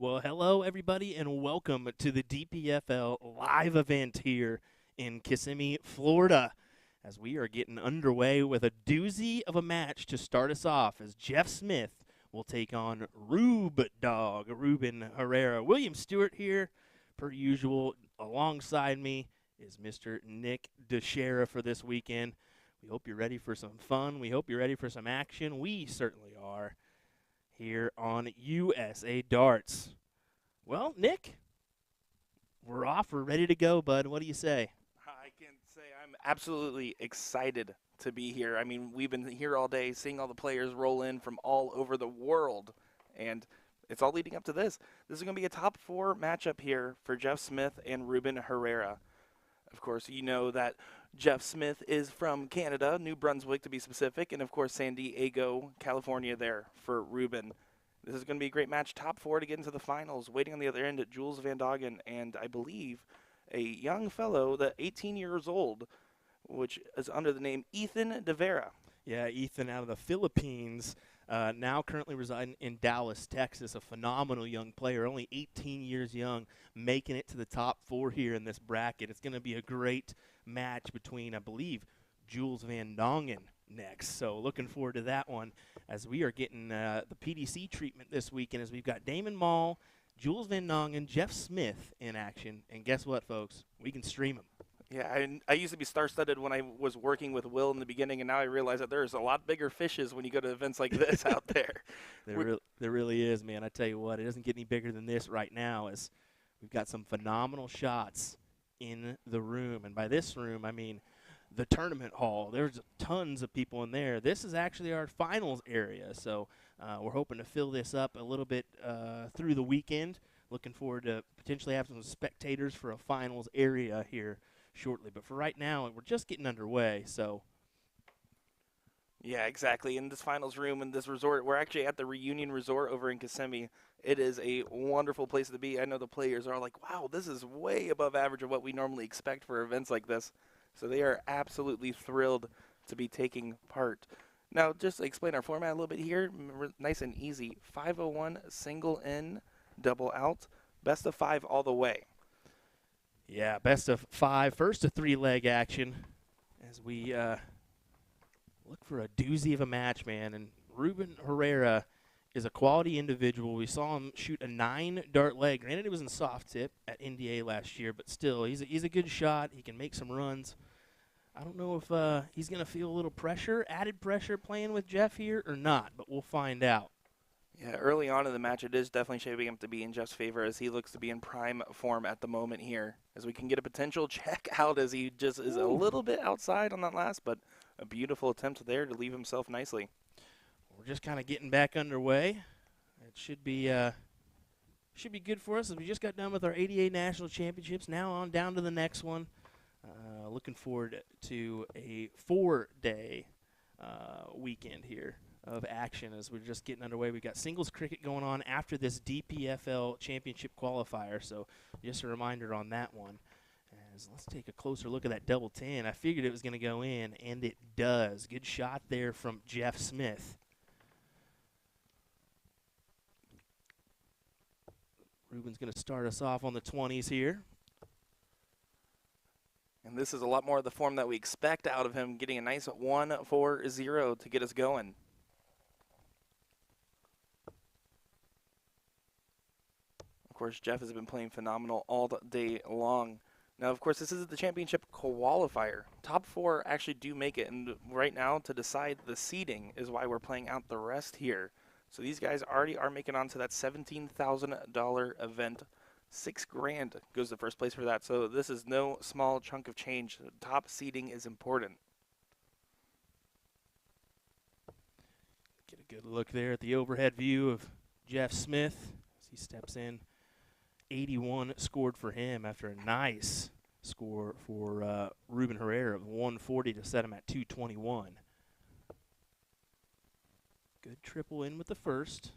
Well, hello, everybody, and welcome to the DPFL Live Event here in Kissimmee, Florida, as we are getting underway with a doozy of a match to start us off, as Jeff Smith will take on Ruben Herrera. William Stewart here, per usual. Alongside me is Mr. Nick DeShera for this weekend. We hope you're ready for some fun. We hope you're ready for some action. We certainly are here on USA Darts. Well, Nick, we're off. We're ready to go, bud. What do you say? I can say I'm absolutely excited to be here. I mean, we've been here all day seeing all the players roll in from all over the world, and it's all leading up to this. This is going to be a top 4 matchup here for Jeff Smith and Ruben Herrera. Of course, you know that Jeff Smith is from Canada, New Brunswick to be specific, and of course San Diego, California there for Ruben. This is going to be a great match. Top 4 to get into the finals. Waiting on the other end at Jules Van Doggen and I believe a young fellow, that 18 years old, which is under the name Ethan De Vera. Yeah, Ethan out of the Philippines, now currently residing in Dallas, Texas. A phenomenal young player, only 18 years young, making it to the top 4 here in this bracket. It's going to be a great match between, I believe, Jules Van Dongen next. So looking forward to that one as we are getting the PDC treatment this weekend as we've got Damon Mall, Jules Van Dongen, Jeff Smith in action. And guess what, folks? We can stream them. Yeah, I used to be star-studded when I was working with Will in the beginning, and now I realize that there's a lot bigger fishes when you go to events like this out there. There really is, man. I tell you what, it doesn't get any bigger than this right now as we've got some phenomenal shots in the room. And by this room, I mean the tournament hall. There's tons of people in there. This is actually our finals area, so we're hoping to fill this up a little bit through the weekend. Looking forward to potentially having some spectators for a finals area here shortly. But for right now, we're just getting underway, so. Yeah, exactly. In this finals room in this resort, we're actually at the Reunion Resort over in Kissimmee. It is a wonderful place to be. I know the players are like, wow, this is way above average of what we normally expect for events like this. So they are absolutely thrilled to be taking part. Now, just to explain our format a little bit here, nice and easy. 501, single in, double out, best of 5 all the way. Yeah, best of 5, first to 3-leg action as we look for a doozy of a match, man. And Ruben Herrera is a quality individual. We saw him shoot a 9 dart leg. Granted, it was in soft tip at NDA last year, but still, he's a good shot. He can make some runs. I don't know if he's going to feel a little pressure, added pressure playing with Jeff here or not, but we'll find out. Yeah, early on in the match, it is definitely shaping up to be in Jeff's favor as he looks to be in prime form at the moment here. As we can get a potential check out as he just is a little bit outside on that last, but a beautiful attempt there to leave himself nicely. We're just kind of getting back underway. It should be good for us as we just got done with our ADA National Championships. Now on down to the next one. Looking forward to a 4-day weekend here of action as we're just getting underway. We've got singles cricket going on after this DPFL Championship qualifier, so just a reminder on that one. As let's take a closer look at that double 10. I figured it was going to go in, and it does. Good shot there from Jeff Smith. Ruben's going to start us off on the 20s here. And this is a lot more of the form that we expect out of him, getting a nice 1-4-0 to get us going. Of course, Jeff has been playing phenomenal all day long. Now, of course, this is the championship qualifier. Top 4 actually do make it, and right now, to decide the seeding is why we're playing out the rest here. So these guys already are making on to that $17,000 event. $6,000 goes to first place for that. So this is no small chunk of change. Top seeding is important. Get a good look there at the overhead view of Jeff Smith as he steps in. 81 scored for him after a nice score for Ruben Herrera of 140 to set him at 221. Good triple in with the first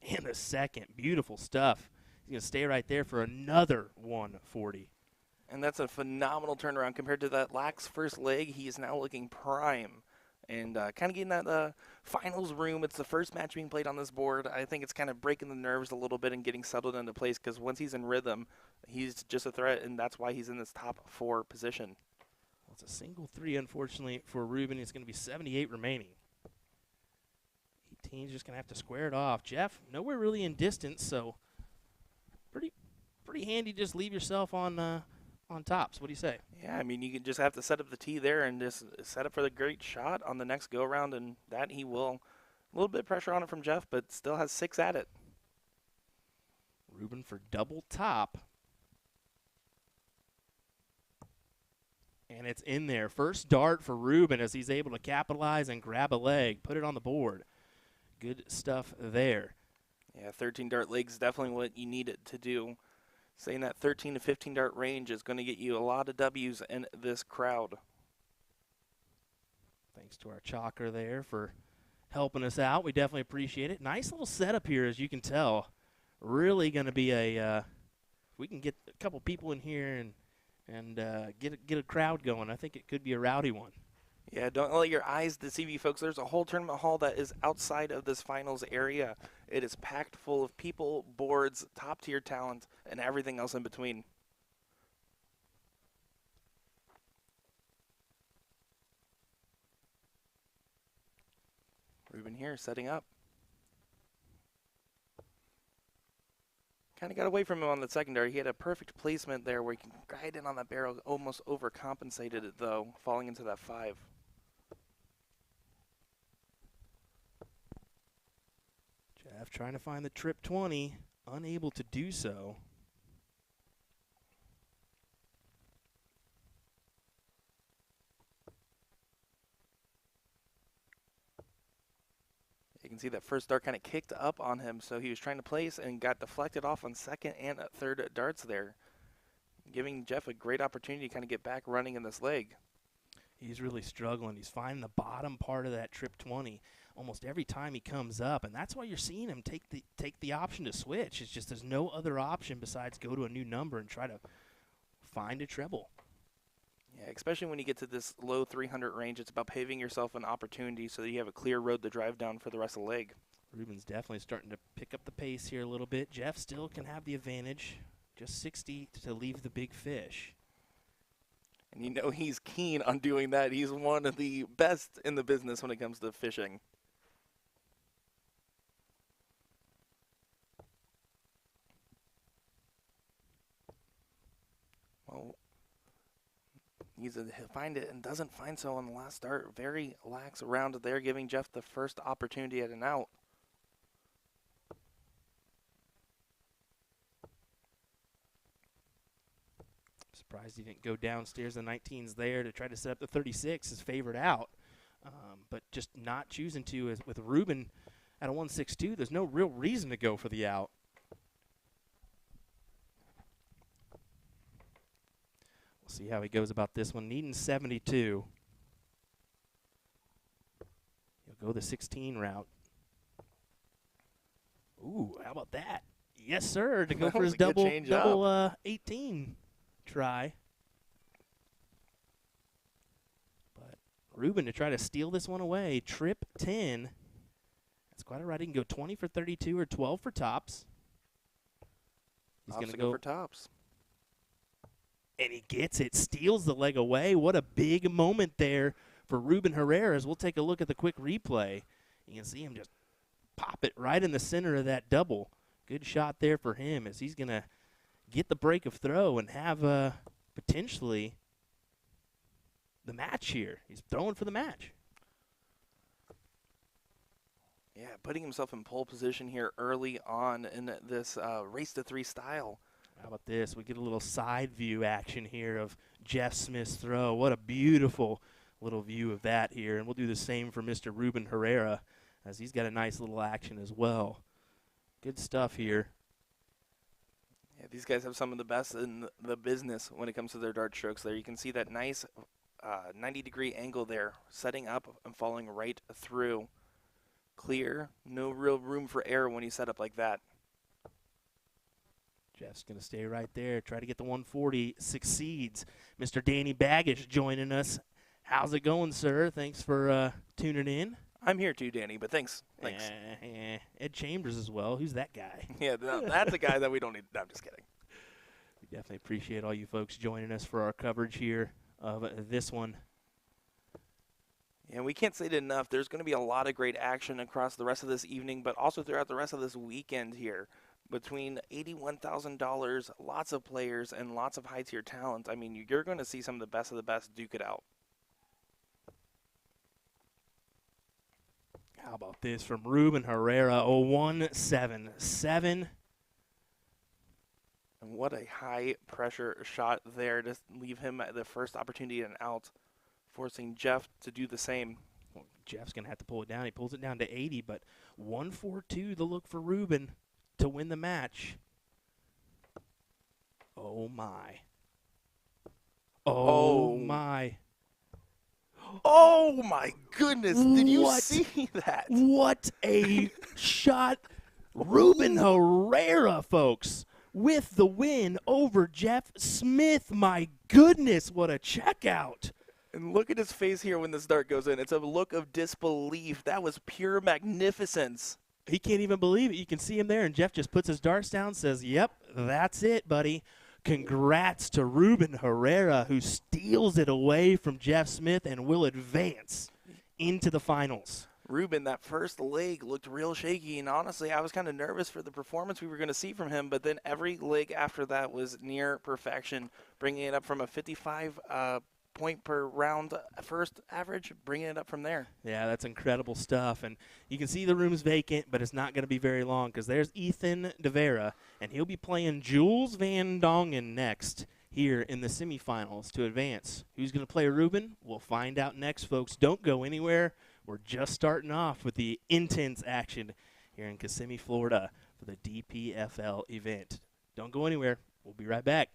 and the second. Beautiful stuff. He's going to stay right there for another 140. And that's a phenomenal turnaround compared to that lax first leg. He is now looking prime. And kind of getting that finals room. It's the first match being played on this board. I think it's kind of breaking the nerves a little bit and getting settled into place because once he's in rhythm, he's just a threat, and that's why he's in this top 4 position. Well, it's a single 3, unfortunately, for Ruben. It's going to be 78 remaining. 18's just going to have to square it off. Jeff, nowhere really in distance, so pretty handy. Just leave yourself on on tops. What do you say? Yeah, I mean, you can just have to set up the tee there and just set up for the great shot on the next go-around, and that he will. A little bit of pressure on it from Jeff, but still has 6 at it. Ruben for double top. And it's in there. First dart for Ruben as he's able to capitalize and grab a leg, put it on the board. Good stuff there. Yeah, 13 dart legs, definitely what you need it to do. Saying that 13 to 15 dart range is going to get you a lot of W's in this crowd. Thanks to our chalker there for helping us out. We definitely appreciate it. Nice little setup here, as you can tell. Really going to be a we can get a couple people in here and get a crowd going. I think it could be a rowdy one. Yeah, don't let your eyes deceive you, folks. There's a whole tournament hall that is outside of this finals area. It is packed full of people, boards, top-tier talent, and everything else in between. Ruben here setting up. Kind of got away from him on the secondary. He had a perfect placement there where he can guide in on that barrel. Almost overcompensated it, though, falling into that 5. Jeff trying to find the trip 20, unable to do so. You can see that first dart kind of kicked up on him, so he was trying to place and got deflected off on second and third darts there, giving Jeff a great opportunity to kind of get back running in this leg. He's really struggling. He's finding the bottom part of that trip 20 almost every time he comes up, and that's why you're seeing him take the option to switch. It's just there's no other option besides go to a new number and try to find a treble. Yeah, especially when you get to this low 300 range, it's about paving yourself an opportunity so that you have a clear road to drive down for the rest of the leg. Ruben's definitely starting to pick up the pace here a little bit. Jeff still can have the advantage, just 60 to leave the big fish. And you know he's keen on doing that. He's one of the best in the business when it comes to fishing. Well, needs to find it and doesn't find so on the last start. Very lax around there, giving Jeff the first opportunity at an out. Surprised he didn't go downstairs. The 19's there to try to set up the 36, his favorite out. But just not choosing to. As with Ruben at a 162, there's no real reason to go for the out. We'll see how he goes about this one. Needing 72. He'll go the 16 route. Ooh, how about that? Yes, sir, to go for his double 18 try. But Ruben to try to steal this one away. Trip 10. That's quite all right. He can go 20 for 32 or 12 for tops. He's going to go for tops. And he gets it, steals the leg away. What a big moment there for Ruben Herrera. We'll take a look at the quick replay. You can see him just pop it right in the center of that double. Good shot there for him as he's going to get the break of throw and have potentially the match here. He's throwing for the match. Yeah, putting himself in pole position here early on in this race to 3 style. How about this? We get a little side view action here of Jeff Smith's throw. What a beautiful little view of that here. And we'll do the same for Mr. Ruben Herrera as he's got a nice little action as well. Good stuff here. Yeah, these guys have some of the best in the business when it comes to their dart strokes there. You can see that nice 90-degree angle there, setting up and falling right through. Clear, no real room for error when you set up like that. Jeff's going to stay right there, try to get the 140, succeeds. Mr. Danny Baggish joining us. How's it going, sir? Thanks for tuning in. I'm here too, Danny, but thanks. Ed Chambers as well. Who's that guy? Yeah, that's a guy that we don't need. No, I'm just kidding. We definitely appreciate all you folks joining us for our coverage here of this one. Yeah, we can't say it enough. There's going to be a lot of great action across the rest of this evening, but also throughout the rest of this weekend here. between $81,000, lots of players, and lots of high-tier talent. I mean, you're going to see some of the best duke it out. How about this from Ruben Herrera, a 1-7-7. And what a high-pressure shot there to leave him at the first opportunity and out, forcing Jeff to do the same. Well, Jeff's going to have to pull it down. He pulls it down to 80, but 1-4-2 the look for Ruben to win the match. Oh, my. Oh, my. Oh, my goodness. Did you What? see that? What a shot. Ruben Herrera, folks, with the win over Jeff Smith. My goodness, what a checkout. And look at his face here when this dart goes in. It's a look of disbelief. That was pure magnificence. He can't even believe it. You can see him there, and Jeff just puts his darts down, says, yep, that's it, buddy. Congrats to Ruben Herrera, who steals it away from Jeff Smith and will advance into the finals. Ruben, that first leg looked real shaky, and honestly, I was kind of nervous for the performance we were going to see from him, but then every leg after that was near perfection, bringing it up from a 55 point per round first average, bringing it up from there. Yeah, that's incredible stuff. And you can see the room's vacant, but it's not going to be very long because there's Ethan DeVera, and he'll be playing Jules Van Dongen next here in the semifinals to advance. Who's going to play Ruben? We'll find out next, folks. Don't go anywhere. We're just starting off with the intense action here in Kissimmee, Florida for the DPFL event. Don't go anywhere. We'll be right back.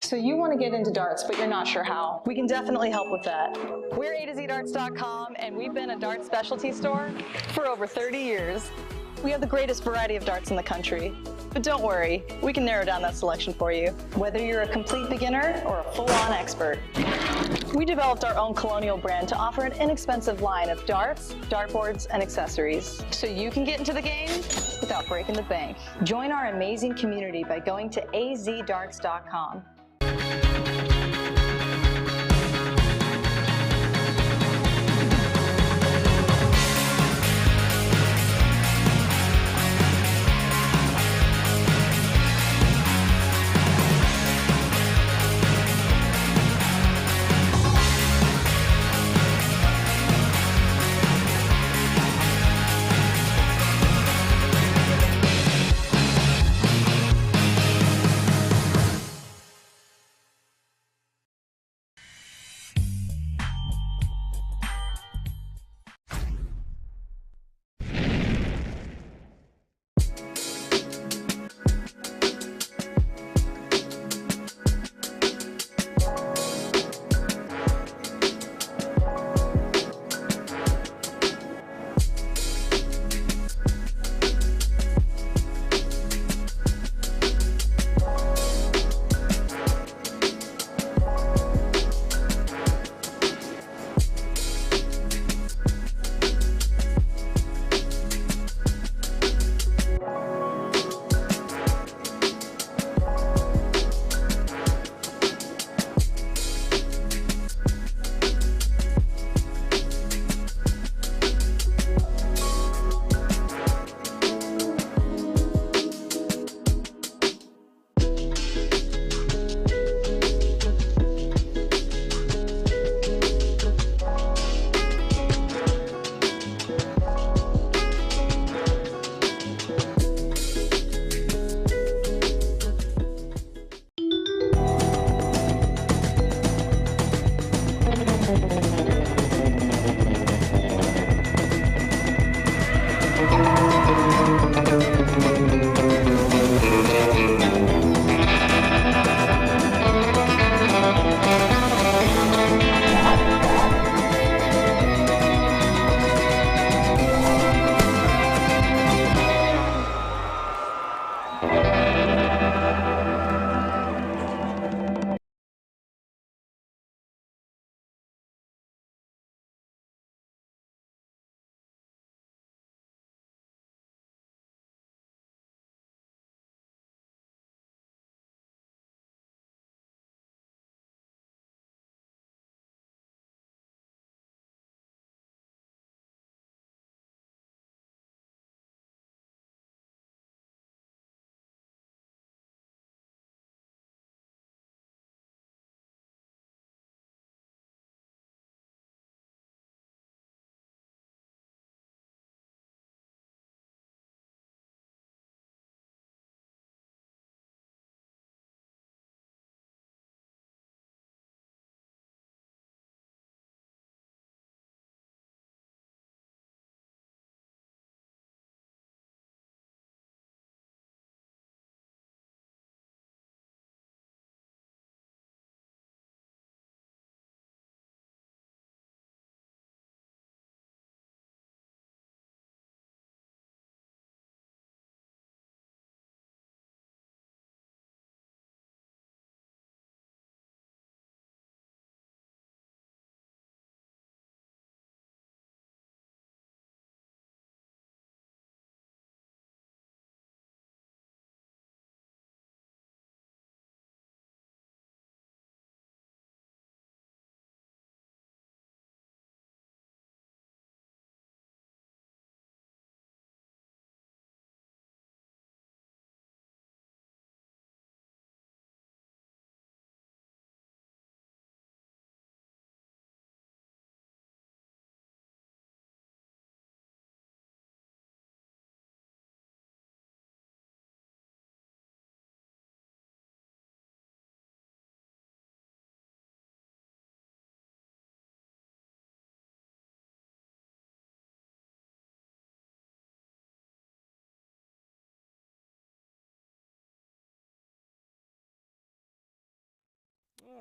So you want to get into darts, but you're not sure how. We can definitely help with that. We're usadartsproduction, and we've been a darts specialty store for over 30 years. We have the greatest variety of darts in the country. But don't worry, we can narrow down that selection for you, whether you're a complete beginner or a full-on expert. We developed our own Colonial brand to offer an inexpensive line of darts, dartboards, and accessories, so you can get into the game without breaking the bank. Join our amazing community by going to usadartsproduction.com.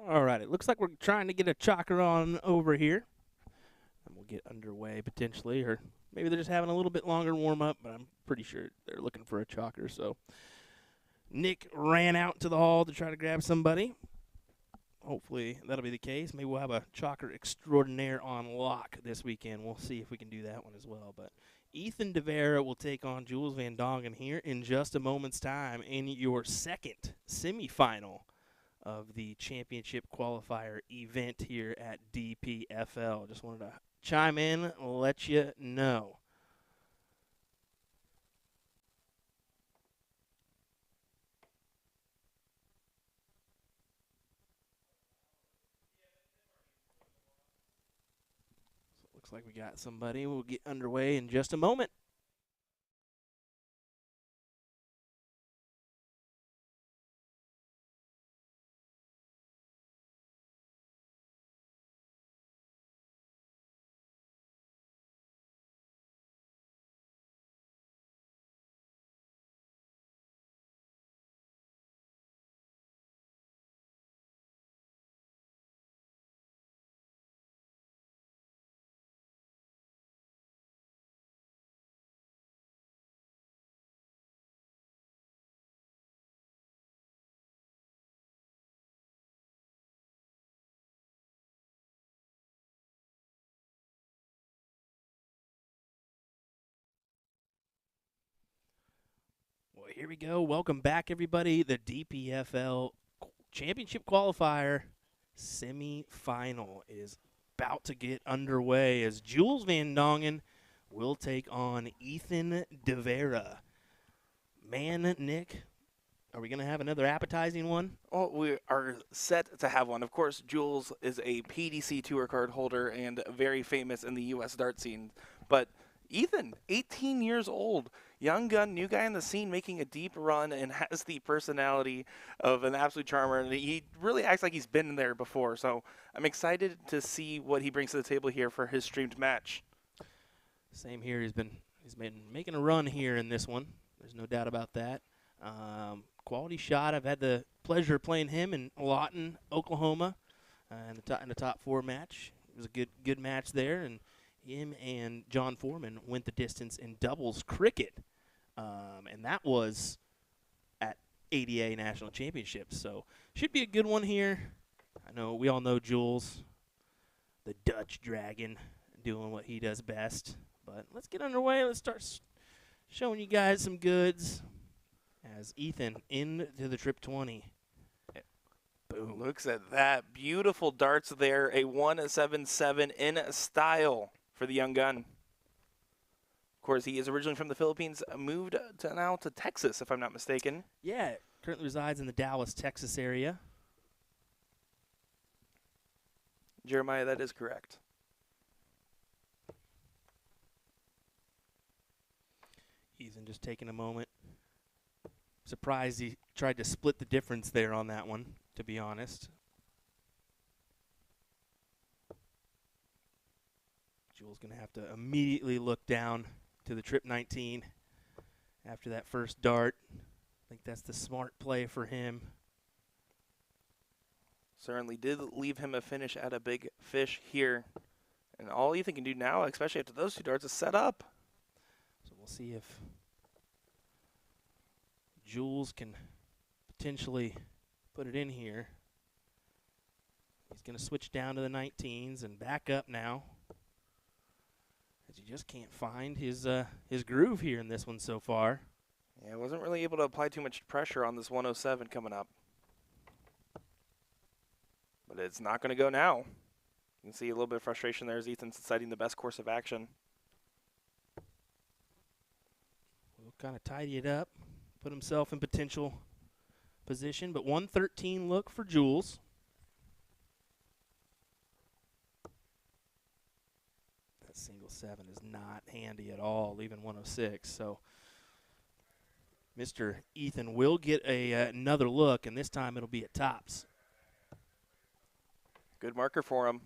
All right, it looks like we're trying to get a chalker on over here. And we'll get underway potentially, or maybe they're just having a little bit longer warm-up, but I'm pretty sure they're looking for a chalker. So Nick ran out to the hall to try to grab somebody. Hopefully that'll be the case. Maybe we'll have a Chalker extraordinaire on lock this weekend. We'll see if we can do that one as well. But Ethan DeVera will take on Jules Van Dongen here in just a moment's time in your second semifinal of the championship qualifier event here at DPFL. Just wanted to chime in, let you know. Looks like we got somebody. We'll get underway in just a moment. Well, here we go. Welcome back, everybody. The DPFL Championship Qualifier semifinal is about to get underway as Jules Van Dongen will take on Ethan DeVera. Man, Nick, are we going to have another appetizing one? Oh, we are set to have one. Of course, Jules is a PDC Tour card holder and very famous in the U.S. dart scene. But Ethan, 18 years old, young gun, new guy in the scene, making a deep run and has the personality of an absolute charmer. And he really acts like he's been there before. So I'm excited to see what he brings to the table here for his streamed match. Same here. He's been making a run here in this one. There's no doubt about that. Quality shot. I've had the pleasure of playing him in Lawton, Oklahoma, in the top 4 match. It was a good match there, and him and John Foreman went the distance in doubles cricket, and that was at ADA National Championships. So should be a good one here. I know we all know Jules, the Dutch Dragon, doing what he does best. But let's get underway. Let's start showing you guys some goods as Ethan into the trip 20. Boom. Looks at that. Beautiful darts there. A 177 in style for the young gun. Of course, he is originally from the Philippines, moved now to Texas, if I'm not mistaken. Yeah, currently resides in the Dallas, Texas area. Jeremiah, that is correct. Ethan just taking a moment. Surprised he tried to split the difference there on that one, to be honest. Jules going to have to immediately look down to the trip 19 after that first dart. I think that's the smart play for him. Certainly did leave him a finish at a big fish here. And all Ethan can do now, especially after those 2 darts, is set up. So we'll see if Jules can potentially put it in here. He's going to switch down to the 19s and back up now, as he just can't find his groove here in this one so far. Yeah, wasn't really able to apply too much pressure on this 107 coming up. But it's not going to go now. You can see a little bit of frustration there as Ethan's deciding the best course of action. We'll kind of tidy it up, put himself in potential position, but 113 look for Jules. That single 7 is not handy at all, leaving 106. So Mr. Ethan will get another look, and this time it'll be at tops. Good marker for him.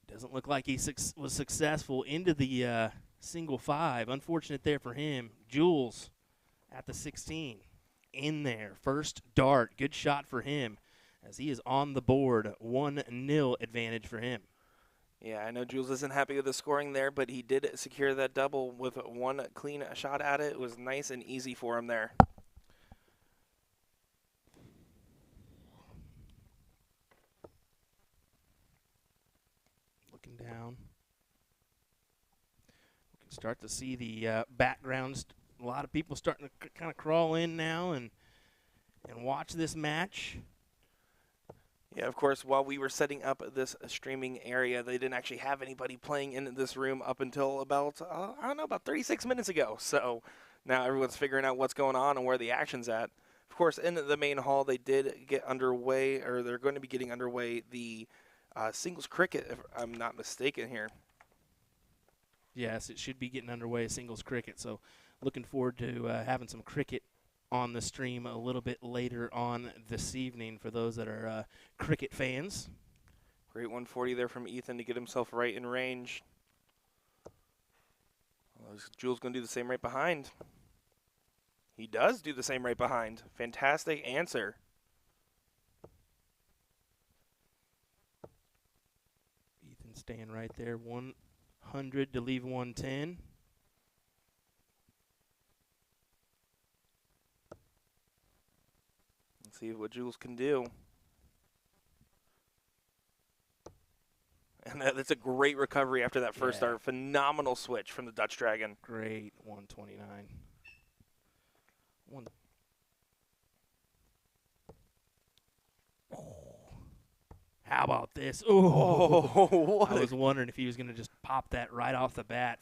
Doesn't look like he was successful into the single 5. Unfortunate there for him. Jules at the 16 in there. First dart. Good shot for him as he is on the board. 1-0 advantage for him. Yeah, I know Jules isn't happy with the scoring there, but he did secure that double with one clean shot at it. It was nice and easy for him there. Looking down. We can start to see the backgrounds. A lot of people starting to kind of crawl in now and watch this match. Yeah, of course, while we were setting up this streaming area, they didn't actually have anybody playing in this room up until about, I don't know, about 36 minutes ago. So now everyone's figuring out what's going on and where the action's at. Of course, in the main hall, they did get underway, or they're going to be getting underway the singles cricket, if I'm not mistaken here. Yes, it should be getting underway, singles cricket. So looking forward to having some cricket on the stream a little bit later on this evening for those that are cricket fans. Great 140 there from Ethan to get himself right in range. Well, Jules going to do the same right behind. He does do the same right behind. Fantastic answer. Ethan staying right there, 100 to leave 110. Let's see what Jules can do. And that's a great recovery after that first start. Phenomenal switch from the Dutch Dragon. Great 129. How about this? Oh, I was wondering if he was going to just pop that right off the bat.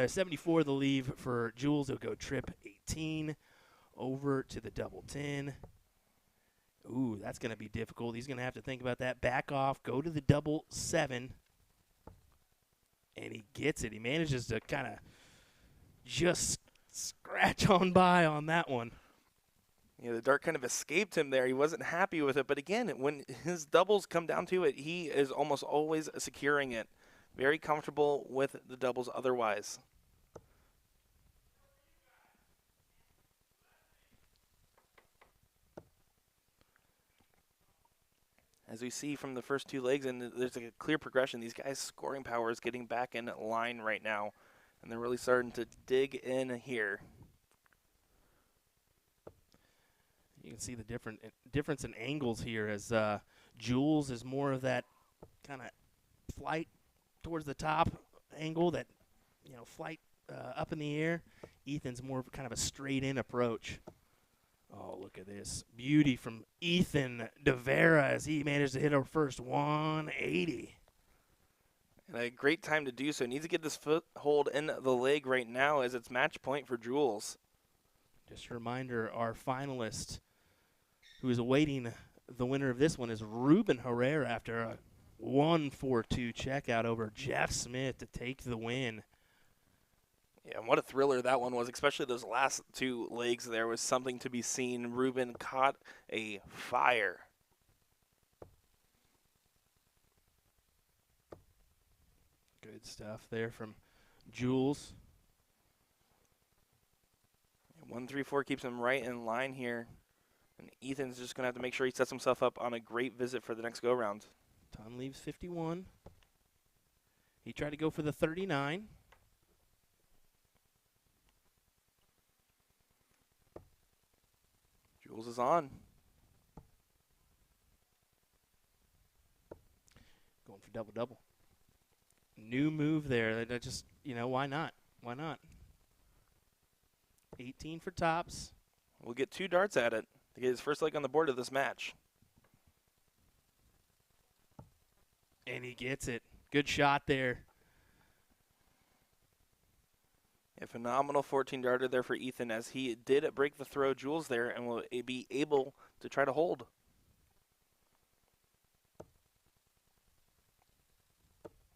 74 the leave for Jules. He'll go trip 18 over to the double 10. Ooh, that's going to be difficult. He's going to have to think about that. Back off, go to the double 7. And he gets it. He manages to kind of just scratch on by on that one. Yeah, the dart kind of escaped him there. He wasn't happy with it. But again, when his doubles come down to it, he is almost always securing it. Very comfortable with the doubles otherwise. As we see from the first two legs, and there's a clear progression. These guys' scoring power is getting back in line right now. And they're really starting to dig in here. You can see the difference in angles here as Jules is more of that kind of flight towards the top angle, that flight up in the air. Ethan's more of kind of a straight in approach. Oh, look at this. Beauty from Ethan DeVera as he managed to hit our first 180. And a great time to do so. Needs to get this foothold in the leg right now as it's match point for Jules. Just a reminder, our finalist who is awaiting the winner of this one is Ruben Herrera after a 1-4-2 checkout over Jeff Smith to take the win. Yeah, and what a thriller that one was, especially those last two legs there was something to be seen. Ruben caught a fire. Good stuff there from Jules. 1-3-4 keeps him right in line here. And Ethan's just going to have to make sure he sets himself up on a great visit for the next go-round. Ton leaves 51. He tried to go for the 39. Jules is on. Going for double-double. New move there. That just, why not? Why not? 18 for tops. We'll get 2 darts at it to get his first leg on the board of this match. And he gets it. Good shot there. A phenomenal 14-darter there for Ethan as he did break the throw Jules there and will be able to try to hold.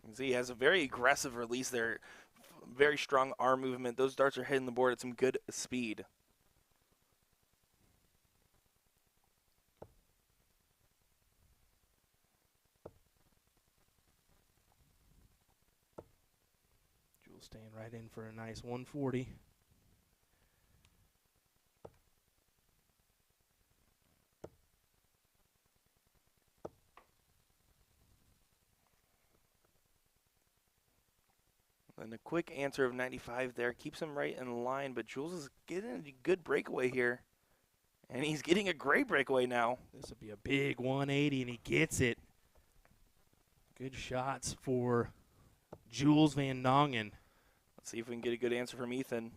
You can see he has a very aggressive release there. Very strong arm movement. Those darts are hitting the board at some good speed. Jules staying right in for a nice 140. And a quick answer of 95 there keeps him right in line, but Jules is getting a good breakaway here. And he's getting a great breakaway now. This would be a big 180, and he gets it. Good shots for Jules Van Dongen. Let's see if we can get a good answer from Ethan.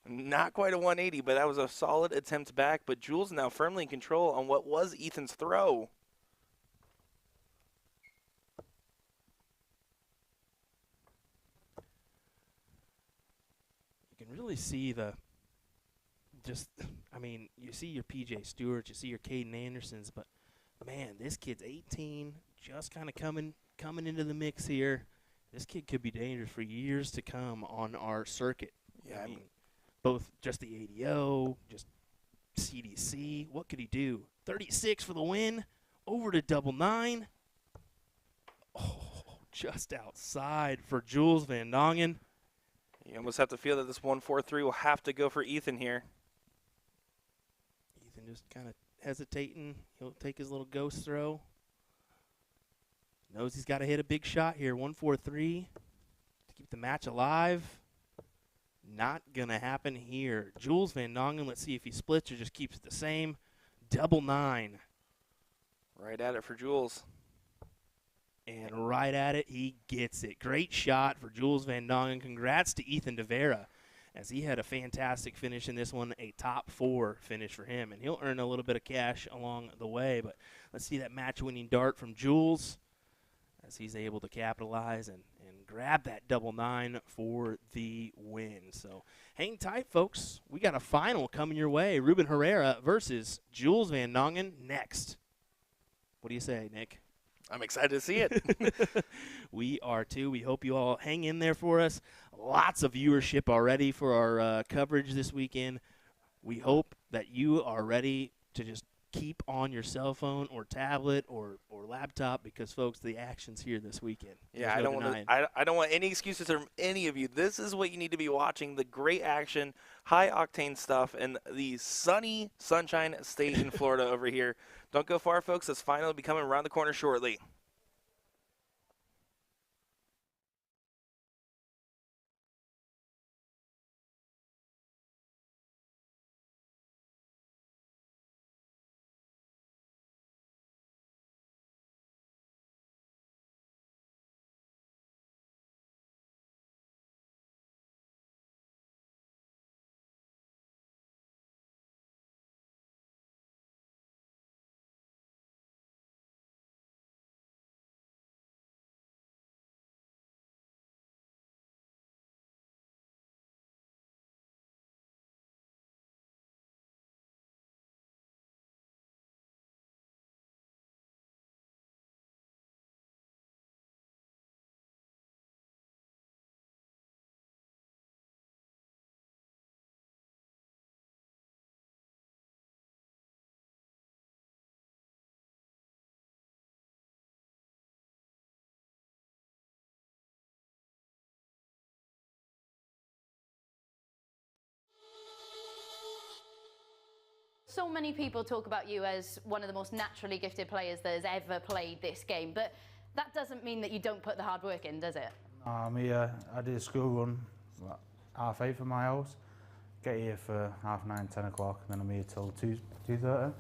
Not quite a 180, but that was a solid attempt back. But Jules now firmly in control on what was Ethan's throw. You can really see you see your P.J. Stewarts, you see your Caden Andersons, but, man, this kid's 18, just kind of coming into the mix here. This kid could be dangerous for years to come on our circuit. Yeah, I mean, both just the ADO, just CDC. What could he do? 36 for the win, over to double 9. Oh, just outside for Jules Van Dongen. You almost have to feel that this 143 will have to go for Ethan here. Ethan just kind of hesitating. He'll take his little ghost throw. Knows he's got to hit a big shot here. 143 to keep the match alive. Not going to happen here. Jules Van Dongen, let's see if he splits or just keeps it the same. Double 9. Right at it for Jules. And right at it, he gets it. Great shot for Jules Van Dongen. Congrats to Ethan DeVera, as he had a fantastic finish in this one, a top 4 finish for him. And he'll earn a little bit of cash along the way. But let's see that match-winning dart from Jules, as he's able to capitalize and grab that double 9 for the win. So hang tight, folks. We got a final coming your way. Ruben Herrera versus Jules Van Dongen next. What do you say, Nick? I'm excited to see it. We are too. We hope you all hang in there for us. Lots of viewership already for our coverage this weekend. We hope that you are ready to just keep on your cell phone or tablet or laptop, because, folks, the action's here this weekend. Yeah, I don't want any excuses from any of you. This is what you need to be watching: the great action, high octane stuff, and the sunny Sunshine State in Florida over here. Don't go far, folks. This final will be coming around the corner shortly. So many people talk about you as one of the most naturally gifted players that has ever played this game, but that doesn't mean that you don't put the hard work in, does it? I'm here. I did a school run at 8:30 from my house. Get here for 9:30, 10 o'clock, and then I'm here till 2:30, and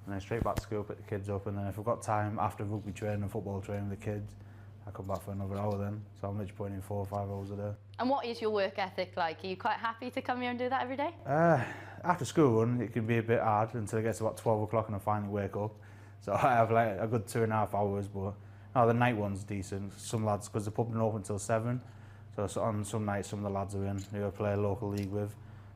then straight back to school, pick the kids up, and then if I've got time after rugby training and football training with the kids, I come back for another hour then. So I'm literally putting in 4 or 5 hours a day. And what is your work ethic like? Are you quite happy to come here and do that every day? After school run, it can be a bit hard until it gets about 12 o'clock and I finally wake up. So I have like a good 2.5 hours, but no, the night one's decent. Some lads, because the pub been open until 7, so on some nights some of the lads are in who I play a local league with.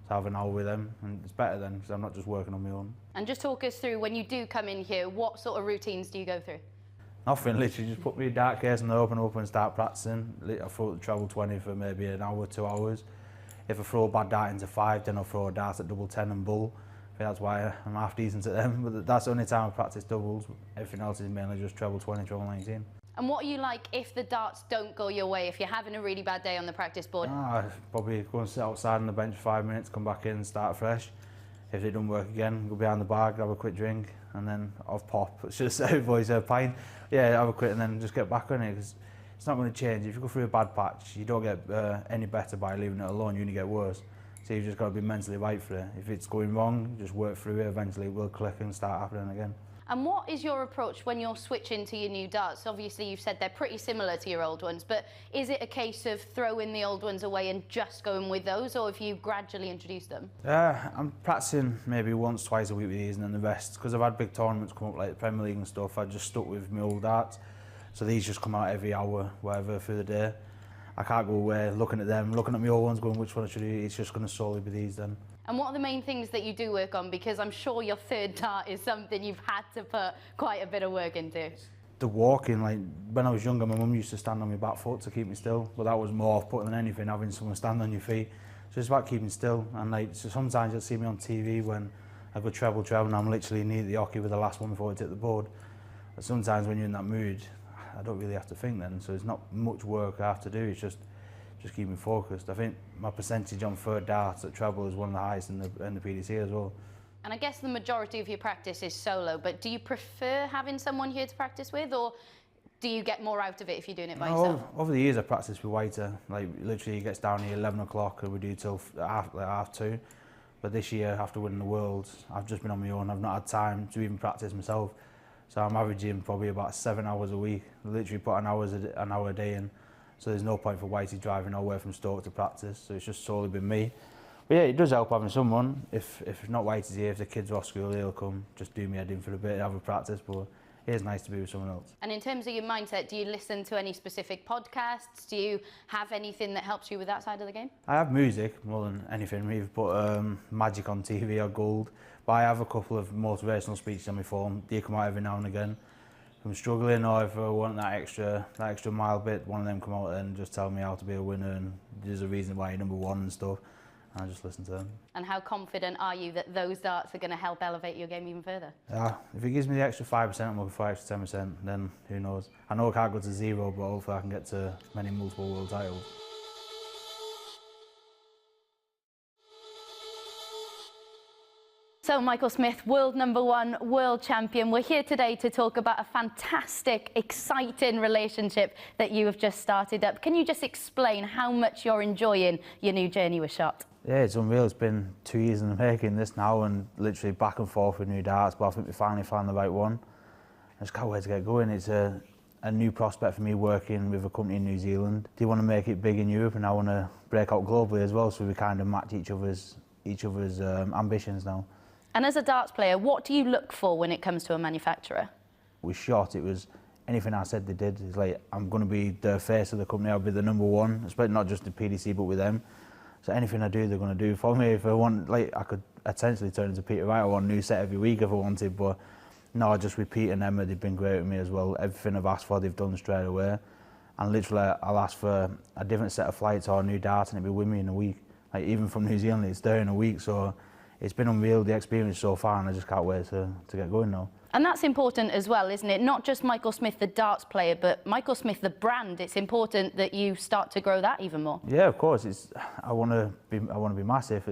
So I have an hour with them, and it's better then because I'm not just working on my own. And just talk us through, when you do come in here, what sort of routines do you go through? Nothing, literally just put me a dart case and open up and start practicing. I throw travel 20 for maybe an hour, 2 hours. If I throw a bad dart into 5, then I'll throw a dart at double 10 and bull. I think that's why I'm half decent at them, but that's the only time I practice doubles. Everything else is mainly just treble 20, treble 19. And what are you like if the darts don't go your way, if you're having a really bad day on the practice board? Probably go and sit outside on the bench for 5 minutes, come back in, start fresh. If it don't work again, go behind the bar, grab a quick drink, and then off pop. Should have said voice a pint. Yeah, have a quick and then just get back on it. Cause it's not going to change. If you go through a bad patch, you don't get any better by leaving it alone, you only get worse. So you've just got to be mentally right for it. If it's going wrong, just work through it, eventually it will click and start happening again. And what is your approach when you're switching to your new darts? Obviously, you've said they're pretty similar to your old ones, but is it a case of throwing the old ones away and just going with those, or have you gradually introduced them? I'm practicing maybe once, twice a week with these, and then the rest, because I've had big tournaments come up like the Premier League and stuff, I just stuck with my old darts. So these just come out every hour, whatever, through the day. I can't go away looking at them, looking at my old ones, going which one I should do. It's just going to solely be these then. And what are the main things that you do work on? Because I'm sure your third dart is something you've had to put quite a bit of work into. The walking, like when I was younger, my mum used to stand on my back foot to keep me still, but that was more off-putting than anything, having someone stand on your feet. So it's about keeping still, and like so sometimes you'll see me on TV when I go treble, and I'm literally knee at the hockey with the last one before I hit the board. But sometimes when you're in that mood, I don't really have to think then, so it's not much work I have to do, it's just keep me focused. I think my percentage on third darts at treble is one of the highest in the PDC as well. And I guess the majority of your practice is solo, but do you prefer having someone here to practice with, or do you get more out of it if you're doing it by yourself? Over the years I practiced with Whiter, like literally he gets down here 11 o'clock and we do till half 2. But this year, after winning the Worlds, I've just been on my own, I've not had time to even practice myself. So I'm averaging probably about 7 hours a week, literally put an hour a day in. So there's no point for Whitey driving all the way from Stoke to practice, so it's just solely been me. But yeah, it does help having someone. If not Whitey's here, if the kids are off school, he'll come, just do me head in for a bit, have a practice, but it is nice to be with someone else. And in terms of your mindset, do you listen to any specific podcasts? Do you have anything that helps you with that side of the game? I have music more than anything. We've put Magic on TV or Gold, but I have a couple of motivational speeches on my phone. They come out every now and again. If I'm struggling or if I want that extra mile bit, one of them come out and just tell me how to be a winner and there's a reason why you're #1 and stuff. And I just listen to them. And how confident are you that those darts are going to help elevate your game even further? Yeah, if it gives me the extra 5%, I'm looking for extra 10%, then who knows. I know I can't go to 0, but hopefully I can get to many multiple world titles. So Michael Smith, world #1, world champion. We're here today to talk about a fantastic, exciting relationship that you have just started up. Can you just explain how much you're enjoying your new journey with Shot? Yeah, it's unreal. It's been 2 years in the making this now and literally back and forth with new darts, but I think we finally found the right one. I just can't wait to get going. It's a new prospect for me working with a company in New Zealand. They want to make it big in Europe and I want to break out globally as well, so we kind of match each other's ambitions now. And as a darts player, what do you look for when it comes to a manufacturer? With Shot, it was anything I said they did. It's like, I'm going to be the face of the company, I'll be the #1, especially not just the PDC, but with them. So anything I do, they're going to do for me. If I want, like, I could essentially turn into Peter Wright. I want a new set every week if I wanted, but no, I just repeat, and Emma, they've been great with me as well. Everything I've asked for, they've done straight away. And literally, I'll ask for a different set of flights or a new dart, and it'll be with me in a week. Like, even from New Zealand, it's there in a week, so it's been unreal, the experience so far, and I just can't wait to get going now. And that's important as well, isn't it? Not just Michael Smith, the darts player, but Michael Smith, the brand. It's important that you start to grow that even more. Yeah, of course. I want to be massive.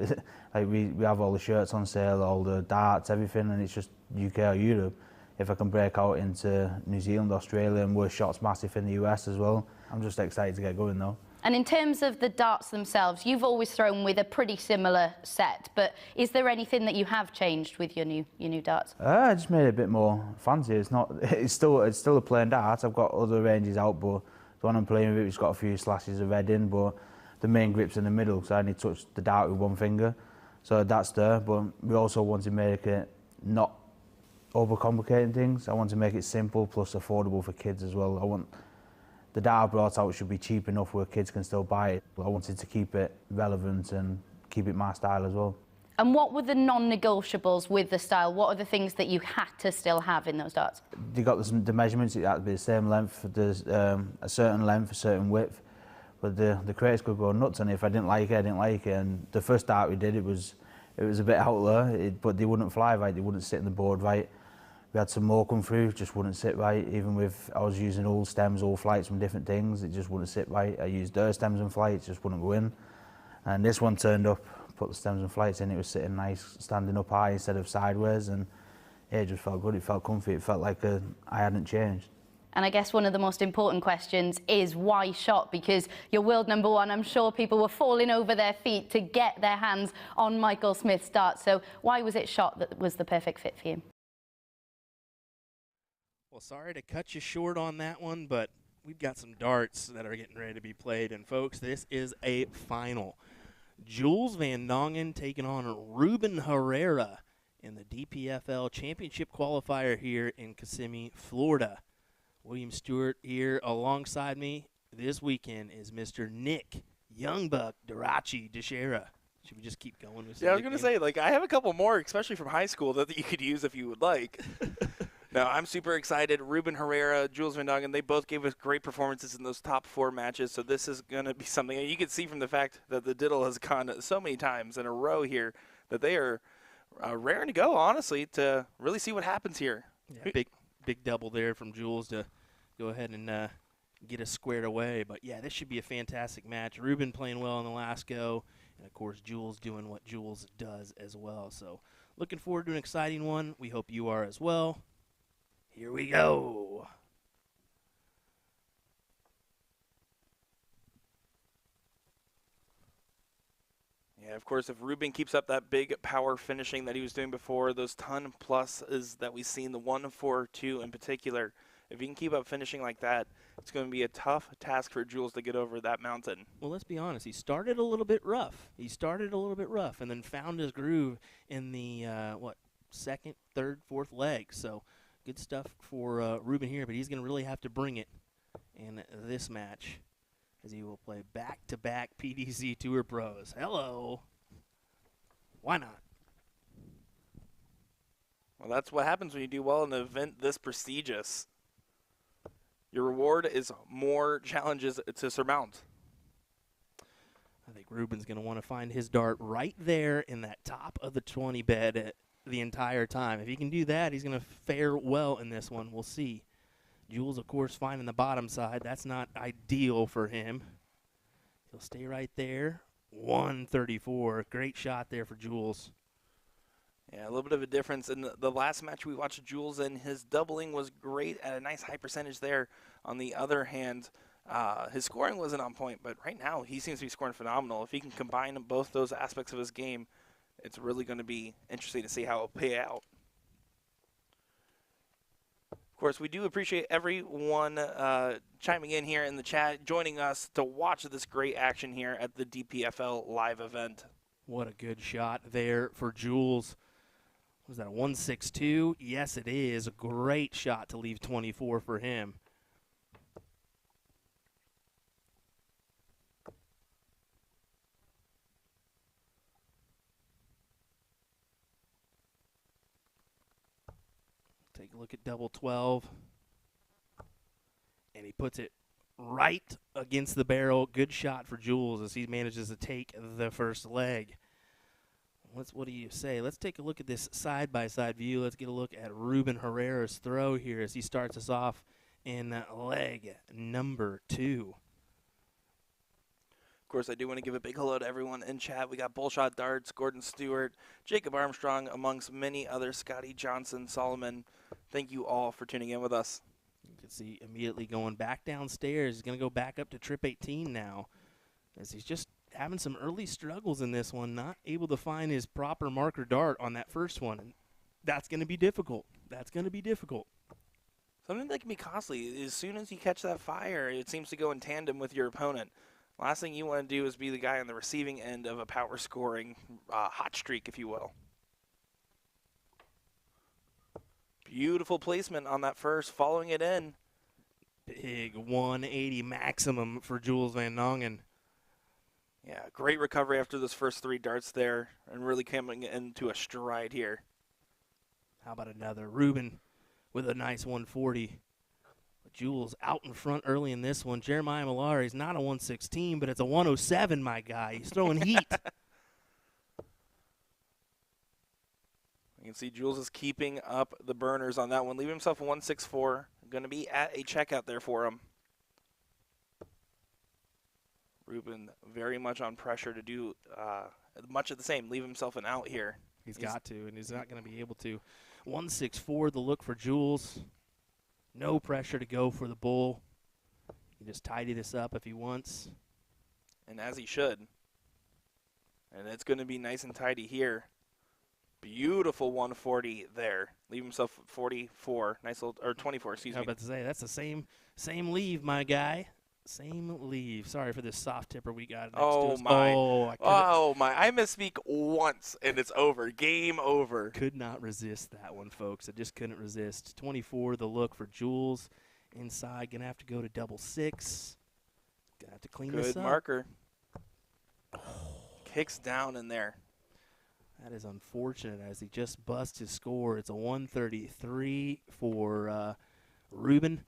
Like we have all the shirts on sale, all the darts, everything, and it's just UK or Europe. If I can break out into New Zealand, Australia, and we're Shot's massive in the US as well, I'm just excited to get going now. And in terms of the darts themselves, you've always thrown with a pretty similar set, but is there anything that you have changed with your new darts? I just made it a bit more fancy. It's still a plain dart. I've got other ranges out, but the one I'm playing with, it's got a few slashes of red in, but the main grip's in the middle, so I only touch the dart with one finger. So that's there, but we also want to make it not overcomplicating things. I want to make it simple plus affordable for kids as well. I want the dart I brought out should be cheap enough where kids can still buy it. I wanted to keep it relevant and keep it my style as well. And what were the non-negotiables with the style? What are the things that you had to still have in those darts? You got the measurements, it had to be the same length, there's a certain length, a certain width. But the critics could go nuts on it. If I didn't like it, I didn't like it. And the first dart we did, it was a bit out there, but they wouldn't fly right, they wouldn't sit in the board right. We had some more come through, just wouldn't sit right. Even with, I was using old stems, old flights from different things, it just wouldn't sit right. I used their stems and flights, just wouldn't go in. And this one turned up, put the stems and flights in, it was sitting nice, standing up high instead of sideways, and yeah, it just felt good, it felt comfy, it felt like I hadn't changed. And I guess one of the most important questions is why shot? Because you're world #1. I'm sure people were falling over their feet to get their hands on Michael Smith's dart. So why was it shot that was the perfect fit for you? Well, sorry to cut you short on that one, but we've got some darts that are getting ready to be played. And, folks, this is a final. Jules Van Dongen taking on Ruben Herrera in the DPFL Championship qualifier here in Kissimmee, Florida. William Stewart here alongside me this weekend is Mr. Nick Youngbuck Darachi Deshera. Should we just keep going with some Yeah, I was going to nicknames? say, like, I have a couple more, especially from high school, that you could use if you would like. No, I'm super excited. Ruben Herrera, Jules Van Dongen, they both gave us great performances in those top 4 matches, so this is going to be something. You can see from the fact that the diddle has gone so many times in a row here that they are raring to go, honestly, to really see what happens here. Yeah, big double there from Jules to go ahead and get us squared away. But, yeah, this should be a fantastic match. Ruben playing well in the last go, and, of course, Jules doing what Jules does as well. So looking forward to an exciting one. We hope you are as well. Here we go. Yeah, of course, if Ruben keeps up that big power finishing that he was doing before, those ton pluses that we've seen, the 1, 4, 2 in particular, if he can keep up finishing like that, it's going to be a tough task for Jules to get over that mountain. Well, let's be honest. He started a little bit rough. And then found his groove in the, second, third, fourth leg. So good stuff for Ruben here, but he's going to really have to bring it in this match as he will play back-to-back PDC Tour Pros. Hello. Why not? Well, that's what happens when you do well in an event this prestigious. Your reward is more challenges to surmount. I think Ruben's going to want to find his dart right there in that top of the 20 bed the entire time. If he can do that, he's going to fare well in this one. We'll see. Jules, of course, finding the bottom side. That's not ideal for him. He'll stay right there. 134. Great shot there for Jules. Yeah, a little bit of a difference. In the last match we watched Jules in, his doubling was great at a nice high percentage there. On the other hand, his scoring wasn't on point, but right now he seems to be scoring phenomenal. If he can combine both those aspects of his game, it's really going to be interesting to see how it'll pay out. Of course, we do appreciate everyone chiming in here in the chat, joining us to watch this great action here at the DPFL Live Event. What a good shot there for Jules. Was that a 162? Yes, it is. A great shot to leave 24 for him. Take a look at double 12. And he puts it right against the barrel. Good shot for Jules as he manages to take the first leg. What do you say? Let's take a look at this side-by-side view. Let's get a look at Ruben Herrera's throw here as he starts us off in leg number 2. Of course, I do want to give a big hello to everyone in chat. We got Bullshot Darts, Gordon Stewart, Jacob Armstrong, amongst many others, Scotty Johnson, Solomon. Thank you all for tuning in with us. You can see immediately going back downstairs. He's going to go back up to trip 18 now as he's just having some early struggles in this one, not able to find his proper marker dart on that first one. And that's going to be difficult. Something that can be costly. As soon as you catch that fire, it seems to go in tandem with your opponent. Last thing you want to do is be the guy on the receiving end of a power scoring hot streak, if you will. Beautiful placement on that first, following it in. Big 180 maximum for Jules Van Dongen. Yeah, great recovery after those first 3 darts there and really coming into a stride here. How about another? Ruben with a nice 140. But Jules out in front early in this one. Jeremiah Malari is not a 116, but it's a 107, my guy. He's throwing heat. You can see Jules is keeping up the burners on that one. Leaving himself a 164. Going to be at a checkout there for him. Ruben very much on pressure to do much of the same. Leave himself an out here. He's got to, and he's not going to be able to. 164, the look for Jules. No pressure to go for the bull. He can just tidy this up if he wants. And as he should. And it's going to be nice and tidy here. Beautiful 140 there. Leave himself 44. Nice little, or 24, excuse I was me. about to say, that's the same leave, my guy. Same leave. Sorry for this soft tipper we got next to Oh, us. my. Oh, I misspeak once, and it's over. Game over. could not resist that one, folks. I just couldn't resist. 24, the look for Jules. Inside, going to have to go to double 6. Going to have to clean this Good up. marker. Kicks down in there. That is unfortunate as he just busts his score. It's a 133 for Ruben.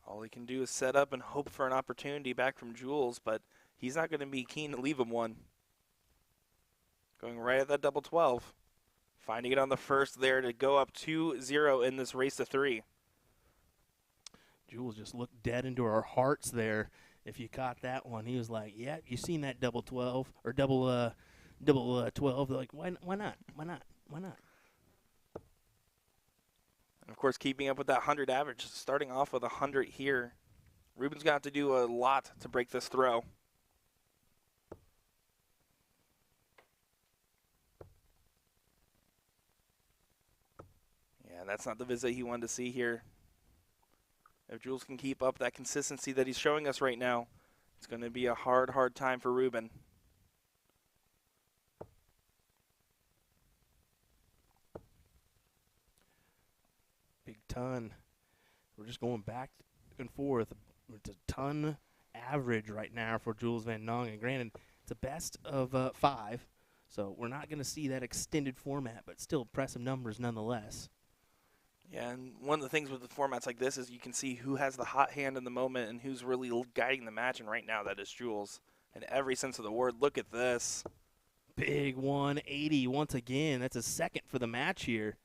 All he can do is set up and hope for an opportunity back from Jules, but he's not going to be keen to leave him one. Going right at that double 12. Finding it on the first there to go up 2-0 in this race to 3. Jules just looked dead into our hearts there. If you caught that one, he was like, yeah, you seen that double 12 or double 12. They're like, why not? Why not? Why not? And of course, keeping up with that 100 average, starting off with 100 here. Ruben's got to do a lot to break this throw. Yeah, that's not the visit he wanted to see here. If Jules can keep up that consistency that he's showing us right now, it's going to be a hard time for Ruben. Big ton. We're just going back and forth. It's a ton average right now for Jules Van Dongen. Granted, it's a best of 5, so we're not going to see that extended format, but still impressive numbers nonetheless. Yeah, and one of the things with the formats like this is you can see who has the hot hand in the moment and who's really guiding the match, and right now that is Jules. In every sense of the word, look at this. Big 180 once again. That's a second for the match here.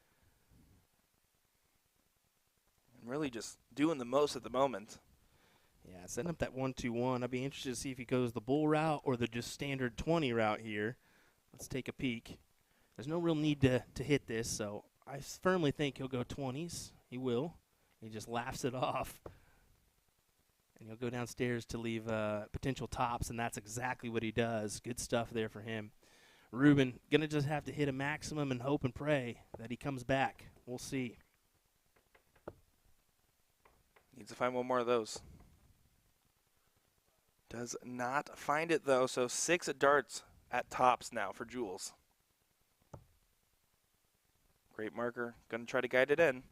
And really just doing the most at the moment. Yeah, setting up that 1-2-1. I'd be interested to see if he goes the bull route or the just standard 20 route here. Let's take a peek. There's no real need to hit this, so I firmly think he'll go 20s. He will. He just laughs it off. And he'll go downstairs to leave potential tops, and that's exactly what he does. Good stuff there for him. Ruben, going to just have to hit a maximum and hope and pray that he comes back. We'll see. Needs to find one more of those. Does not find it, though, so 6 darts at tops now for Jules. Great marker. Going to try to guide it in.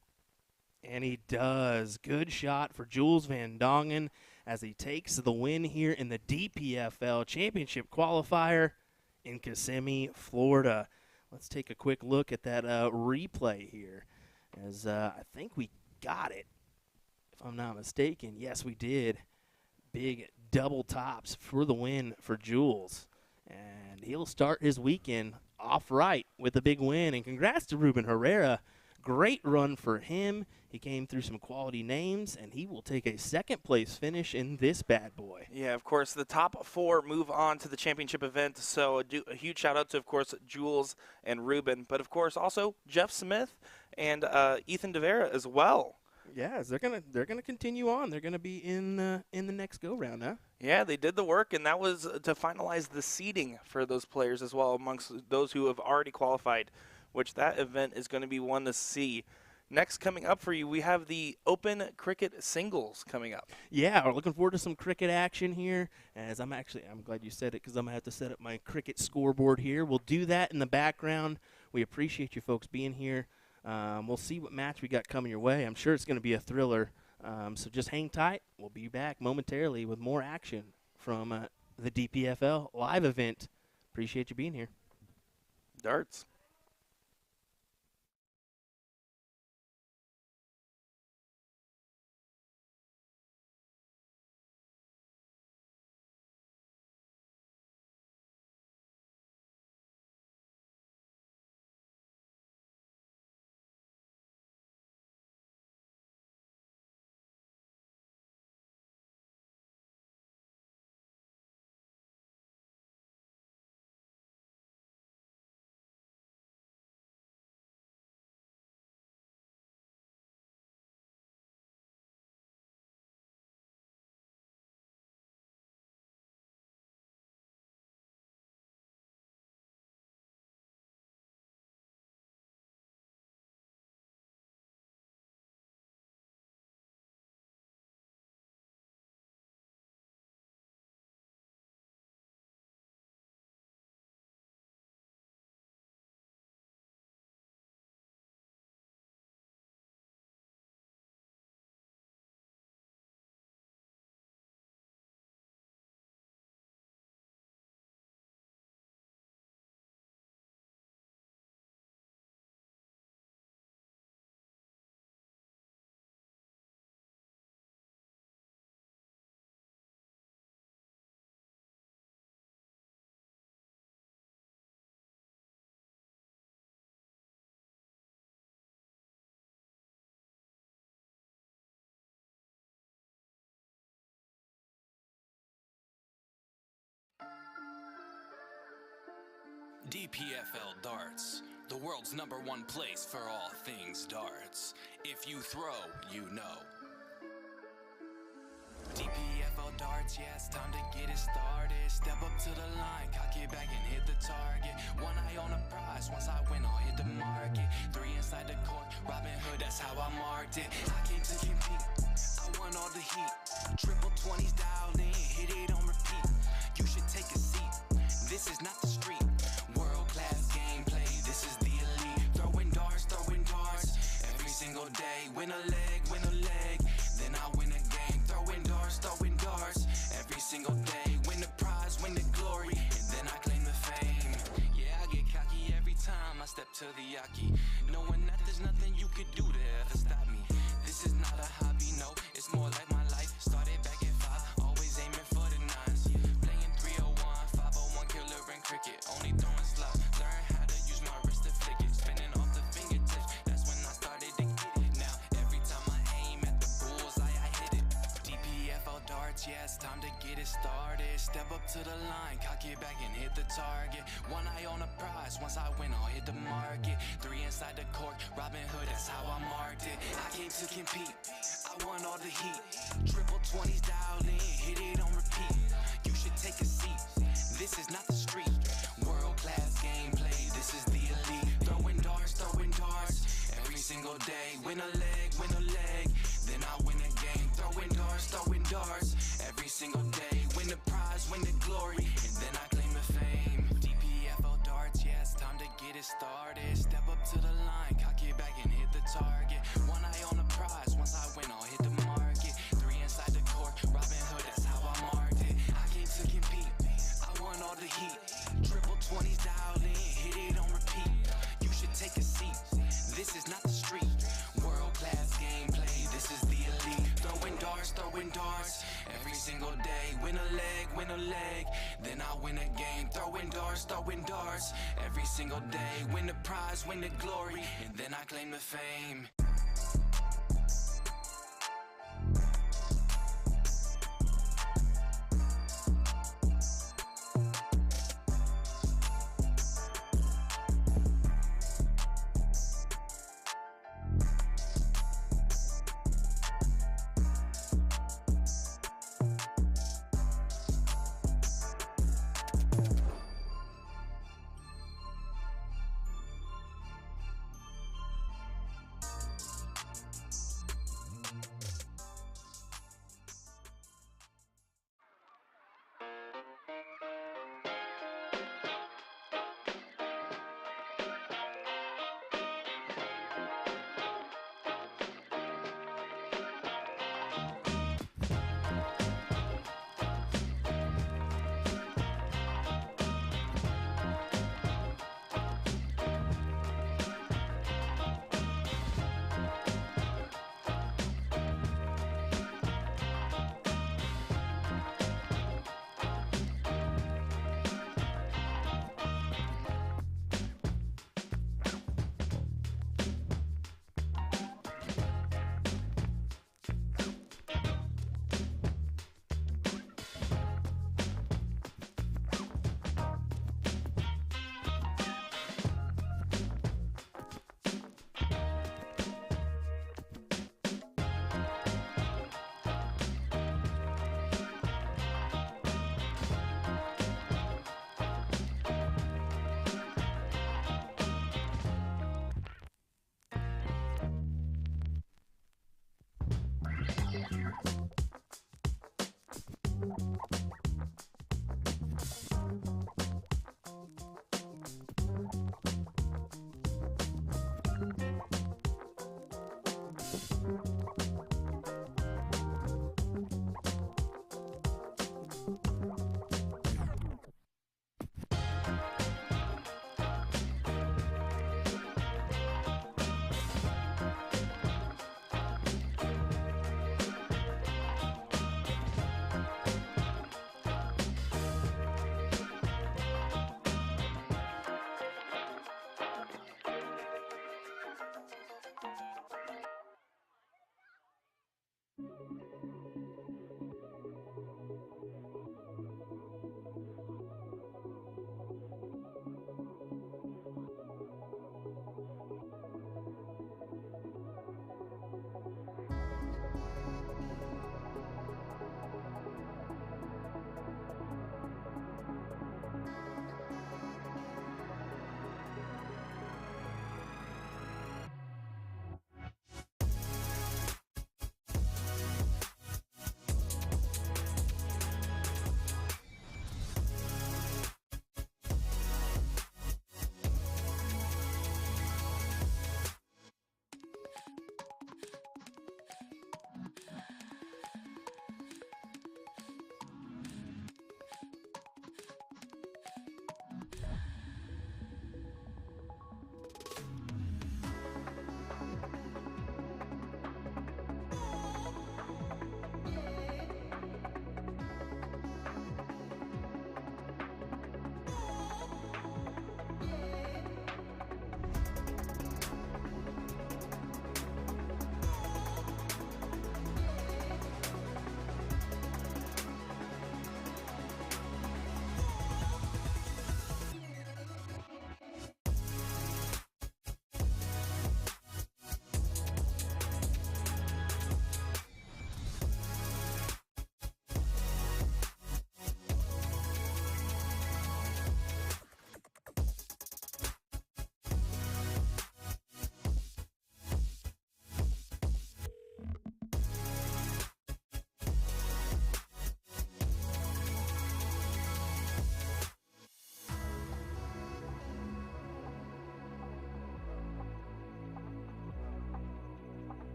And he does. Good shot for Jules Van Dongen as he takes the win here in the DPFL Championship Qualifier in Kissimmee, Florida. Let's take a quick look at that replay here, as I think we got it, if I'm not mistaken. Yes, we did. Big double tops for the win for Jules. And he'll start his weekend off right with a big win. And congrats to Ruben Herrera. Great run for him. He came through some quality names, and he will take a second-place finish in this bad boy. Yeah, of course, the top 4 move on to the championship event. So a huge shout-out to, of course, Jules and Ruben. But, of course, also Jeff Smith and Ethan DeVera as well. Yeah, they're gonna continue on. They're gonna be in the next go-round, huh? Yeah, they did the work, and that was to finalize the seeding for those players as well amongst those who have already qualified, which that event is going to be one to see. Next, coming up for you, we have the Open Cricket Singles coming up. Yeah, we're looking forward to some cricket action here. As I'm glad you said it because I'm going to have to set up my cricket scoreboard here. We'll do that in the background. We appreciate you folks being here. We'll see what match we got coming your way. I'm sure it's going to be a thriller. So just hang tight. We'll be back momentarily with more action from the DPFL Live Event. Appreciate you being here. Darts. DPFL Darts, the world's #1 place for all things darts. If you throw, you know. DPFL Darts, yeah, it's time to get it started. Step up to the line, cock it back and hit the target. One eye on the prize, once I win, I'll hit the market. 3 inside the court, Robin Hood, that's how I marked it. I came to compete, I won all the heat. Triple 20s dialed in, hit it on repeat. You should take a seat, this is not the street. World-class gameplay, this is the elite. Throwing darts, every single day. Win a leg, then I win a game. Throwing darts, every single day. Win the prize, win the glory, and then I claim the fame. Yeah, I get cocky every time I step to the yaki, knowing that there's nothing you could do to ever stop me. This is not a hobby, no, it's more like my life. Started back at 5, always aiming for the 9s. Playing 301, 501, killer and cricket. Only throwing slots, learn how to use my wrist to flick it. Spinning off the fingertips, that's when I started to get it. Now, every time I aim at the bullseye, I hit it. DPFL Darts, yeah, it's time to get it started. Step up to the line, cock it back and hit the target. One eye on the prize, once I win, I'll hit the market. 3 inside the court, Robin Hood, that's how I marked it. I came to compete, I won all the heat. Triple 20s dialed in, hit it on repeat. You should take a seat, this is not the street. World-class gameplay, this is the elite. Throwing darts, every single day. Win a leg, then I win a game. Throwing darts, every single day. Win the prize, win the glory, and then I claim the fame. DPFL Darts, yeah, it's time to get it started. Step up to the line, cock it back and hit the target. One eye on the prize, once I win, I'll hit the market. 3 inside the court, Robin Hood, that's how I marked it. I came to compete, I won all the heat. Triple 20s dialed in, hit it on repeat. You should take a seat, this is not the street. World-class gameplay, this is the elite. Throwing darts, every single day. Win a leg, then I win a game. Throwing darts, every single day. Win the prize, win the glory, and then I claim the fame.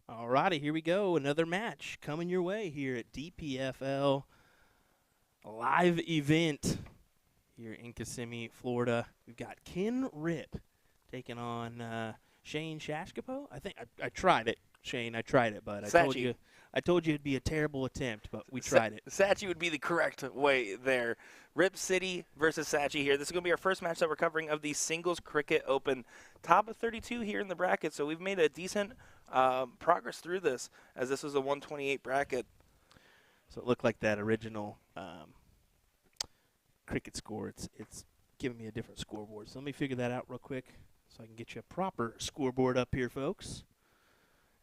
Alrighty, here we go. Another match coming your way here at DPFL Live Event here in Kissimmee, Florida. We've got Ken Rip taking on Shane Shashkapo. I think I tried it, Shane. I tried it, but I told you it'd be a terrible attempt, but we tried it. Sachi would be the correct way there. Rip City versus Sachi here. This is going to be our first match that we're covering of the Singles Cricket Open. Top of 32 here in the bracket, so we've made a decent progress through this, as this was a 128 bracket. So it looked like that original cricket score. It's giving me a different scoreboard. So let me figure that out real quick so I can get you a proper scoreboard up here, folks.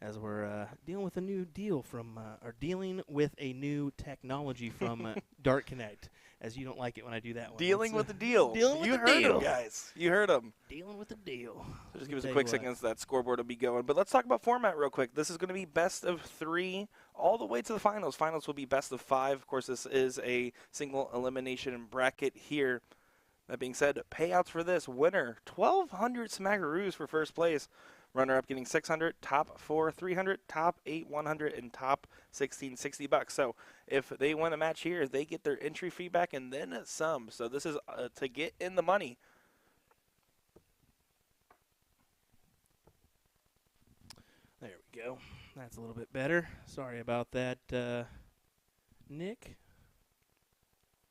As we're dealing with a new deal from, or dealing with a new technology from DARTCONNECT, as you don't like it when I do that one. Dealing with the deal. You heard him, guys. You heard him. Dealing with the deal. So just give us a quick second so that scoreboard will be going. But let's talk about format real quick. This is going to be best of 3 all the way to the finals. Finals will be best of 5. Of course, this is a single elimination bracket here. That being said, payouts for this. Winner, 1,200 smackaroos for first place. Runner-up getting 600, top 4, 300, top 8, 100, and top 16, $60. So if they win a match here, they get their entry fee back and then some. So this is to get in the money. There we go. That's a little bit better. Sorry about that, Nick.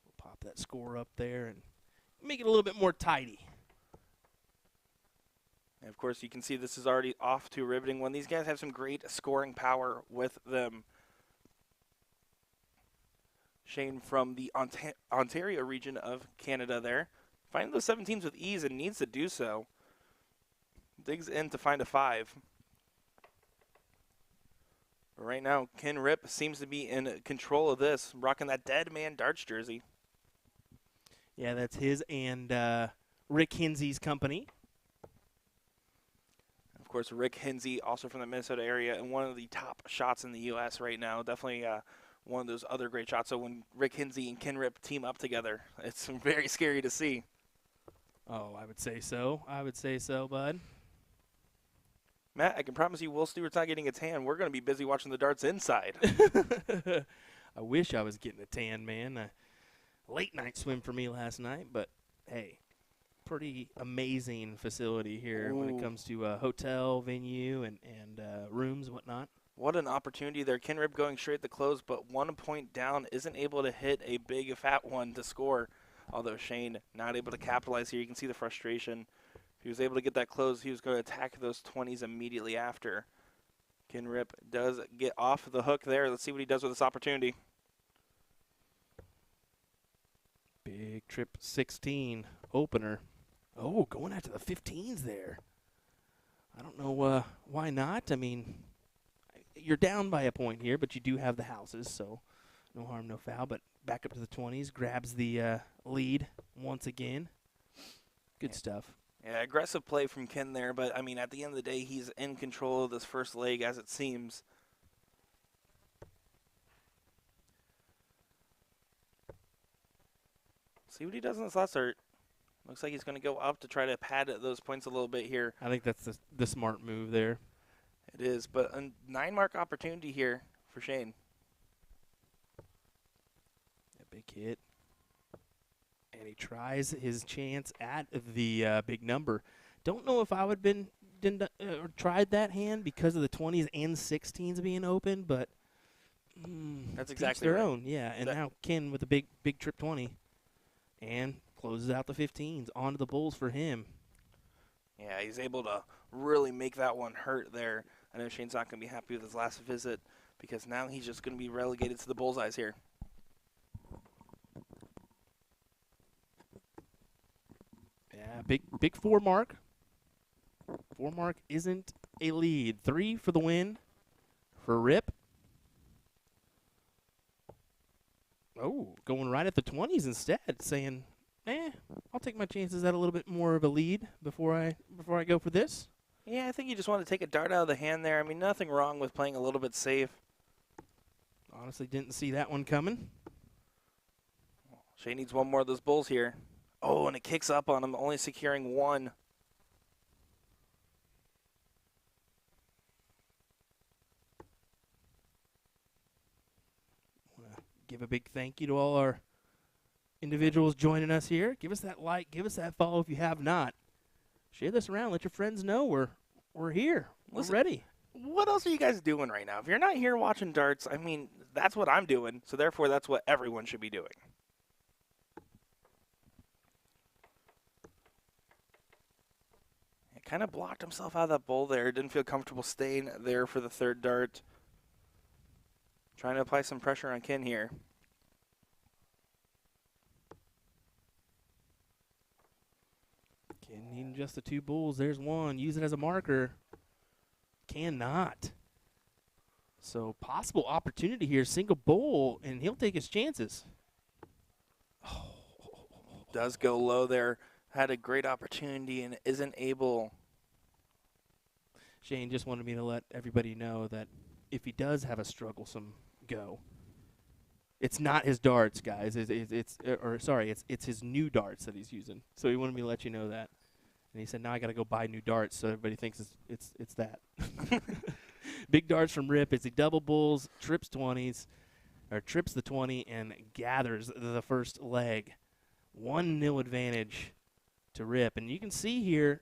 We'll pop that score up there and make it a little bit more tidy. And of course, you can see this is already off to a riveting one. These guys have some great scoring power with them. Shane from the Ontario region of Canada there. Finding those 17s with ease and needs to do so. Digs in to find a 5. But right now, Ken Rip seems to be in control of this, rocking that Dead Man Darts jersey. Yeah, that's his and Rick Hinsey's company. Of course, Rick Hinsey, also from the Minnesota area, and one of the top shots in the U.S. right now. Definitely one of those other great shots. So when Rick Hinsey and Ken Rip team up together, it's very scary to see. Oh, I would say so. I would say so, bud. Matt, I can promise you Will Stewart's not getting a tan. We're going to be busy watching the darts inside. I wish I was getting a tan, man. A late night swim for me last night, but hey. Pretty amazing facility here when it comes to hotel, venue, and rooms and whatnot. What an opportunity there. Ken Rip going straight to close, but 1 point down, isn't able to hit a big fat one to score. Although Shane not able to capitalize here. You can see the frustration. If he was able to get that close, he was going to attack those 20s immediately after. Ken Rip does get off the hook there. Let's see what he does with this opportunity. Big trip 16 opener. Oh, going after the 15s there. I don't know why not. I mean, you're down by a point here, but you do have the houses, so no harm, no foul. But back up to the 20s, grabs the lead once again. Good stuff. Yeah, aggressive play from Ken there, but, I mean, at the end of the day, he's in control of this first leg, as it seems. See what he does in this last start. Looks like he's going to go up to try to pad those points a little bit here. I think that's the smart move there. It is, but a 9-mark opportunity here for Shane. A big hit. And he tries his chance at the big number. Don't know if I would have tried that hand because of the 20s and 16s being open, but that's exactly their right. own. Yeah, and now Ken with a big trip 20 and closes out the 15s. Onto the Bulls for him. Yeah, he's able to really make that one hurt there. I know Shane's not going to be happy with his last visit because now he's just going to be relegated to the bullseyes here. Yeah, big 4 mark. 4 mark isn't a lead. 3 for the win for Rip. Oh, going right at the 20s instead, saying, I'll take my chances at a little bit more of a lead before I go for this. Yeah, I think you just want to take a dart out of the hand there. I mean, nothing wrong with playing a little bit safe. Honestly, didn't see that one coming. Shane needs one more of those bulls here. Oh, and it kicks up on him, only securing 1. give a big thank you to all our individuals joining us here. Give us that like, give us that follow if you have not. Share this around. Let your friends know we're here. We're ready. What else are you guys doing right now? If you're not here watching darts, I mean, that's what I'm doing, so therefore that's what everyone should be doing. He kind of blocked himself out of that bowl there. Didn't feel comfortable staying there for the third dart. Trying to apply some pressure on Ken here. Ken needing just the 2 bulls. There's one. Use it as a marker. Cannot. So possible opportunity here. Single bull, and he'll take his chances. Does go low there. Had a great opportunity and isn't able. Shane just wanted me to let everybody know that if he does have a strugglesome go, it's not his darts, guys. It's his new darts that he's using. So he wanted me to let you know that. And he said, now I got to go buy new darts, so everybody thinks it's that. Big darts from Rip. He double bulls, trips 20s, or trips the 20 and gathers the first leg. 1-0 advantage to Rip. And you can see here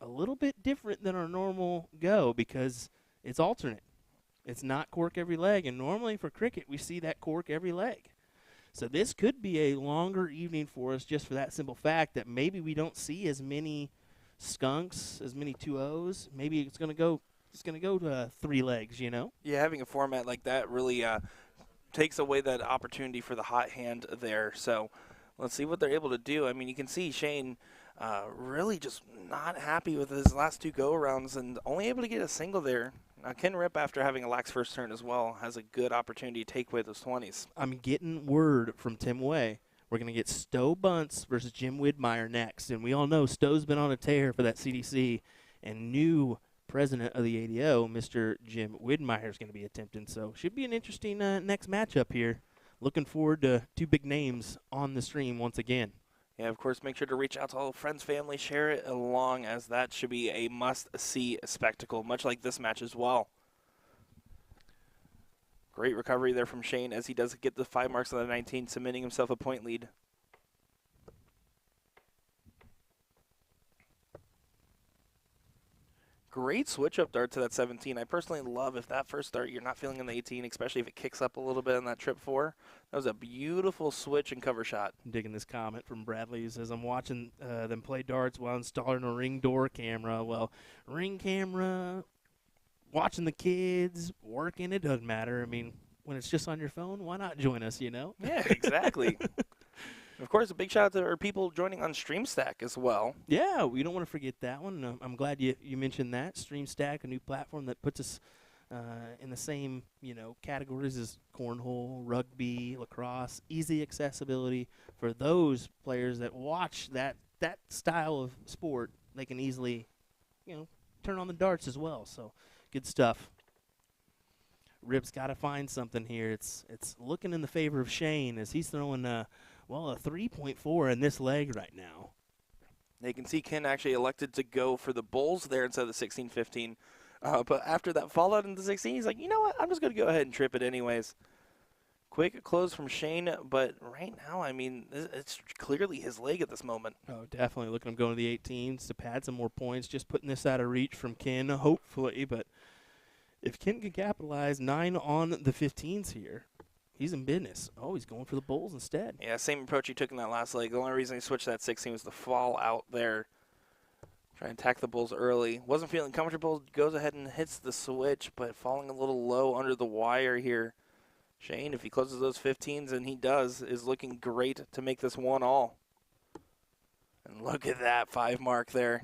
a little bit different than our normal go because it's alternate. It's not cork every leg, and normally for cricket we see that cork every leg. So this could be a longer evening for us just for that simple fact that maybe we don't see as many skunks, as many 2-0s. Maybe it's going to go to 3 legs, you know? Yeah, having a format like that really takes away that opportunity for the hot hand there. So let's see what they're able to do. I mean, you can see Shane really just not happy with his last 2 go-arounds and only able to get a single there. Now, Ken Rip, after having a lax first turn as well, has a good opportunity to take away those 20s. I'm getting word from Tim Way. We're going to get Stowe Bunce versus Jim Widmeyer next. And we all know Stowe's been on a tear for that CDC. And new president of the ADO, Mr. Jim Widmeyer, is going to be attempting. So should be an interesting next matchup here. Looking forward to 2 big names on the stream once again. Yeah, of course, make sure to reach out to all friends, family, share it along, as that should be a must-see spectacle, much like this match as well. Great recovery there from Shane as he does get the 5 marks on the 19, submitting himself a point lead. Great switch-up dart to that 17. I personally love if that first dart you're not feeling in the 18, especially if it kicks up a little bit on that trip 4. That was a beautiful switch and cover shot. I'm digging this comment from Bradley. He says, I'm watching them play darts while installing a Ring door camera. Well, Ring camera, watching the kids, working, it doesn't matter. I mean, when it's just on your phone, why not join us, you know? Yeah, exactly. Of course, a big shout out to our people joining on StreamStack as well. Yeah, we don't want to forget that one. I'm glad you mentioned that. StreamStack, a new platform that puts us in the same categories as cornhole, rugby, lacrosse, easy accessibility for those players that watch that style of sport. They can easily, turn on the darts as well. So good stuff. Rip's got to find something here. It's looking in the favor of Shane as he's throwing a 3.4 in this leg right now. You can see Ken actually elected to go for the bulls there instead of the 16-15. But after that fallout into 16, he's like, you know what? I'm just going to go ahead and trip it anyways. Quick close from Shane, but right now, I mean, it's clearly his leg at this moment. Oh, definitely. Looking at him going to the 18s to pad some more points. Just putting this out of reach from Ken, hopefully. But if Ken can capitalize 9 on the 15s here, he's in business. Oh, he's going for the bulls instead. Yeah, same approach he took in that last leg. The only reason he switched that 16 was the fall out there. Try and attack the bulls early. Wasn't feeling comfortable. Goes ahead and hits the switch, but falling a little low under the wire here. Shane, if he closes those 15s, and he does, is looking great to make this 1-all. And look at that 5 mark there.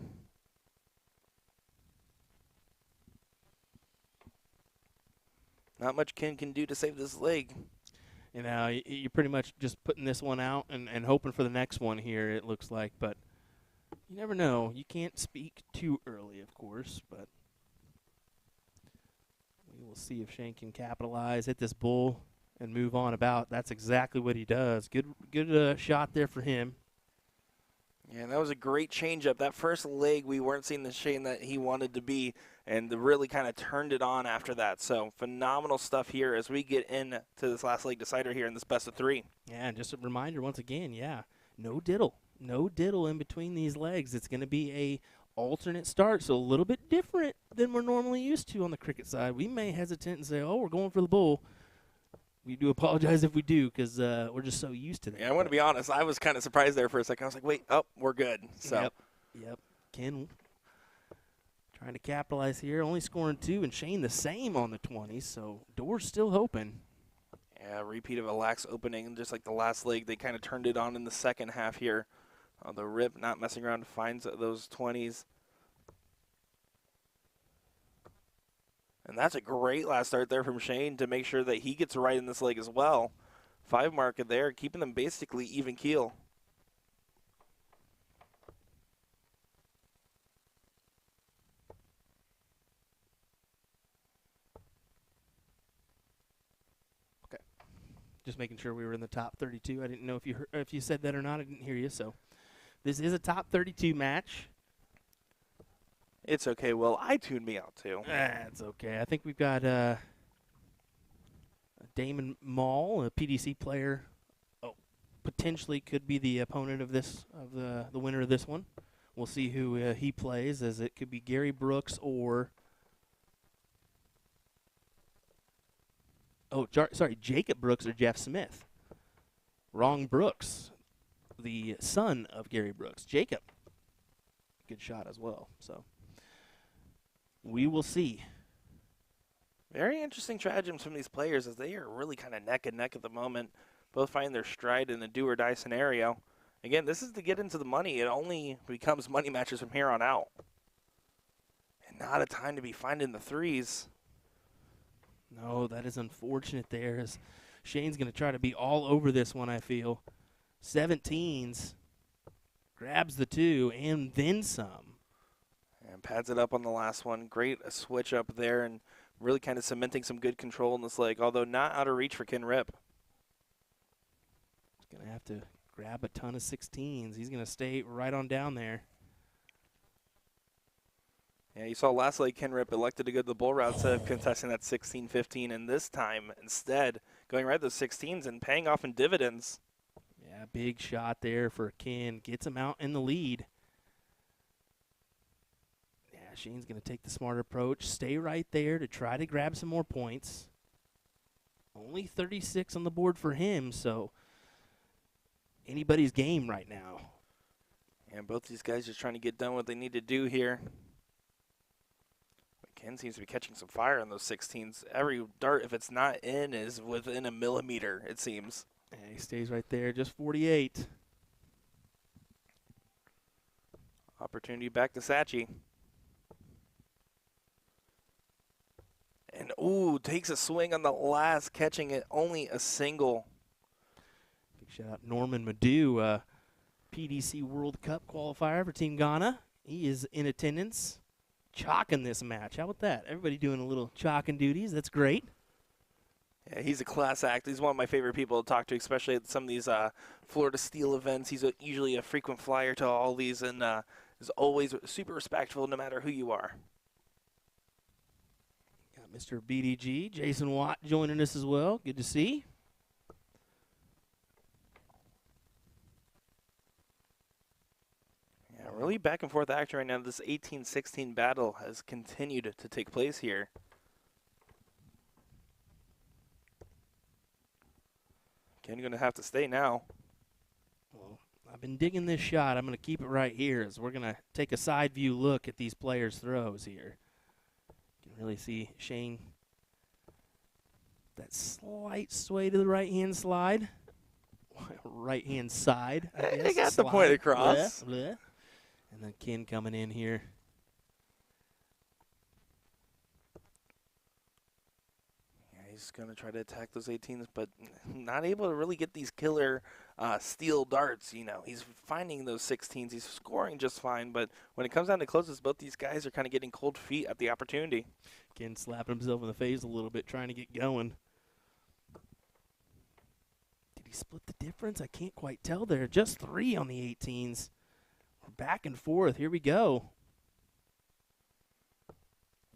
Not much Ken can do to save this leg. You're pretty much just putting this one out and hoping for the next one here, it looks like. But you never know. You can't speak too early, of course. But we will see if Shane can capitalize, hit this bull, and move on about. That's exactly what he does. Good shot there for him. Yeah, and that was a great changeup. That first leg, we weren't seeing the Shane that he wanted to be, and really kind of turned it on after that. So phenomenal stuff here as we get into this last leg decider here in this best of 3. Yeah, and just a reminder once again, no diddle. No diddle in between these legs. It's going to be a alternate start, so a little bit different than we're normally used to on the cricket side. We may hesitate and say, oh, we're going for the bull. We do apologize if we do because we're just so used to that. Yeah, I want to be honest. I was kind of surprised there for a second. I was like, wait, we're good. So. Yep. Ken trying to capitalize here, only scoring 2, and Shane the same on the 20s, so door's still open. Yeah, repeat of a lax opening, just like the last leg. They kind of turned it on in the second half here. The Rip not messing around, finds those 20s. And that's a great last start there from Shane to make sure that he gets right in this leg as well. 5 market there, keeping them basically even keel. Okay. Just making sure we were in the top 32. I didn't know if you said that or not. I didn't hear you. So this is a top 32 match. It's okay, Will. I tuned me out too. That's okay. I think we've got Damon Mall, a PDC player. Oh, potentially could be the opponent of the winner of this one. We'll see who he plays, as it could be Gary Brooks or Jacob Brooks or Jeff Smith. Wrong Brooks, the son of Gary Brooks. Jacob, good shot as well. So. We will see. Very interesting stratagems from these players as they are really kind of neck and neck at the moment, both finding their stride in a do-or-die scenario. Again, this is to get into the money. It only becomes money matches from here on out. And not a time to be finding the 3s. No, that is unfortunate there, as Shane's going to try to be all over this one, I feel. 17s, grabs the 2, and then some. And pads it up on the last one. Great switch up there and really kind of cementing some good control in this leg, although not out of reach for Ken Rip. He's going to have to grab a ton of 16s. He's going to stay right on down there. Yeah, you saw last leg Ken Rip elected to go to the bull route instead of contesting that 16-15, and this time instead going right to those 16s and paying off in dividends. Yeah, big shot there for Ken. Gets him out in the lead. Shane's going to take the smarter approach, stay right there to try to grab some more points. Only 36 on the board for him, so anybody's game right now. And both these guys just trying to get done what they need to do here. But Ken seems to be catching some fire on those 16s. Every dart, if it's not in, is within a millimeter, it seems. And he stays right there, just 48. Opportunity back to Sachi. And, ooh, takes a swing on the last, catching it only a single. Big shout out Norman Madu, PDC World Cup qualifier for Team Ghana. He is in attendance, chalking this match. How about that? Everybody doing a little chalking duties. That's great. Yeah, he's a class act. He's one of my favorite people to talk to, especially at some of these Florida Steel events. He's usually a frequent flyer to all these and is always super respectful no matter who you are. Mr. BDG, Jason Watt joining us as well. Good to see. Yeah, really back and forth action right now. This 18-16 battle has continued to take place here. Ken going to have to stay now. Well, I've been digging this shot. I'm going to keep it right here as we're going to take a side view look at these players' throws here. Really see Shane, that slight sway to the right-hand slide. Right-hand side, I guess. They got the point across. Bleh, bleh. And then Ken coming in here. Yeah, he's going to try to attack those 18s, but not able to really get these killer steel darts. You know, he's finding those 16s. He's scoring just fine, but when it comes down to closes, both these guys are kind of getting cold feet at the opportunity. Ken slapping himself in the face a little bit, trying to get going. Did he split the difference? I can't quite tell there. Just 3 on the 18s. Back and forth. Here we go.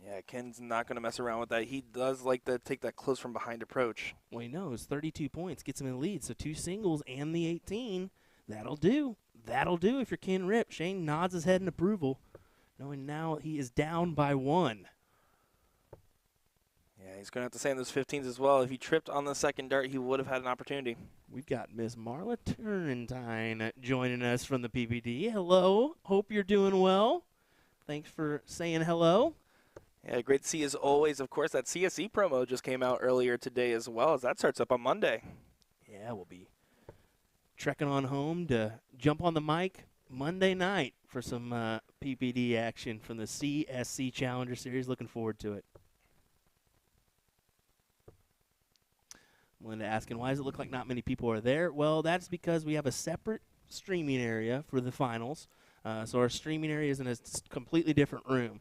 Yeah, Ken's not going to mess around with that. He does like to take that close from behind approach. Well, he knows 32 points gets him in the lead. So 2 singles and the 18. That'll do. That'll do if you're Ken Rip. Shane nods his head in approval, knowing now he is down by 1. Yeah, he's going to have to stay in those 15s as well. If he tripped on the second dart, he would have had an opportunity. We've got Miss Marla Turrentine joining us from the PBD. Hello. Hope you're doing well. Thanks for saying hello. Yeah, great to see as always. Of course, that CSE promo just came out earlier today as well, as that starts up on Monday. Yeah, we'll be trekking on home to jump on the mic Monday night for some PPD action from the CSC Challenger Series. Looking forward to it. Melinda asking, why does it look like not many people are there? Well, that's because we have a separate streaming area for the finals. So our streaming area is in a completely different room.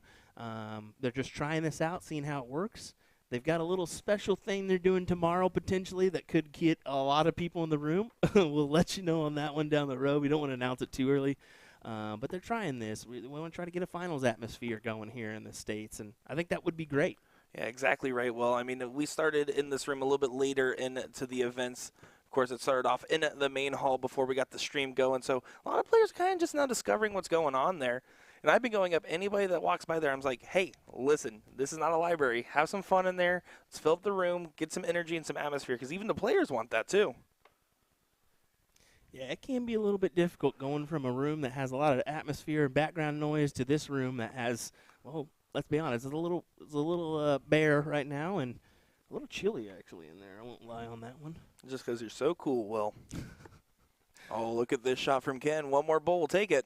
They're just trying this out, seeing how it works. They've got a little special thing they're doing tomorrow potentially that could get a lot of people in the room. We'll let you know on that one down the road. We don't want to announce it too early. But they're trying this. We want to try to get a finals atmosphere going here in the States, and I think that would be great. Yeah, exactly right. Well, I mean, we started in this room a little bit later into the events. Of course, it started off in the main hall before we got the stream going. So a lot of players kind of just now discovering what's going on there. And I've been going up, anybody that walks by there, I'm like, hey, listen, this is not a library. Have some fun in there. Let's fill up the room, get some energy and some atmosphere, because even the players want that too. Yeah, it can be a little bit difficult going from a room that has a lot of atmosphere and background noise to this room that has, well, let's be honest, it's a little bare right now and a little chilly actually in there. I won't lie on that one. Just because you're so cool, Will. Oh, look at this shot from Ken. One more bowl, take it.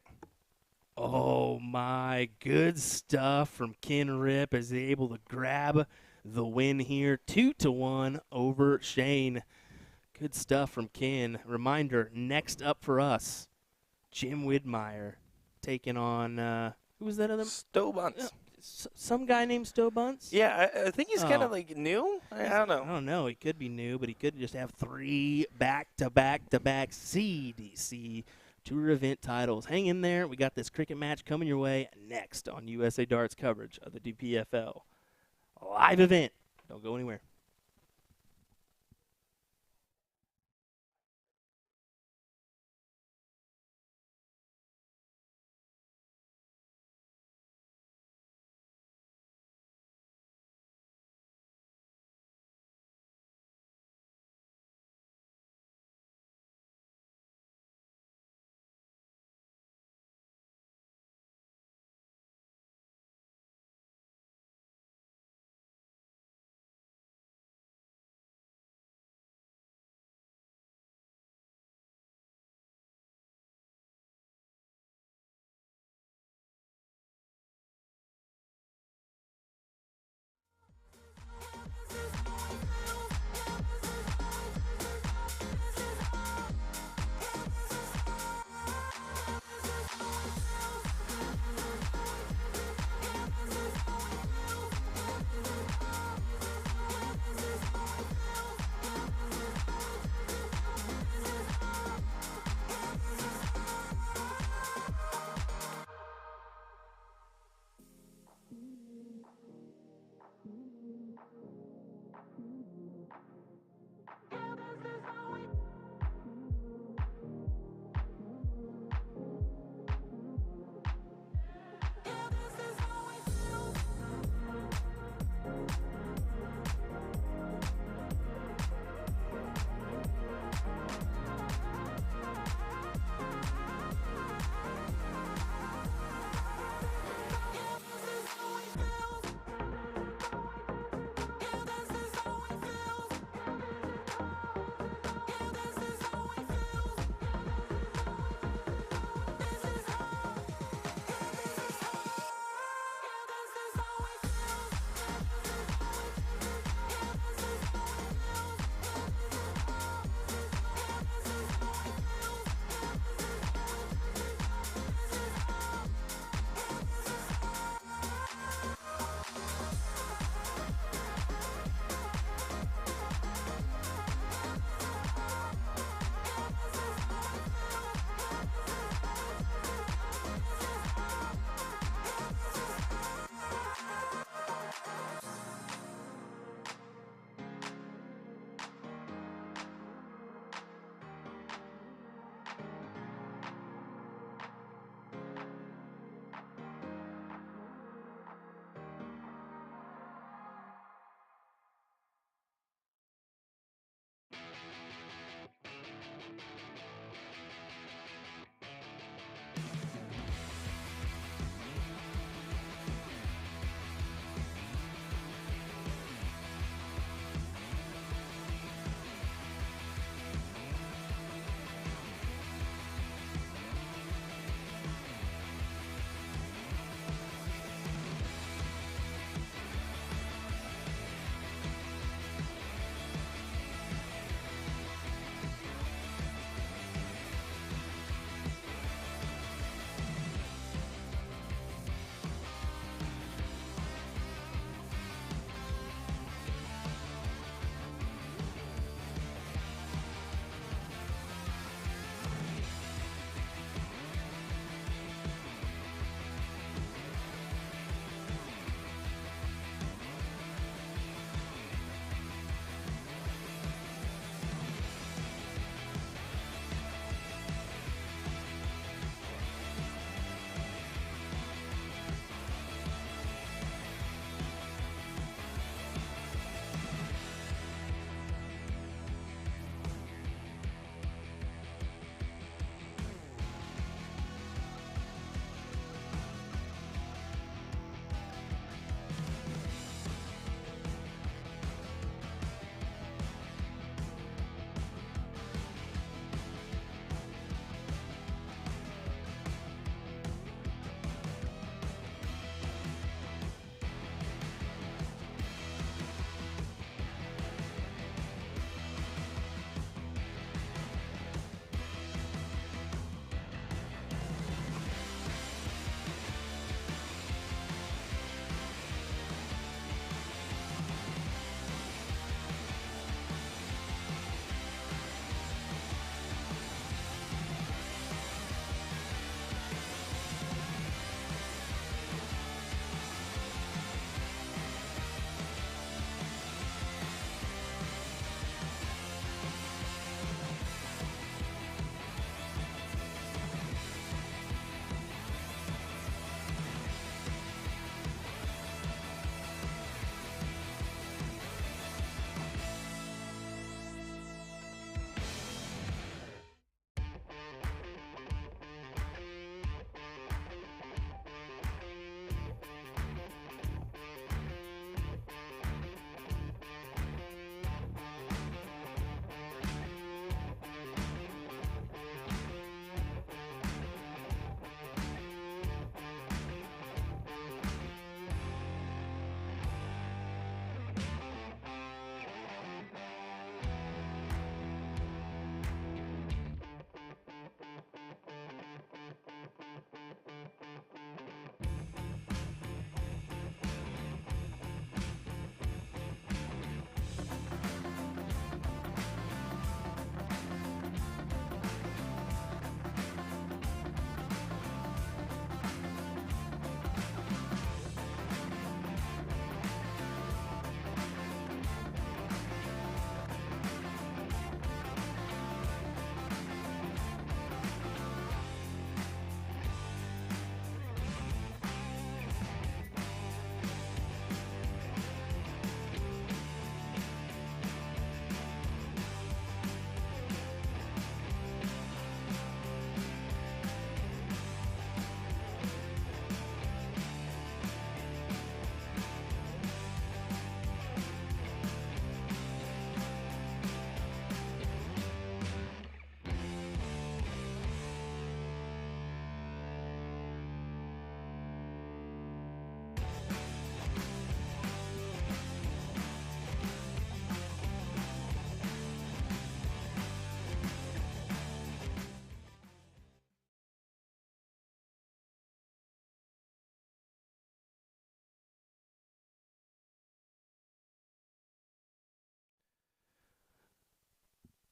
Oh, my, good stuff from Ken Rip as he's able to grab the win here, 2-1 over Shane. Good stuff from Ken. Reminder, next up for us, Jim Widmeyer taking on, who was that other? Stowe Bunce. Some guy named Stowe Bunce? Yeah, I think he's kind of like new. I don't know. I don't know. He could be new, but he could just have 3 back-to-back-to-back CDC Tour event titles. Hang in there. We got this cricket match coming your way next on USA Darts coverage of the DPFL Live Event. Don't go anywhere.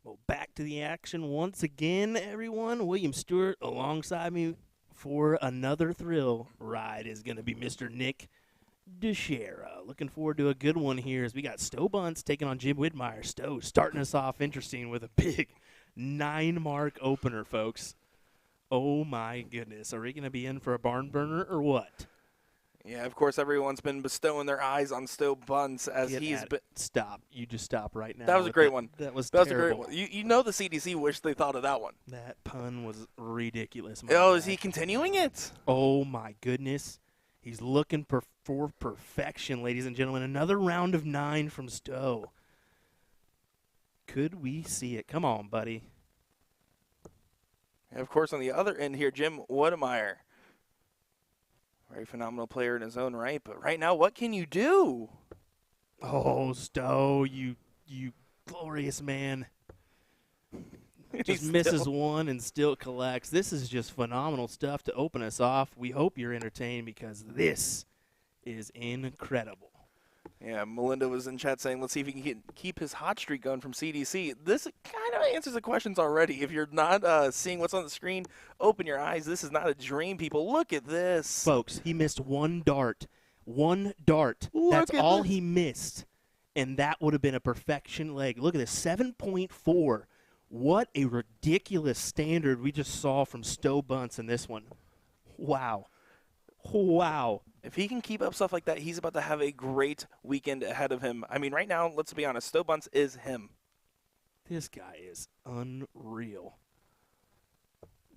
Well, back to the action once again, everyone. William Stewart alongside me for another thrill ride is going to be Mr. Nick DeShera. Looking forward to a good one here as we got Stowe Bunce taking on Jim Widmeyer. Stowe starting us off interesting with a big 9-mark opener, folks. Oh, my goodness. Are we going to be in for a barn burner or what? Yeah, of course, everyone's been bestowing their eyes on Stowe Bunce as he's been. Stop. You just stop right now. That was a great one. That was a terrible. great one. You know the CDC wished they thought of that one. That pun was ridiculous. Oh, is he continuing it? Oh, my goodness. He's looking for perfection, ladies and gentlemen. Another round of 9 from Stowe. Could we see it? Come on, buddy. And, of course, on the other end here, Jim Widmeyer. Very phenomenal player in his own right, but right now, what can you do? Oh, Stowe, you glorious man. Just misses one and still collects. This is just phenomenal stuff to open us off. We hope you're entertained because this is incredible. Yeah, Melinda was in chat saying, let's see if he can keep his hot streak going from CDC. This kind of answers the questions already. If you're not seeing what's on the screen, open your eyes. This is not a dream, people. Look at this. Folks, he missed one dart. One dart. That's all he missed. And that would have been a perfection leg. Look at this, 7.4. What a ridiculous standard we just saw from Stowe Bunce in this one. Wow. Wow. If he can keep up stuff like that, he's about to have a great weekend ahead of him. I mean, right now, let's be honest, Stowe Bunce is him. This guy is unreal.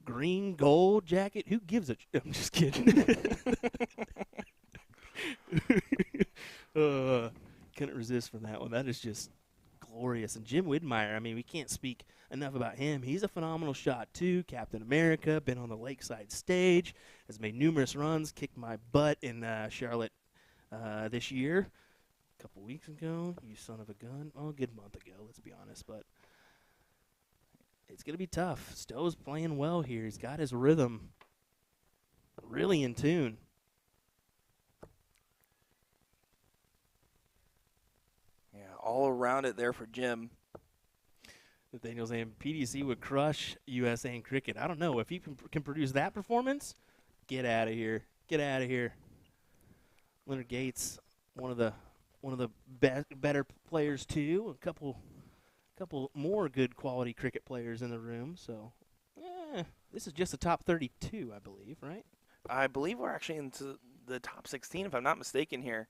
Green gold jacket. Who gives a? I'm just kidding. Couldn't resist from that one. That is just glorious. And Jim Widmeyer, I mean, we can't speak enough about him. He's a phenomenal shot, too. Captain America, been on the Lakeside stage, has made numerous runs, kicked my butt in Charlotte this year. A couple weeks ago, you son of a gun. Oh, a good month ago, let's be honest. But it's going to be tough. Stowe's playing well here. He's got his rhythm really in tune. Yeah, all around it there for Jim. Nathaniel's saying PDC would crush USA in cricket. I don't know. If he can produce that performance, get out of here. Get out of here. Leonard Gates, one of the better players too. A couple more good quality cricket players in the room. So, this is just the top 32, I believe, right? I believe we're actually into the top 16, if I'm not mistaken here.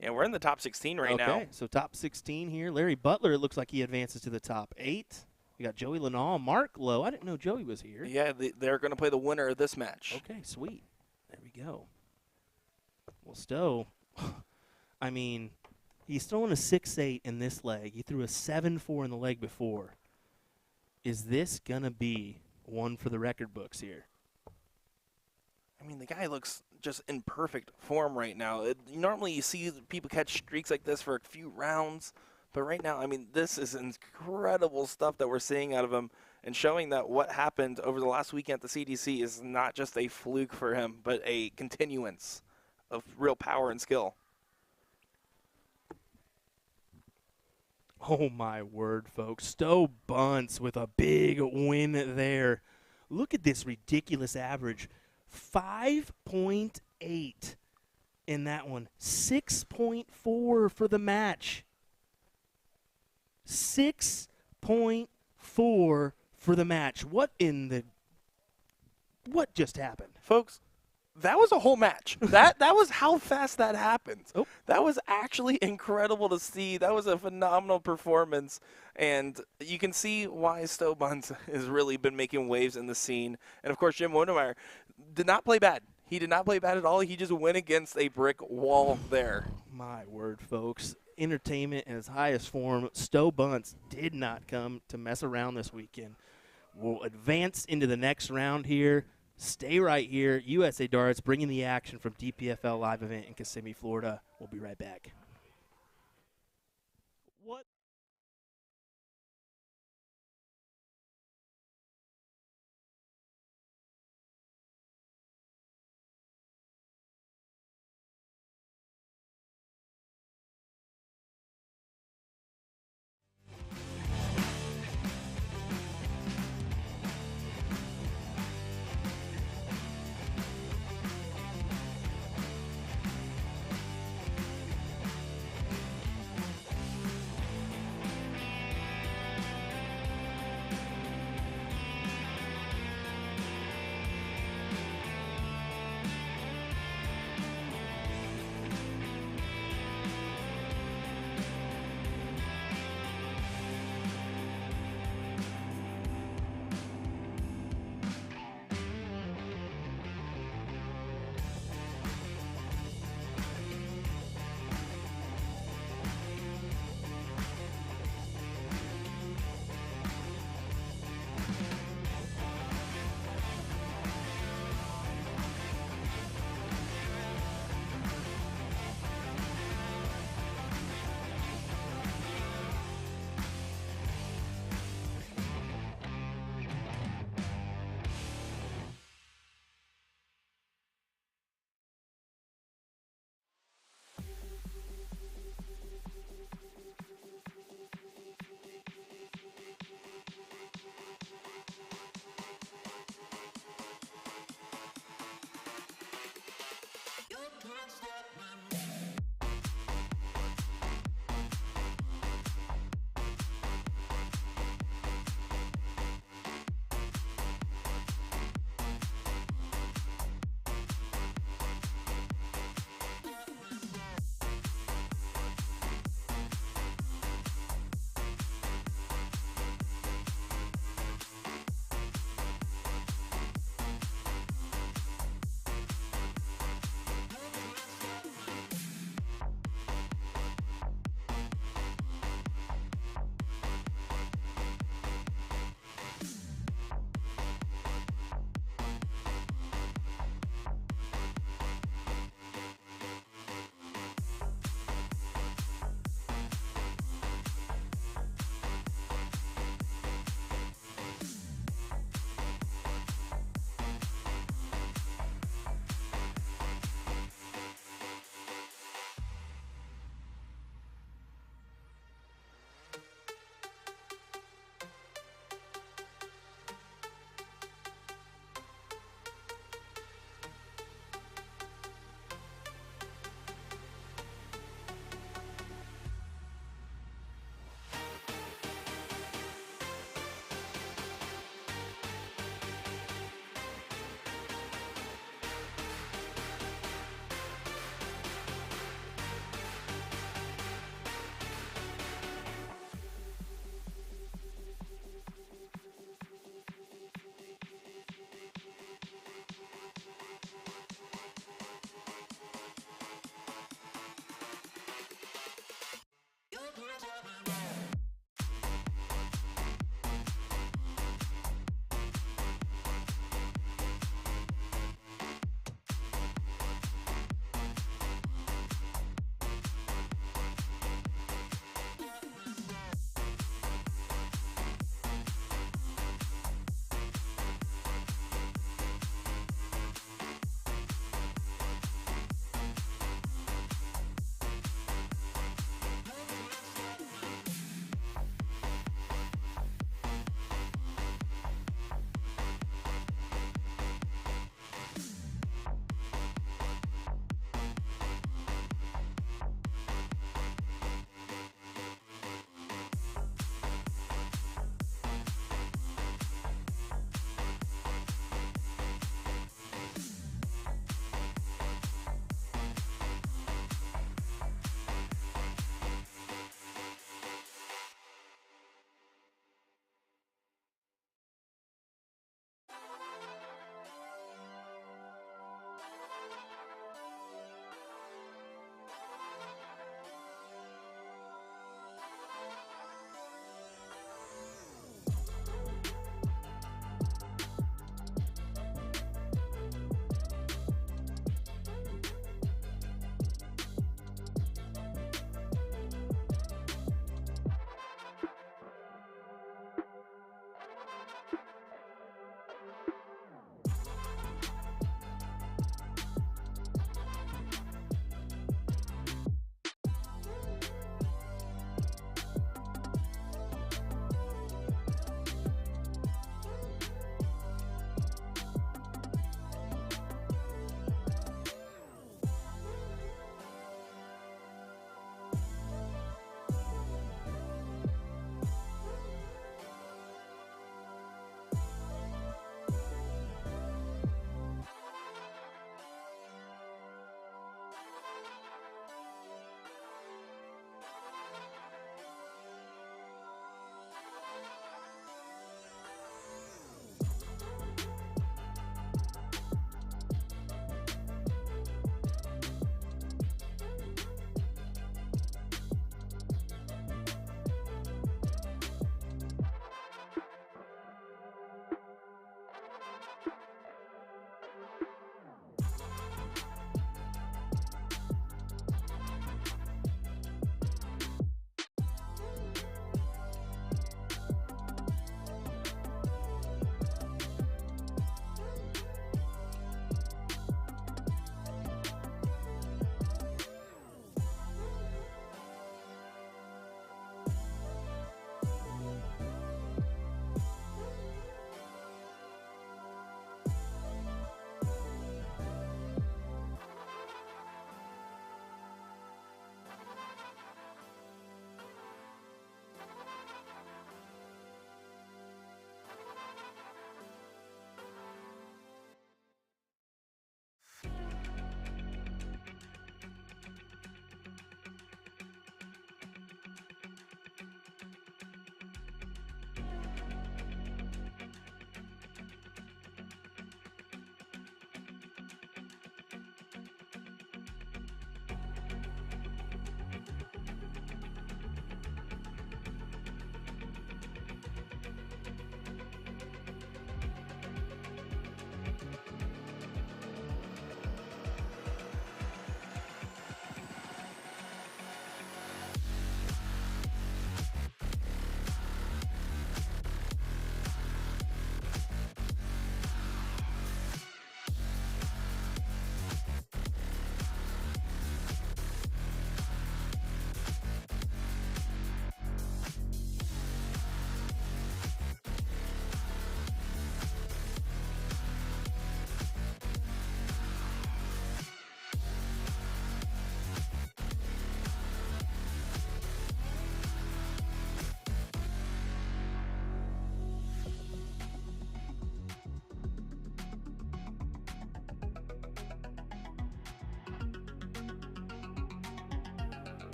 Yeah, we're in the top 16 right now. Okay, so top 16 here. Larry Butler, it looks like he advances to the top 8. We got Joey Lenall, Mark Lowe. I didn't know Joey was here. Yeah, they're going to play the winner of this match. Okay, sweet. There we go. Well, Stowe, I mean, he's throwing a 6-8 in this leg. He threw a 7-4 in the leg before. Is this going to be one for the record books here? I mean, the guy looks just in perfect form right now. Normally you see people catch streaks like this for a few rounds, but right now, I mean, this is incredible stuff that we're seeing out of him and showing that what happened over the last weekend at the CDC is not just a fluke for him, but a continuance of real power and skill. Oh, my word, folks. Stowe Bunce with a big win there. Look at this ridiculous average. 5.8 in that one. 6.4 for the match. 6.4 for the match. What just happened? Folks, that was a whole match. that was how fast that happened. Oh. That was actually incredible to see. That was a phenomenal performance. And you can see why Stowe Bunce has really been making waves in the scene. And, of course, Jim Widmeyer did not play bad. He did not play bad at all. He just went against a brick wall there. My word, folks. Entertainment in its highest form. Stowe Bunce did not come to mess around this weekend. We'll advance into the next round here. Stay right here. USA Darts bringing the action from DPFL Live Event in Kissimmee, Florida. We'll be right back. What?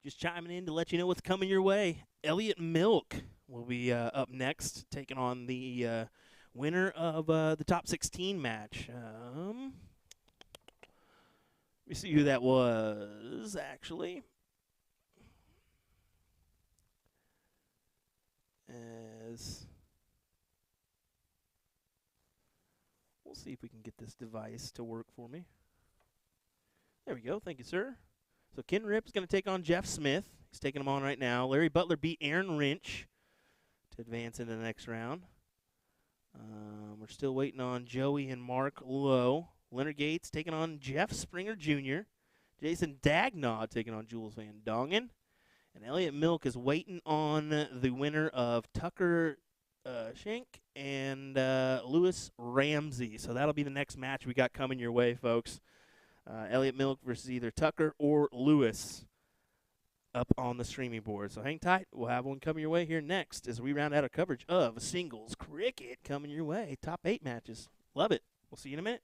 Just chiming in to let you know what's coming your way. Elliott Milk will be up next, taking on the winner of the top 16 match. Let me see who that was, actually. We'll see if we can get this device to work for me. There we go. Thank you, sir. So Ken Ripp's going to take on Jeff Smith. He's taking him on right now. Larry Butler beat Aaron Wrench to advance into the next round. We're still waiting on Joey and Mark Lowe. Leonard Gates taking on Jeff Springer Jr. Jason Dagnaw taking on Jules Van Dongen. And Elliott Milk is waiting on the winner of Tucker Schenk and Lewis Ramsey. So that'll be the next match we got coming your way, folks. Elliott Milk versus either Tucker or Lewis up on the streaming board. So hang tight. We'll have one coming your way here next as we round out our coverage of singles cricket coming your way. Top 8 matches. Love it. We'll see you in a minute.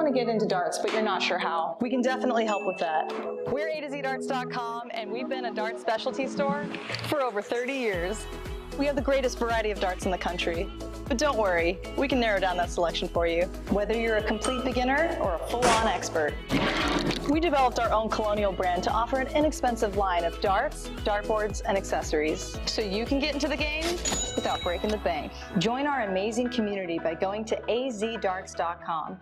want to get into darts, but you're not sure how, we can definitely help with that. We're usadartsproduction, and we've been a dart specialty store for over 30 years. We have the greatest variety of darts in the country. But don't worry, we can narrow down that selection for you, whether you're a complete beginner or a full-on expert. We developed our own Colonial brand to offer an inexpensive line of darts, dartboards, and accessories, so you can get into the game without breaking the bank. Join our amazing community by going to azdarts.com.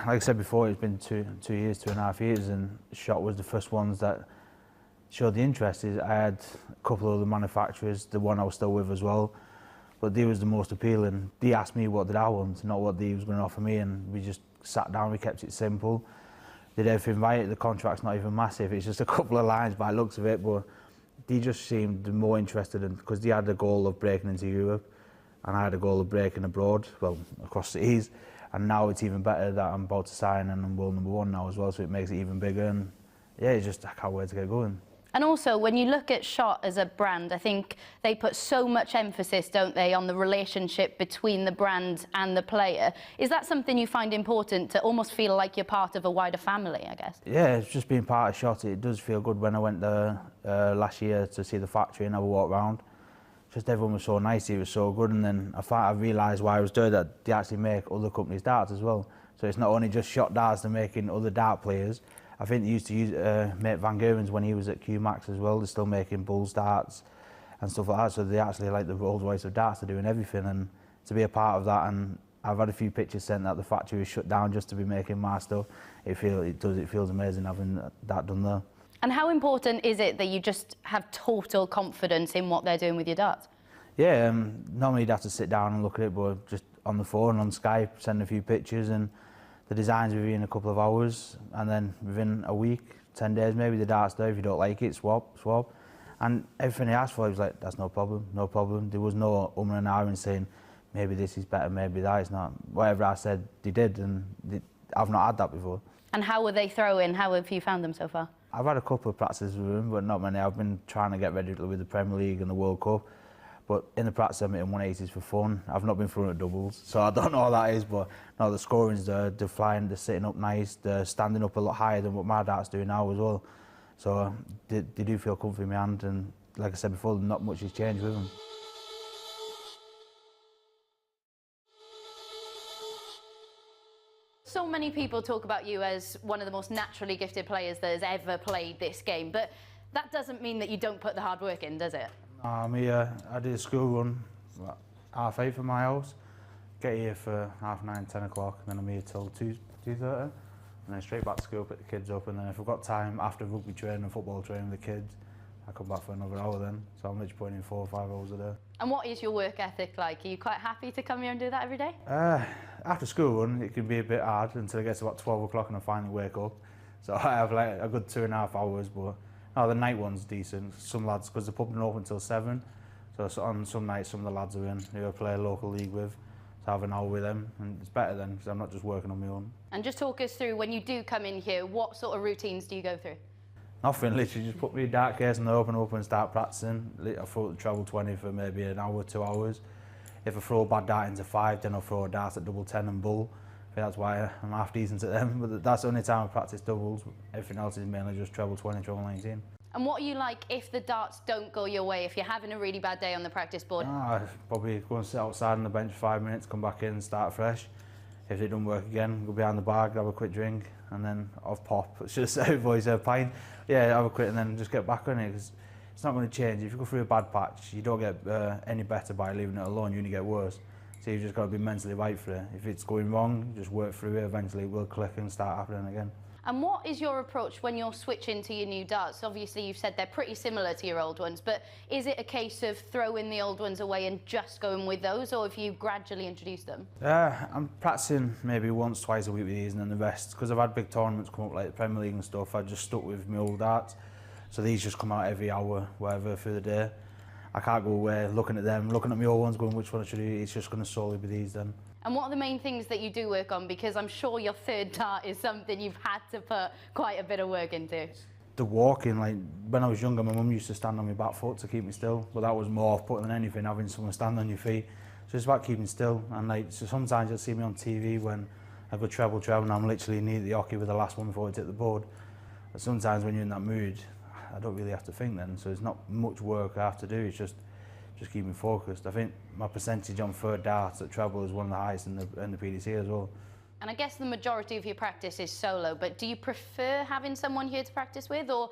Like I said before, it's been 2.5 years, and Shot was the first ones that showed the interest. I had a couple of other manufacturers, the one I was still with as well, but they was the most appealing. They asked me what did I want, not what they was going to offer me, and we just sat down, we kept it simple. Did everything right, the contract's not even massive, it's just a couple of lines by the looks of it, but they just seemed more interested in, because they had the goal of breaking into Europe, and I had a goal of breaking abroad, well, across the seas. And now it's even better that I'm about to sign and I'm world #1 now as well, so it makes it even bigger. And yeah, it's just, I can't wait to get going. And also, when you look at Shot as a brand, I think they put so much emphasis, don't they, on the relationship between the brand and the player. Is that something you find important, to almost feel like you're part of a wider family, I guess? Yeah, it's just being part of Shot. It does feel good. When I went there last year to see the factory and have a walk around, just everyone was so nice, it was so good, and then I realised why I was there, that they actually make other companies' darts as well. So it's not only just Shot darts, they're making other dart players. I think they used to use make Van Geurens when he was at QMax as well. They're still making Bulls darts and stuff like that, so they actually, like the Rolls Royce of darts, are doing everything, and to be a part of that. And I've had a few pictures sent that the factory was shut down just to be making my stuff. It feels amazing having that done there. And how important is it that you just have total confidence in what they're doing with your darts? Yeah, normally you'd have to sit down and look at it, but just on the phone, on Skype, send a few pictures, and the design's within a couple of hours, and then within a week, 10 days maybe, the dart's there. If you don't like it, swap. And everything he asked for, he was like, that's no problem, no problem. There was no and ahhing saying, maybe this is better, maybe that is not. Whatever I said, they did, and I've not had that before. And how were they throwing? How have you found them so far? I've had a couple of practices with them, but not many. I've been trying to get ready with the Premier League and the World Cup. But in the practice, I'm hitting 180s for fun. I've not been throwing at doubles, so I don't know how that is. But no, the scoring's there, they're flying, they're sitting up nice, they're standing up a lot higher than what my darts do now as well. So they do feel comfy in my hand, and like I said before, not much has changed with them. So many people talk about you as one of the most naturally gifted players that has ever played this game, but that doesn't mean that you don't put the hard work in, does it? I'm here, I did a school run, like, 8:30 from my house, get here for 9:30, 10 o'clock, and then I'm here till 2:30, and then straight back to school, pick the kids up, and then if I've got time after rugby training and football training with the kids, I come back for another hour then, so I'm literally putting in 4 or 5 hours a day. And what is your work ethic like? Are you quite happy to come here and do that every day? After school run, it can be a bit hard until it gets about 12 o'clock and I finally wake up. So I have like a good 2.5 hours, but no, the night one's decent. Some lads, because the pub isn't open until 7, so on some nights some of the lads are in who I play a local league with, so I have an hour with them, and it's better then because I'm not just working on my own. And just talk us through, when you do come in here, what sort of routines do you go through? Nothing, literally just put me a dart case and open up and start practicing. I throw the treble 20 for maybe an hour, 2 hours. If I throw a bad dart into 5, then I'll throw a dart at double 10 and bull. I think that's why I'm half decent at them, but that's the only time I practice doubles. Everything else is mainly just treble 20, treble 19. And what are you like if the darts don't go your way, if you're having a really bad day on the practice board? I'd probably go and sit outside on the bench for 5 minutes, come back in and start fresh. If it doesn't work again, go behind the bar, grab a quick drink, and then off pop. It's just everybody's a pint. Yeah, have a quick and then just get back on it, because it's not going to change. If you go through a bad patch, you don't get any better by leaving it alone, you only get worse. So you've just got to be mentally right for it. If it's going wrong, just work through it, eventually it will click and start happening again. And what is your approach when you're switching to your new darts? Obviously, you've said they're pretty similar to your old ones, but is it a case of throwing the old ones away and just going with those, or have you gradually introduced them? I'm practicing maybe once, twice a week with these, and then the rest, because I've had big tournaments come up like the Premier League and stuff, I just stuck with my old darts. So these just come out every hour, whatever, through the day. I can't go away looking at them, looking at my old ones, going which one I should do. It's just going to solely be these then. And what are the main things that you do work on? Because I'm sure your third dart is something you've had to put quite a bit of work into. The walking, like when I was younger, my mum used to stand on my back foot to keep me still, but that was more off-putting than anything, having someone stand on your feet. So it's about keeping still, and like so sometimes you'll see me on TV when I go treble, and I'm literally knee at the hockey with the last one before I hit the board. But sometimes when you're in that mood, I don't really have to think then, so it's not much work I have to do, it's just keep me focused. I think my percentage on third darts at treble is one of the highest in the PDC as well. And I guess the majority of your practice is solo, but do you prefer having someone here to practice with, or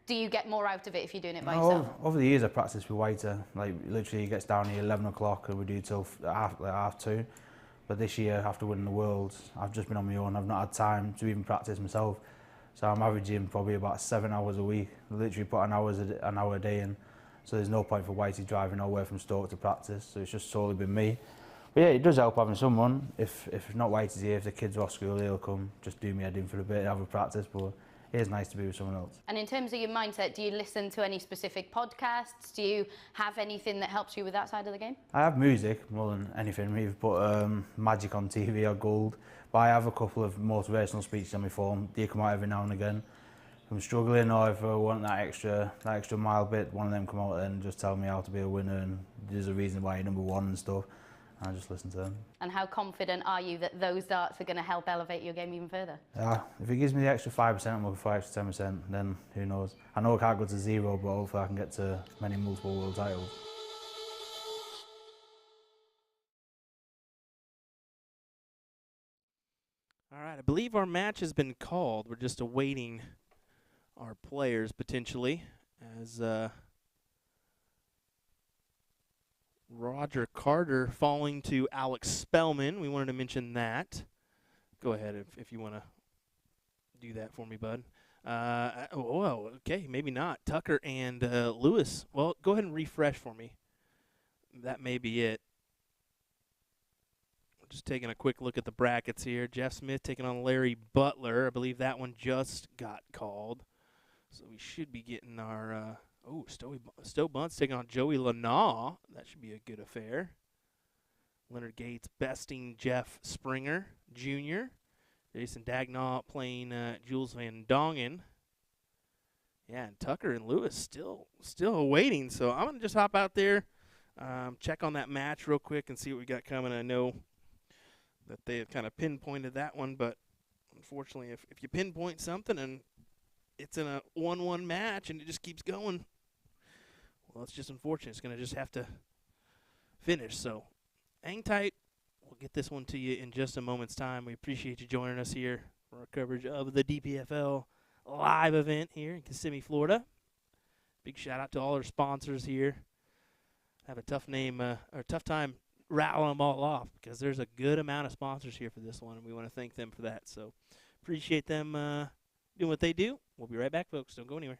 do you get more out of it if you're doing it by yourself? Over the years I practiced with Whiter, like literally he gets down here 11 o'clock and we do till half 2. But this year, after winning the Worlds, I've just been on my own, I've not had time to even practice myself. So I'm averaging probably about 7 hours a week, literally put an hour a day in. So there's no point for Whitey driving all the way from Stoke to practice, so it's just solely been me. But yeah, it does help having someone. If not Whitey's here, if the kids are off school, he'll come, just do me head in for a bit, have a practice, but it is nice to be with someone else. And in terms of your mindset, do you listen to any specific podcasts? Do you have anything that helps you with that side of the game? I have music more than anything. We've put Magic on TV or Gold, but I have a couple of motivational speeches on my phone. They come out every now and again. If I'm struggling or if I want that extra mile bit, one of them come out and just tell me how to be a winner and there's a reason why you're number 1 and stuff. And I just listen to them. And how confident are you that those darts are going to help elevate your game even further? Yeah, if it gives me the extra 5%, I'm looking for extra 10%, then who knows. I know I can't go to 0, but hopefully I can get to many multiple world titles. All right, I believe our match has been called. We're just awaiting our players potentially, as Roger Carter falling to Alex Spellman. We wanted to mention that. Go ahead if you want to do that for me, bud. Oh, okay, maybe not. Tucker and Lewis. Well, go ahead and refresh for me. That may be it. Just taking a quick look at the brackets here. Jeff Smith taking on Larry Butler. I believe that one just got called. So we should be getting our, Stowe Bunce taking on Joey Lanaw. That should be a good affair. Leonard Gates besting Jeff Springer Jr. Jason Dagnall playing Jules Van Dongen. Yeah, and Tucker and Lewis still waiting. So I'm going to just hop out there, check on that match real quick and see what we got coming. I know that they have kind of pinpointed that one, but unfortunately if you pinpoint something and it's in a 1-1 match and it just keeps going, well, it's just unfortunate. It's going to just have to finish. So hang tight. We'll get this one to you in just a moment's time. We appreciate you joining us here for our coverage of the DPFL live event here in Kissimmee, Florida. Big shout out to all our sponsors here. Have a tough time rattling them all off because there's a good amount of sponsors here for this one, and we want to thank them for that. So appreciate them doing what they do. We'll be right back, folks. Don't go anywhere.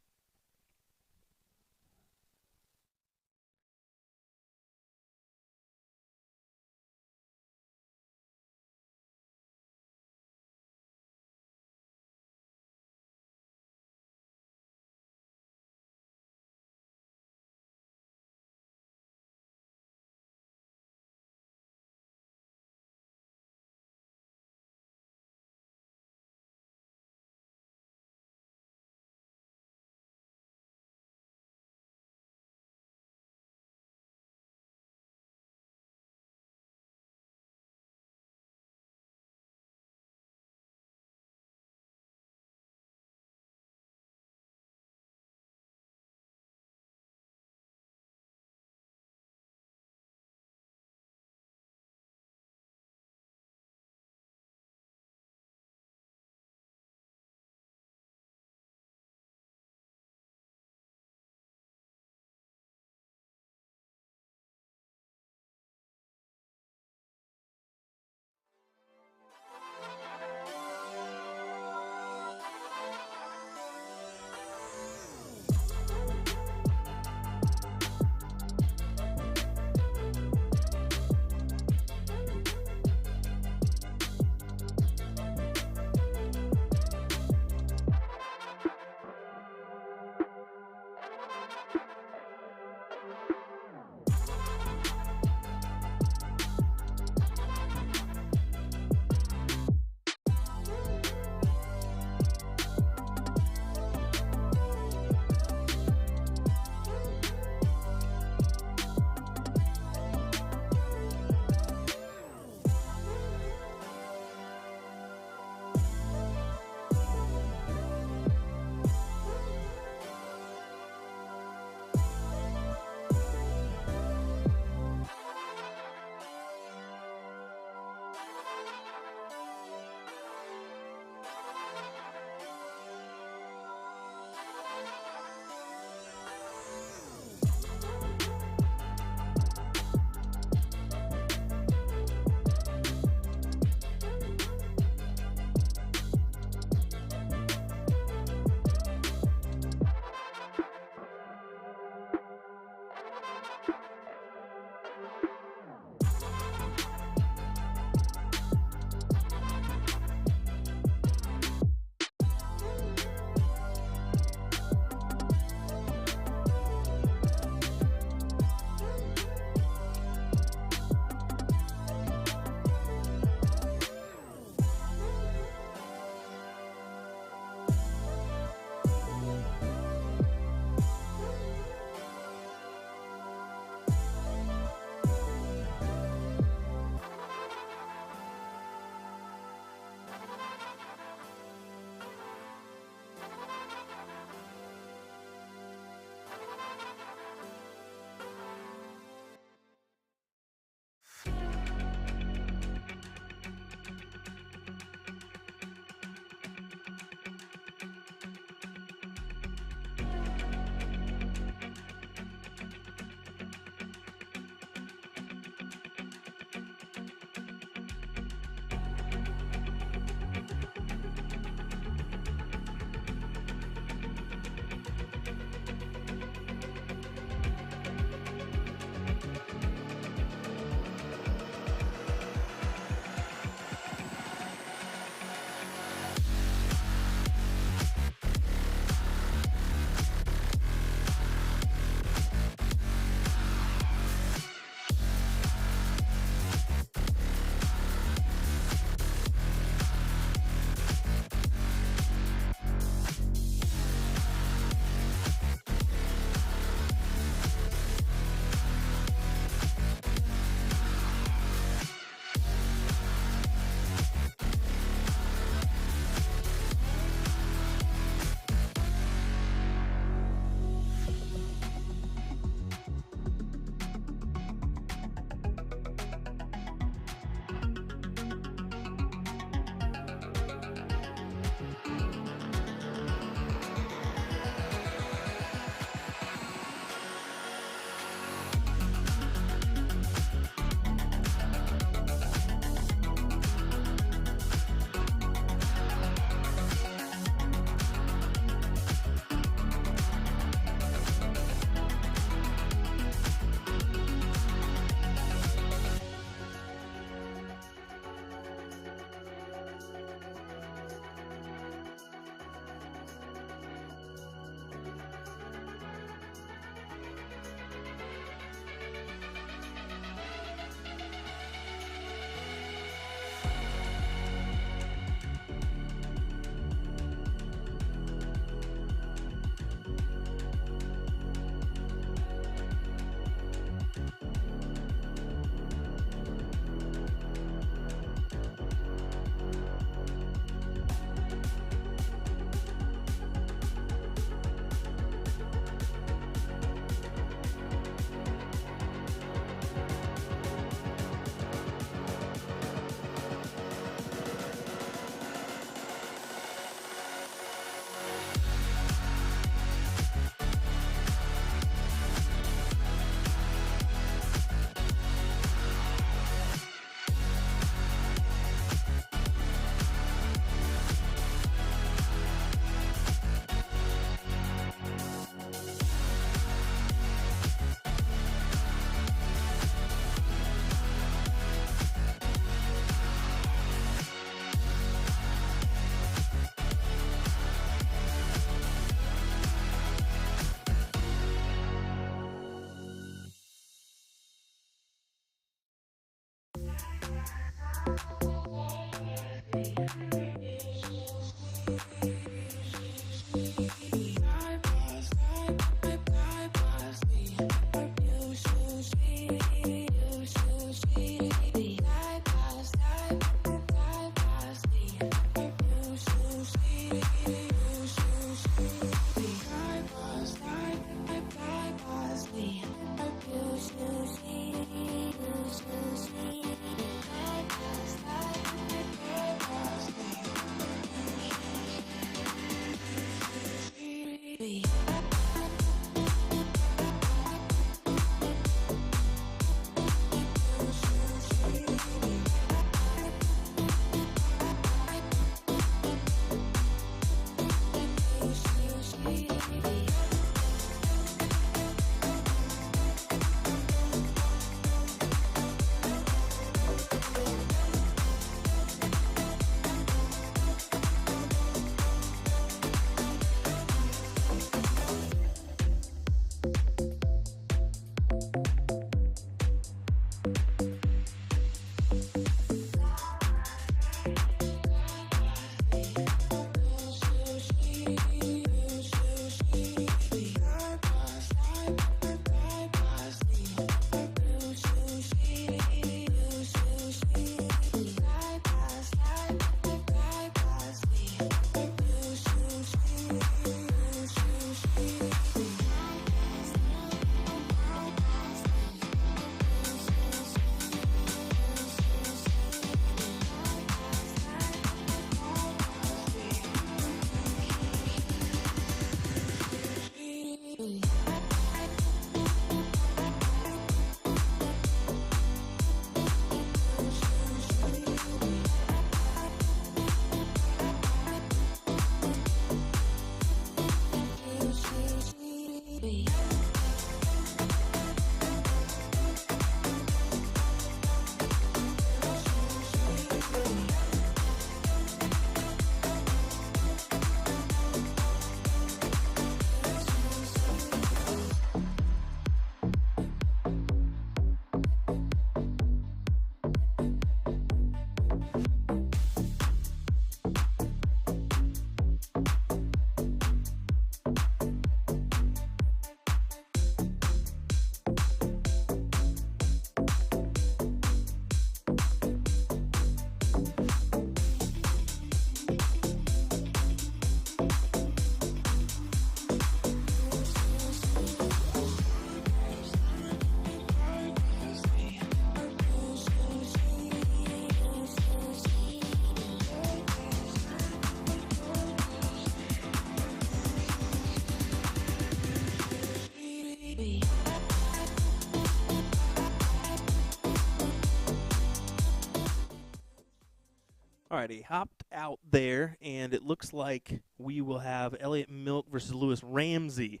Alrighty, hopped out there, and it looks like we will have Elliott Milk versus Lewis Ramsey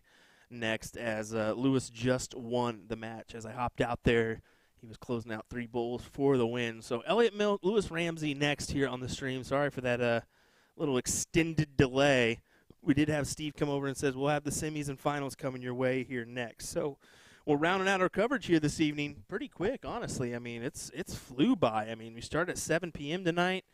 next, as Lewis just won the match. As I hopped out there, he was closing out 3 bowls for the win. So Elliott Milk, Lewis Ramsey next here on the stream. Sorry for that little extended delay. We did have Steve come over and says we'll have the semis and finals coming your way here next. So we're rounding out our coverage here this evening pretty quick, honestly. I mean, it's flew by. I mean, we start at 7 p.m. tonight.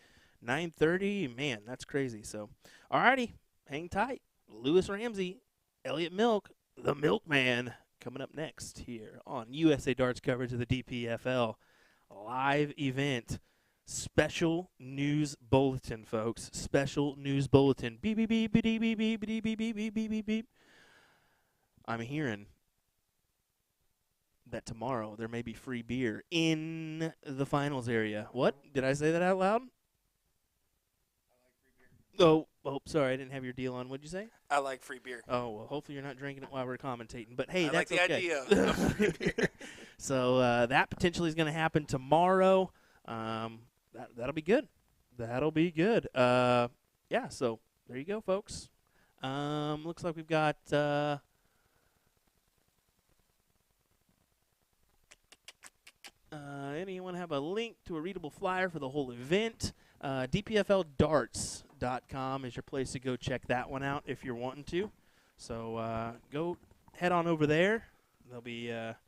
9:30, man, that's crazy. So, alrighty, hang tight. Lewis Ramsey, Elliott Milk, the Milkman, coming up next here on USA Darts coverage of the DPFL Live Event. Special news bulletin, folks. Special news bulletin. Beep, beep, beep, beep, beep, beep, beep, beep, beep, beep, beep, beep, beep. I'm hearing that tomorrow there may be free beer in the finals area. What? Did I say that out loud? Oh, sorry, I didn't have your deal on. What'd you say? I like free beer. Oh, well, hopefully you're not drinking it while we're commentating. But, hey, I that's like the okay. idea of free beer. So that potentially is going to happen tomorrow. That'll be good. That'll be good. Yeah, so there you go, folks. Looks like we've got anyone have a link to a readable flyer for the whole event? DPFLDarts.com is your place to go check that one out if you're wanting to. So go head on over there. There'll be a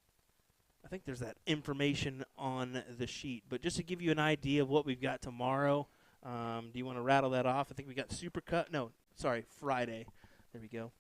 I think there's that information on the sheet. But just to give you an idea of what we've got tomorrow, do you want to rattle that off? I think we got Supercut. No, sorry, Friday. There we go.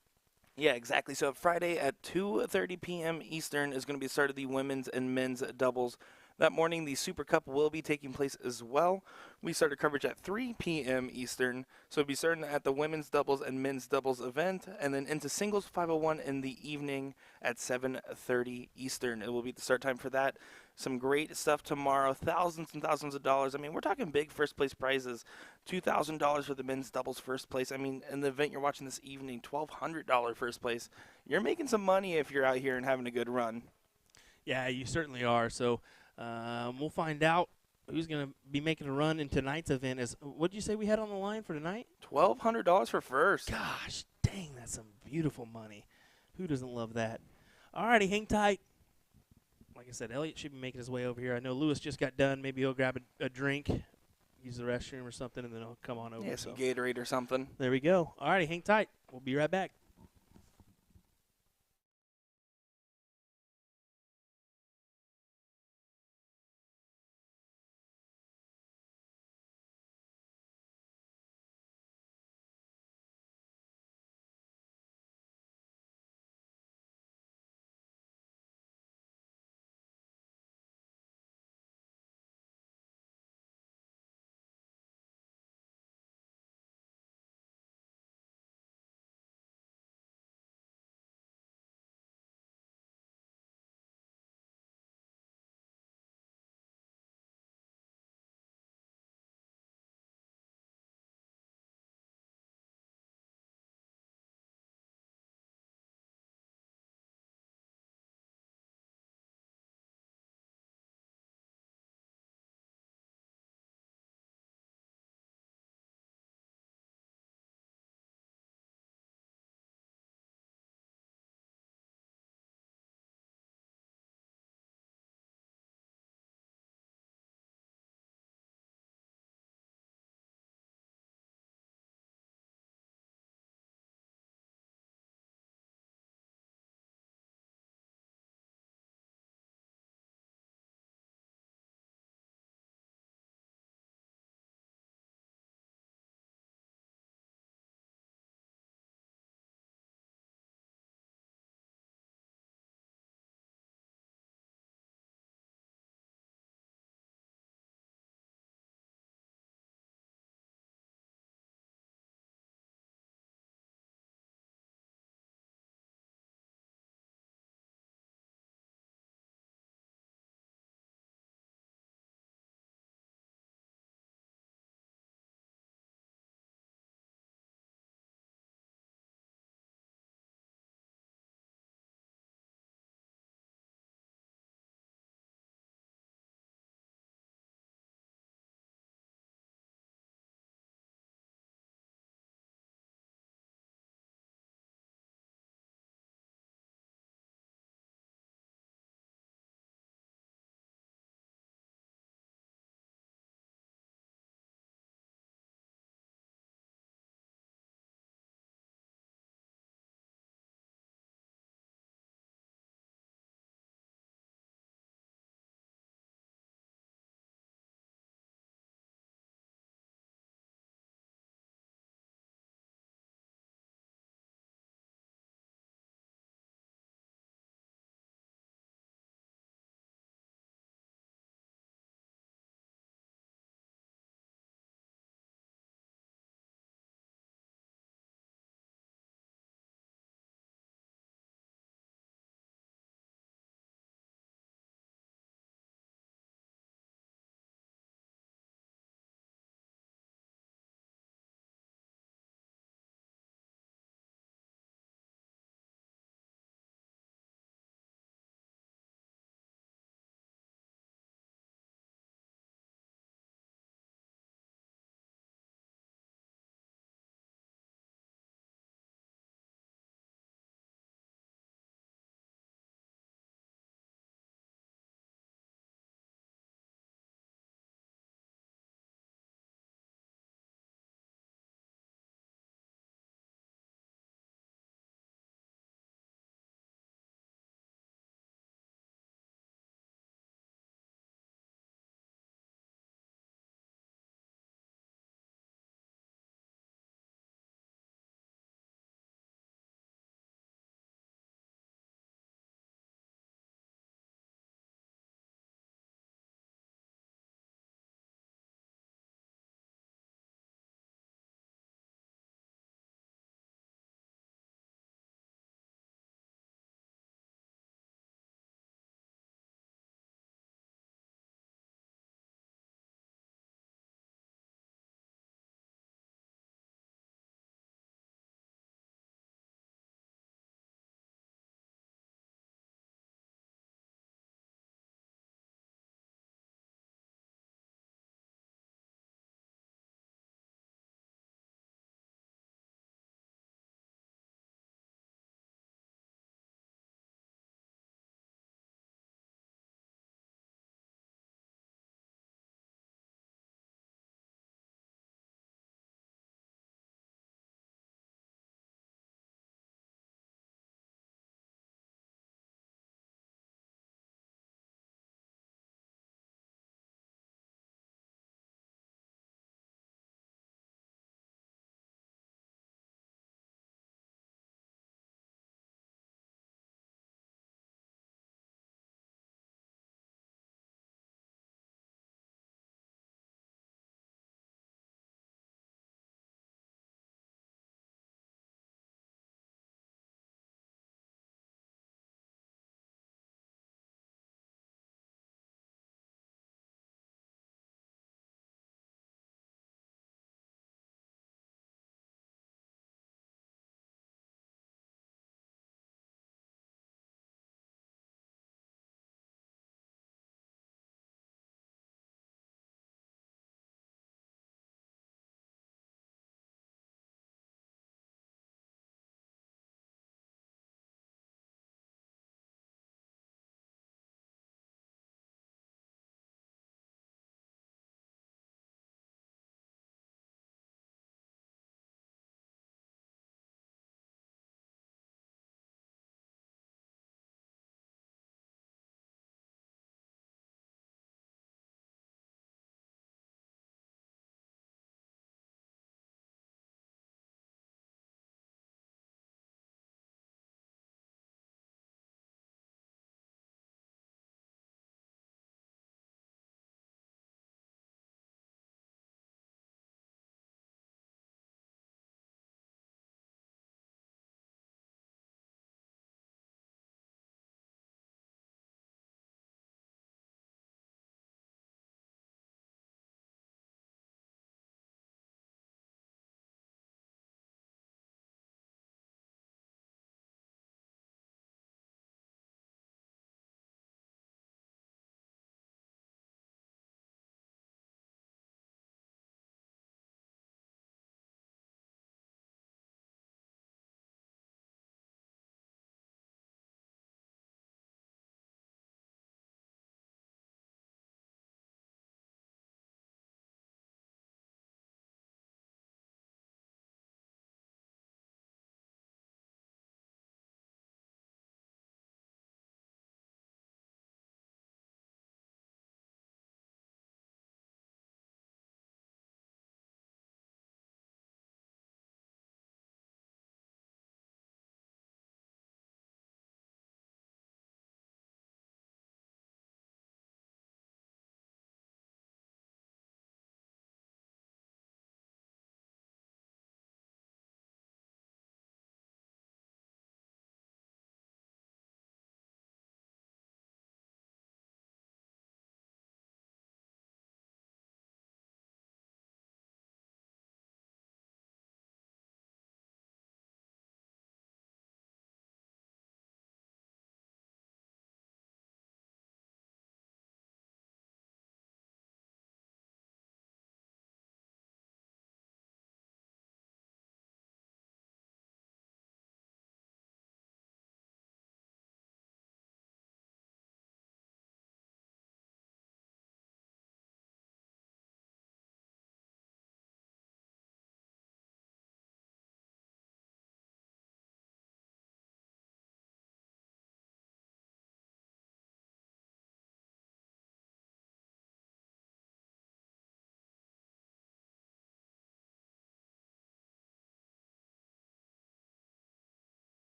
Yeah, exactly. So Friday at 2:30 p.m. Eastern is going to be the start of the women's and men's doubles. That morning, the Super Cup will be taking place as well. We started coverage at 3 p.m. Eastern, so it'll be starting at the women's doubles and men's doubles event, and then into singles 501 in the evening at 7:30 Eastern. It will be the start time for that. Some great stuff tomorrow, thousands and thousands of dollars. I mean, we're talking big first place prizes. $2,000 for the men's doubles first place. I mean, in the event you're watching this evening, $1,200 first place. You're making some money if you're out here and having a good run. Yeah, you certainly are. So we'll find out who's going to be making a run in tonight's event. What did you say we had on the line for tonight? $1,200 for first. Gosh, dang, that's some beautiful money. Who doesn't love that? All righty, hang tight. Like I said, Elliot should be making his way over here. I know Lewis just got done. Maybe he'll grab a drink, use the restroom or something, and then he'll come on over. Yeah, some Gatorade or something. There we go. All righty, hang tight. We'll be right back.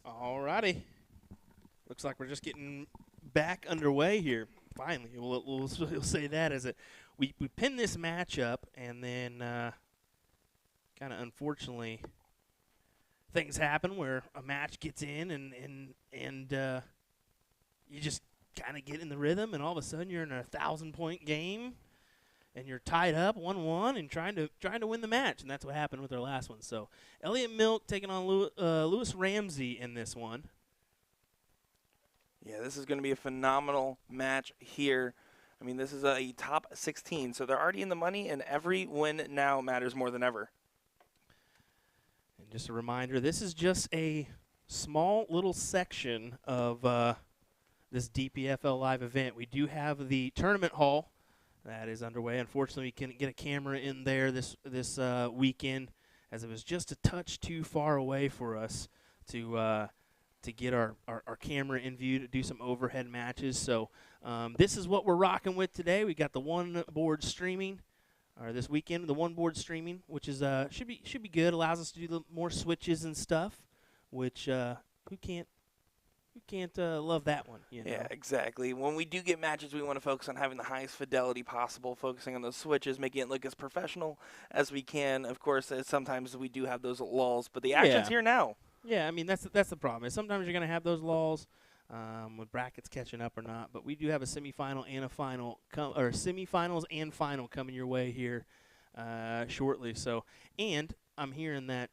All righty. Looks like we're just getting back underway here. Finally, we'll say that as we pin this match up, and then kind of unfortunately things happen where a match gets in, and you just kind of get in the rhythm, and all of a sudden you're in a 1,000-point game, and you're tied up 1-1 and trying to win the match, and that's what happened with our last one. So Elliott Milk taking on Lewis Ramsey in this one. Yeah, this is going to be a phenomenal match here. I mean, this is a top 16, so they're already in the money, and every win now matters more than ever. And just a reminder, this is just a small little section of this DPFL Live event. We do have the tournament hall that is underway. Unfortunately, we couldn't get a camera in there this weekend, as it was just a touch too far away for us to get our camera in view to do some overhead matches. So this is what we're rocking with today. We got the one board streaming, or this weekend, the one board streaming, which is should be good. Allows us to do more switches and stuff, which who can't love that one? You know? Yeah, exactly. When we do get matches, we want to focus on having the highest fidelity possible, focusing on those switches, making it look as professional as we can. Of course, sometimes we do have those lulls, but the action's here now. Yeah, I mean, that's the problem. Is sometimes you're going to have those lulls with brackets catching up or not. But we do have a semifinal and a final, or semifinals and final coming your way here shortly. So, and I'm hearing that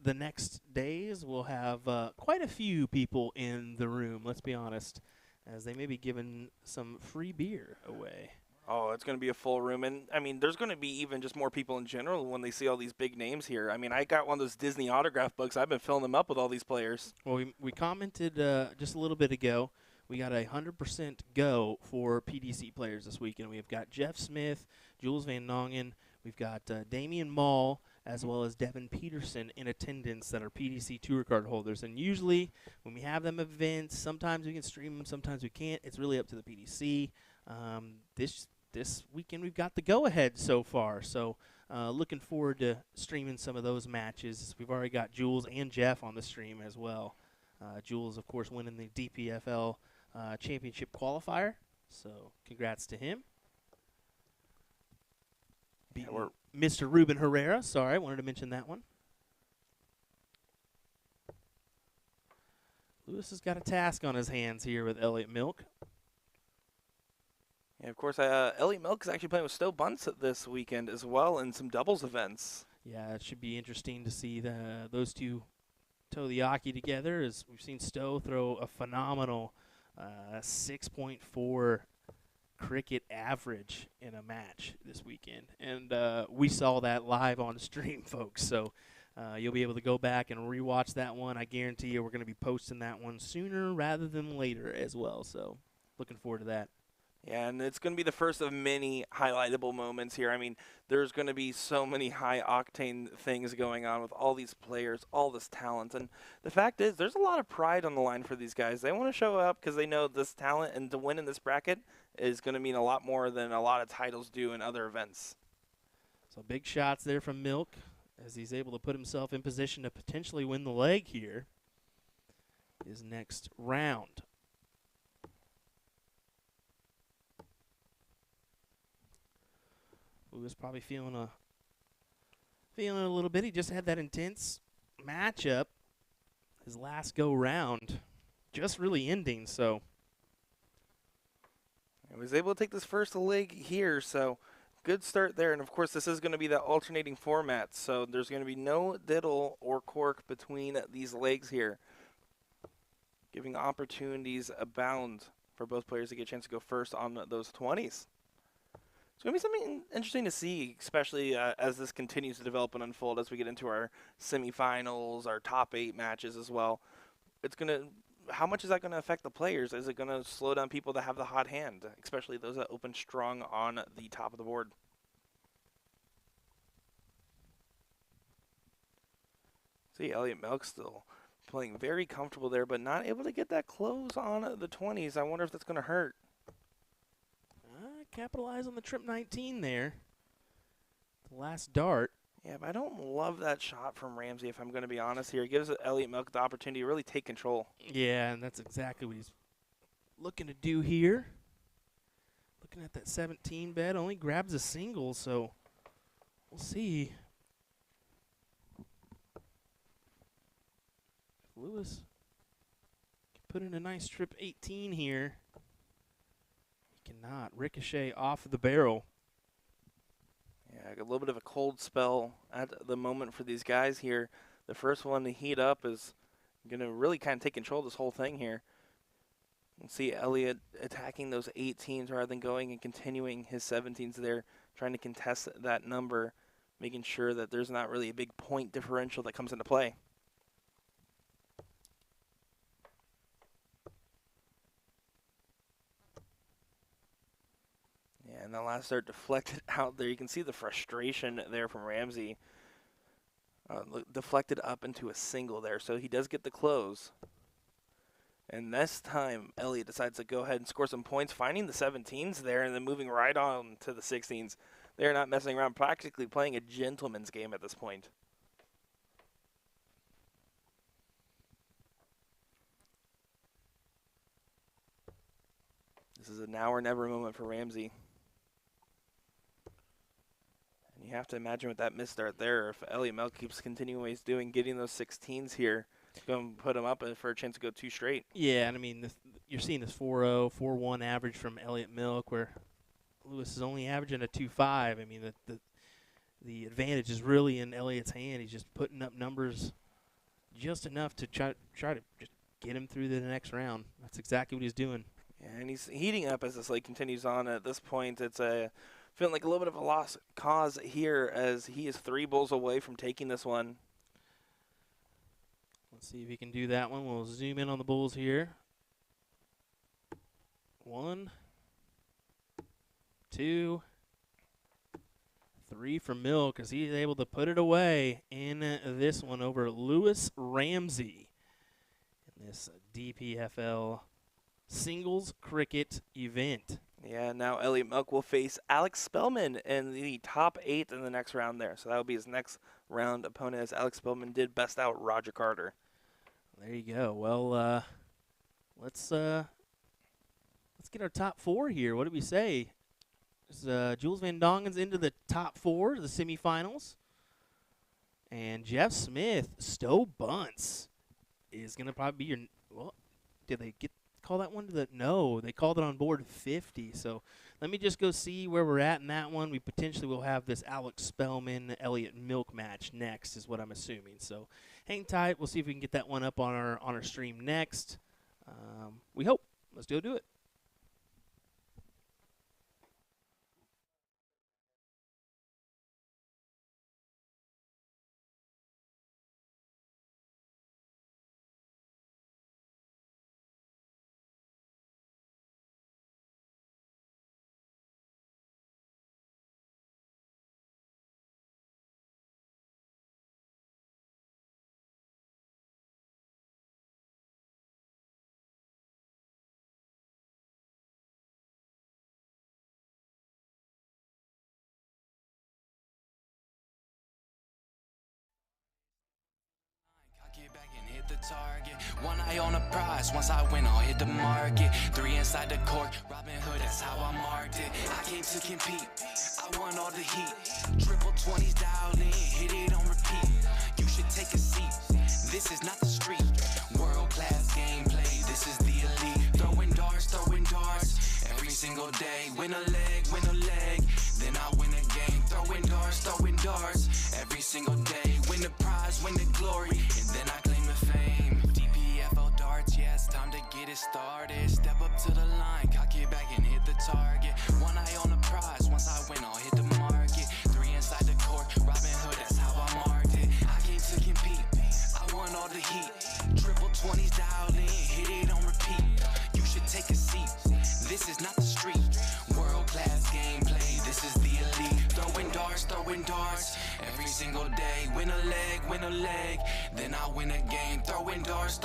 the next days we'll have quite a few people in the room, let's be honest, as they may be giving some free beer away. Oh, it's going to be a full room. And, I mean, there's going to be even just more people in general when they see all these big names here. I mean, I got one of those Disney autograph books. I've been filling them up with all these players. Well, we commented just a little bit ago. We got 100% go for PDC players this weekend. We've got Jeff Smith, Jules Van Nongen. We've got Damian Mall, as well as Devin Peterson in attendance that are PDC tour card holders. And usually when we have them events, sometimes we can stream them, sometimes we can't. It's really up to the PDC. This weekend we've got the go-ahead so far. So looking forward to streaming some of those matches. We've already got Jules and Jeff on the stream as well. Jules, of course, winning the DPFL championship qualifier. So congrats to him. Beating Mr. Ruben Herrera. Sorry, I wanted to mention that one. Lewis has got a task on his hands here with Elliott Milk. Yeah, of course, Elliott Milk is actually playing with Stowe Bunce this weekend as well in some doubles events. Yeah, it should be interesting to see those two toe the hockey together, as we've seen Stowe throw a phenomenal 6.4 cricket average in a match this weekend. And we saw that live on stream, folks. So you'll be able to go back and rewatch that one. I guarantee you we're going to be posting that one sooner rather than later as well. So looking forward to that. Yeah, and it's going to be the first of many highlightable moments here. I mean, there's going to be so many high-octane things going on with all these players, all this talent. And the fact is, there's a lot of pride on the line for these guys. They want to show up because they know this talent, and to win in this bracket is going to mean a lot more than a lot of titles do in other events. So big shots there from Milk as he's able to put himself in position to potentially win the leg here. His next round. Lewis probably feeling a little bit. He just had that intense matchup. His last go round just really ending, so. He was able to take this first leg here, so good start there. And, of course, this is going to be the alternating format, so there's going to be no diddle or cork between these legs here, giving opportunities abound for both players to get a chance to go first on those 20s. It's going to be something interesting to see, especially as this continues to develop and unfold as we get into our semifinals, our top 8 matches as well. How much is that going to affect the players? Is it going to slow down people that have the hot hand, especially those that open strong on the top of the board? See, Elliott Milk still playing very comfortable there, but not able to get that close on the 20s. I wonder if that's going to hurt. Capitalize on the trip 19 there. The last dart. Yeah, but I don't love that shot from Ramsey, if I'm going to be honest here. It gives Elliott Milk the opportunity to really take control. Yeah, and that's exactly what he's looking to do here. Looking at that 17 bet, only grabs a single, so we'll see. Lewis can put in a nice trip 18 here. He cannot. Ricochet off the barrel. Yeah, a little bit of a cold spell at the moment for these guys here. The first one to heat up is going to really kind of take control of this whole thing here. You can see Elliott attacking those 18s rather than going and continuing his 17s there, trying to contest that number, making sure that there's not really a big point differential that comes into play. And that last start deflected out there. You can see the frustration there from Ramsey. Deflected up into a single there. So he does get the close. And this time, Elliott decides to go ahead and score some points, finding the 17s there and then moving right on to the 16s. They're not messing around, practically playing a gentleman's game at this point. This is a now or never moment for Ramsey. You have to imagine with that misstart there, if Elliott Milk keeps continuing what he's doing, getting those 16s here, it's going to put him up for a chance to go 2 straight. Yeah, and I mean, you're seeing this 4.0, 4.1 average from Elliott Milk, where Lewis is only averaging a 2.5. I mean, the advantage is really in Elliott's hand. He's just putting up numbers just enough to try to just get him through the next round. That's exactly what he's doing. Yeah, and he's heating up as the slate continues on. At this point, it's feeling like a little bit of a lost cause here as he is 3 bulls away from taking this one. Let's see if he can do that one. We'll zoom in on the bulls here. 1, 2, 3 for Milk as he's able to put it away in this one over Lewis Ramsey in this DPFL singles cricket event. Yeah, now Elliott Milk will face Alex Spellman in the top 8 in the next round there. So that will be his next round opponent, as Alex Spellman did best out Roger Carter. There you go. Well, let's get our top 4 here. What did we say? Jules Van Dongen's into the top 4, the semifinals. And Jeff Smith, Stowe Bunce, is going to probably be your, well, did they call that one to the, no, they called it on board 50. So let me just go see where we're at in that one. We potentially will have this Alex Spellman Elliott Milk match next, is what I'm assuming. So hang tight. We'll see if we can get that one up on our stream next. We hope. Let's go do it. Get back and hit the target. One eye on the prize. Once I win, I'll hit the market. 3 inside the court. Robin Hood, that's how I marked it. I came to compete. I won all the heat. Triple 20s dialed in. Hit it on repeat. You should take a seat. This is not the street. World class gameplay. This is the elite. Throwing darts, throwing darts. Every single day. Win a leg, win a leg. Then I win a game. Throwing darts, throwing darts. Every single day. Win the prize, win the glory. And then I claim the fame. DPFL darts, yeah, it's time to get it started. Step up to the line, cock it back and hit the target. One eye on the prize, once I win, I'll hit the market. 3 inside the court, Robin Hood, that's how I marked it. I came to compete, I won all the heat. Triple 20s dialed in, hit it on repeat. You should take a seat, this is not the street. World class gameplay, this is the elite. Throwing darts, every single day. Win a leg, then I win a game. Throwing darts,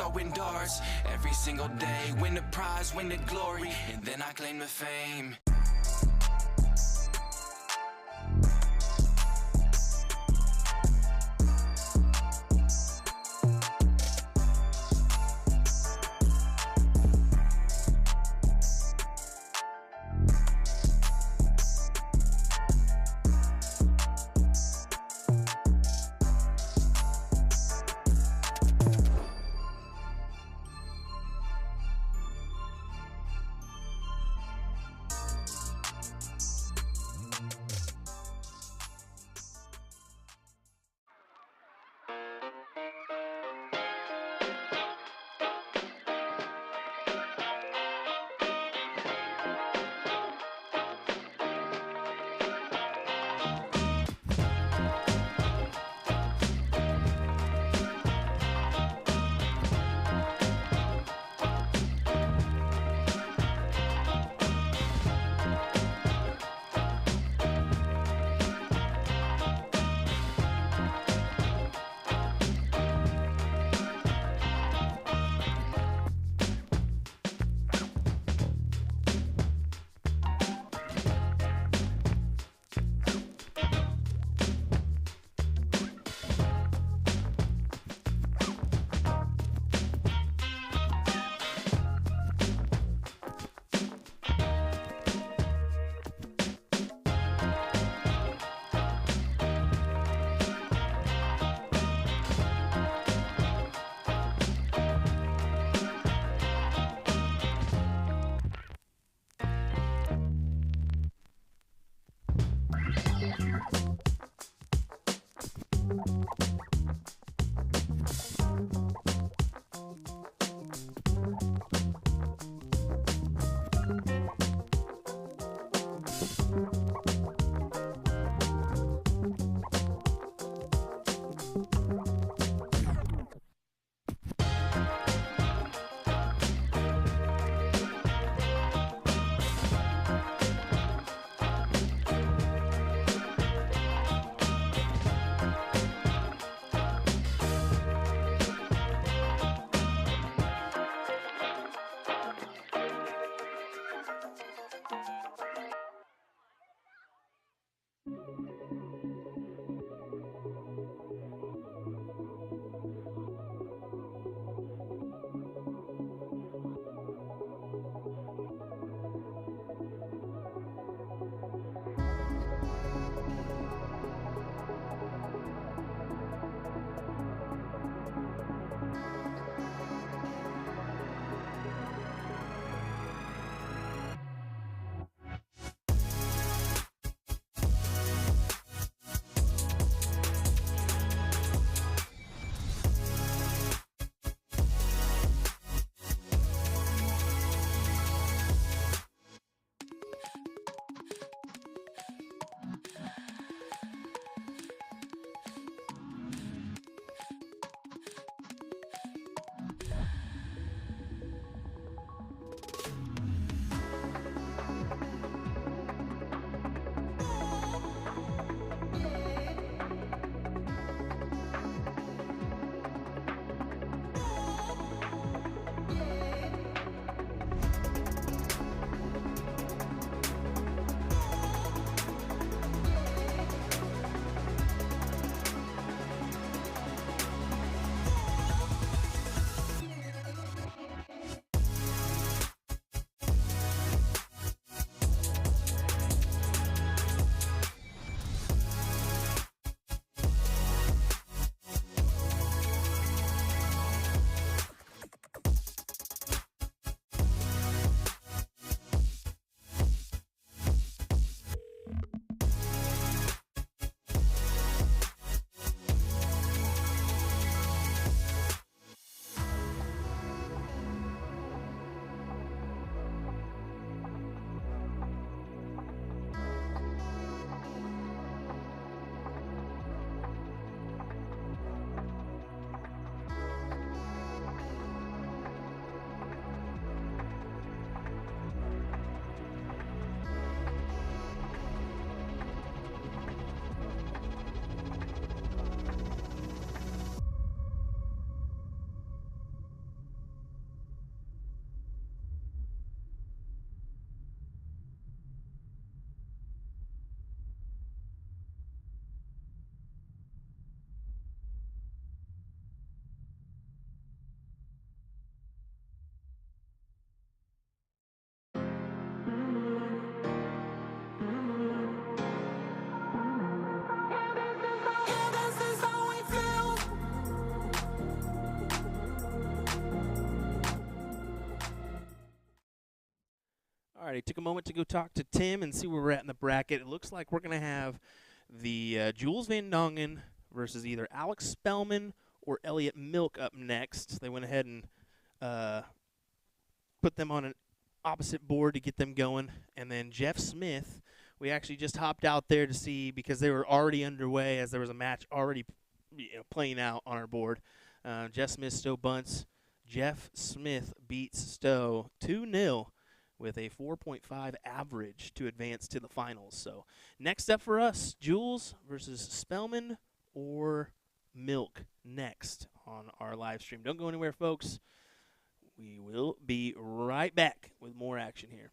every single day. Win the prize, win the glory, and then I claim the fame. right, took a moment to go talk to Tim and see where we're at in the bracket. It looks like we're going to have the Jules Van Dongen versus either Alex Spellman or Elliot Milk up next. They went ahead and put them on an opposite board to get them going. And then Jeff Smith, we actually just hopped out there to see because they were already underway as there was a match already playing out on our board. Jeff Smith, Stowe bunts. Jeff Smith beats Stowe 2-0 with a 4.5 average to advance to the finals. So next up for us, Jules versus Spellman or Milk next on our live stream. Don't go anywhere, folks. We will be right back with more action here.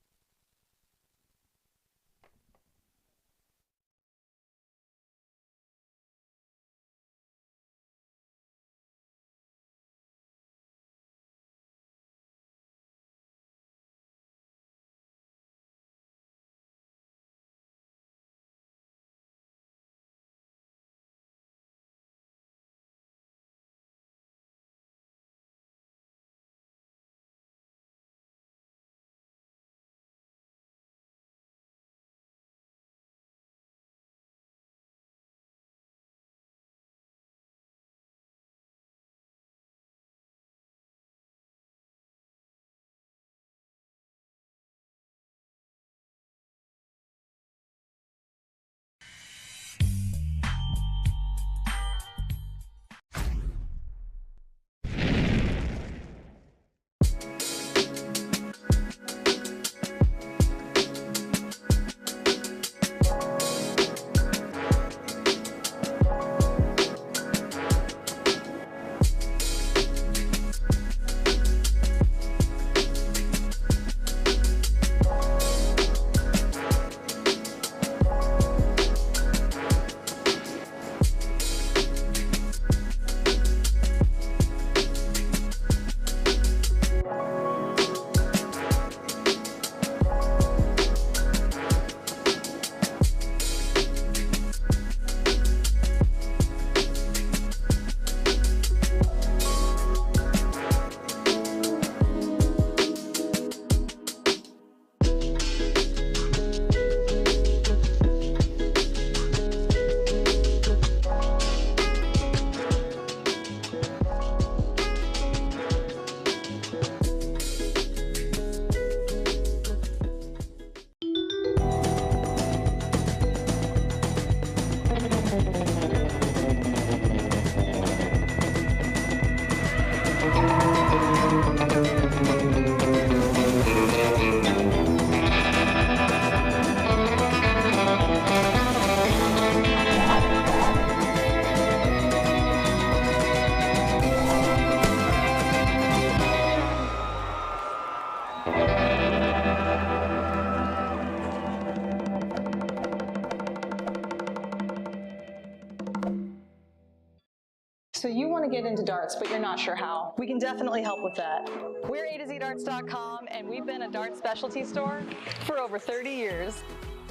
So you want to get into darts, but you're not sure how. We can definitely help with that. We're usadartsproduction, and we've been a darts specialty store for over 30 years.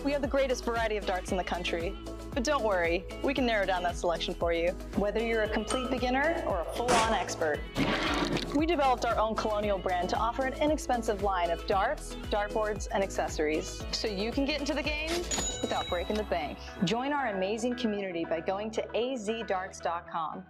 We have the greatest variety of darts in the country. But don't worry, we can narrow down that selection for you, whether you're a complete beginner or a full-on expert. We developed our own Colonial brand to offer an inexpensive line of darts, dartboards, and accessories, so you can get into the game without breaking the bank. Join our amazing community by going to azdarts.com.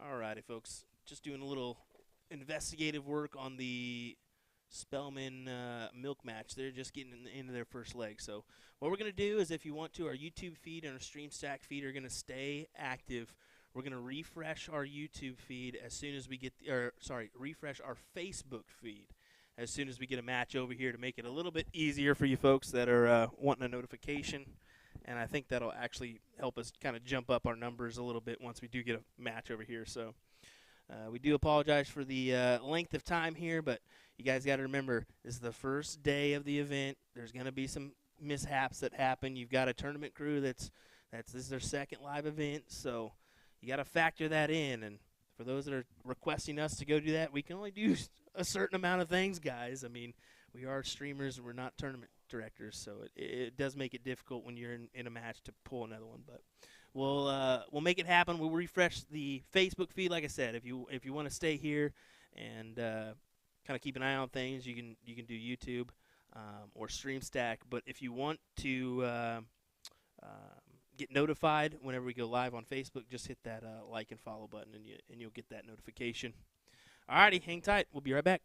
Alrighty, folks. Just doing a little investigative work on the Spellman milk match. They're just getting into their first leg. So what we're going to do is, if you want to, our YouTube feed and our StreamStack feed are going to stay active. We're going to refresh our YouTube feed as soon as we get, refresh our Facebook feed as soon as we get a match over here to make it a little bit easier for you folks that are wanting a notification. And I think that'll actually help us kind of jump up our numbers a little bit once we do get a match over here. So we do apologize for the length of time here, but you guys got to remember, this is the first day of the event. There's going to be some mishaps that happen. You've got a tournament crew this is their second live event, so you got to factor that in. And for those that are requesting us to go do that, we can only do a certain amount of things, guys. I mean, we are streamers, we're not tournament directors, so it does make it difficult when you're in a match to pull another one. But we'll make it happen. We'll refresh the Facebook feed, like I said. If you want to stay here and kind of keep an eye on things, you can do YouTube or StreamStack. But if you want to get notified whenever we go live on Facebook, just hit that like and follow button, and you'll get that notification. Alrighty, hang tight. We'll be right back.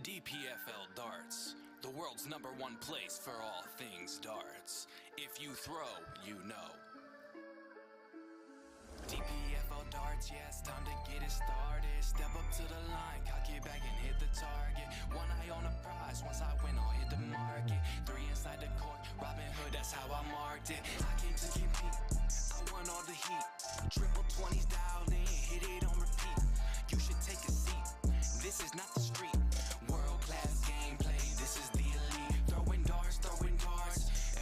DPFL Darts, the world's #1 place for all things darts. If you throw, you know. DPFL Darts, yeah, it's time to get it started. Step up to the line, cock it back and hit the target. One eye on the prize, once I win, I'll hit the market. 3 inside the court, Robin Hood, that's how I marked it. I came to compete, I won all the heat. Triple 20s dialed in, hit it on repeat. You should take a seat, this is not the street. World-class gameplay, this is the elite. Throwing darts,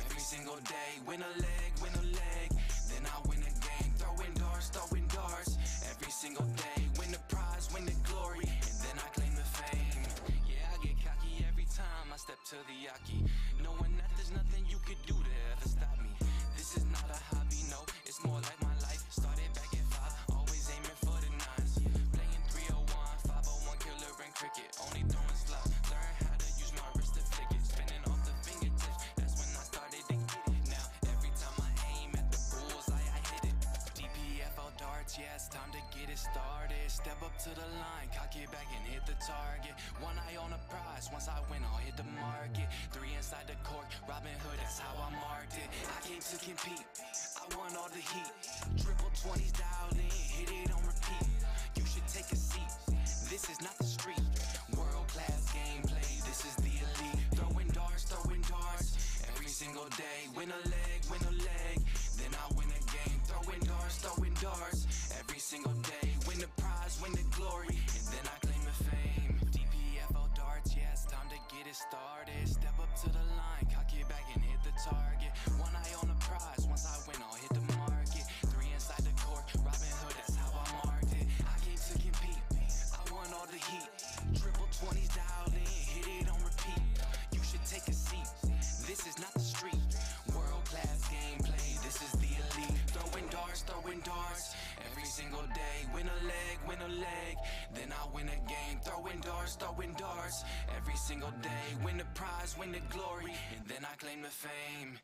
every single day. Win a leg, then I win a game. Throwing darts, every single day. Win the prize, win the glory, and then I claim the fame. Yeah, I get cocky every time I step to the yaki, knowing that there's nothing you could do to ever stop me. This is not a hobby, no, it's more like my life. Started back at 5, always aiming for the 9s. Playing 301, 501, killer and cricket. Only throwing slots, learn how to use my wrist to flick it. Spinning off the fingertips, that's when I started to get it. Now, every time I aim at the bullseye, I hit it. DPFL darts, yeah, it's time to get it started. Step up to the line, cock it back and hit the target. One eye on the prize, once I win, I'll hit the market. 3 inside the court, Robin Hood, that's how I marked it. I came to compete, I won all the heat. Triple 20s dialed in, hit it on repeat. You should take a seat, this is not the street. World-class gameplay, this is the elite. Throwing darts, every single day. Win a leg, then I win a game. Throwing darts, every single day. Win the prize, win the glory, and then I claim the fame. DPFL darts, yeah, it's time to get it started. Step up to the line, cock it back and hit the target. One eye on the prize, once I win, I'll hit the market. 3 inside the court, Robin Hood, that's how I marked it. I came to compete, I won all the heat. Triple 20s dialed in, hit it on repeat. You should take a seat, this is not the street. World-class gameplay, this is the elite. Throwing darts, every single day. Win a leg, then I win a game. Throwing darts, every single day. Win the prize, win the glory, and then I claim the fame.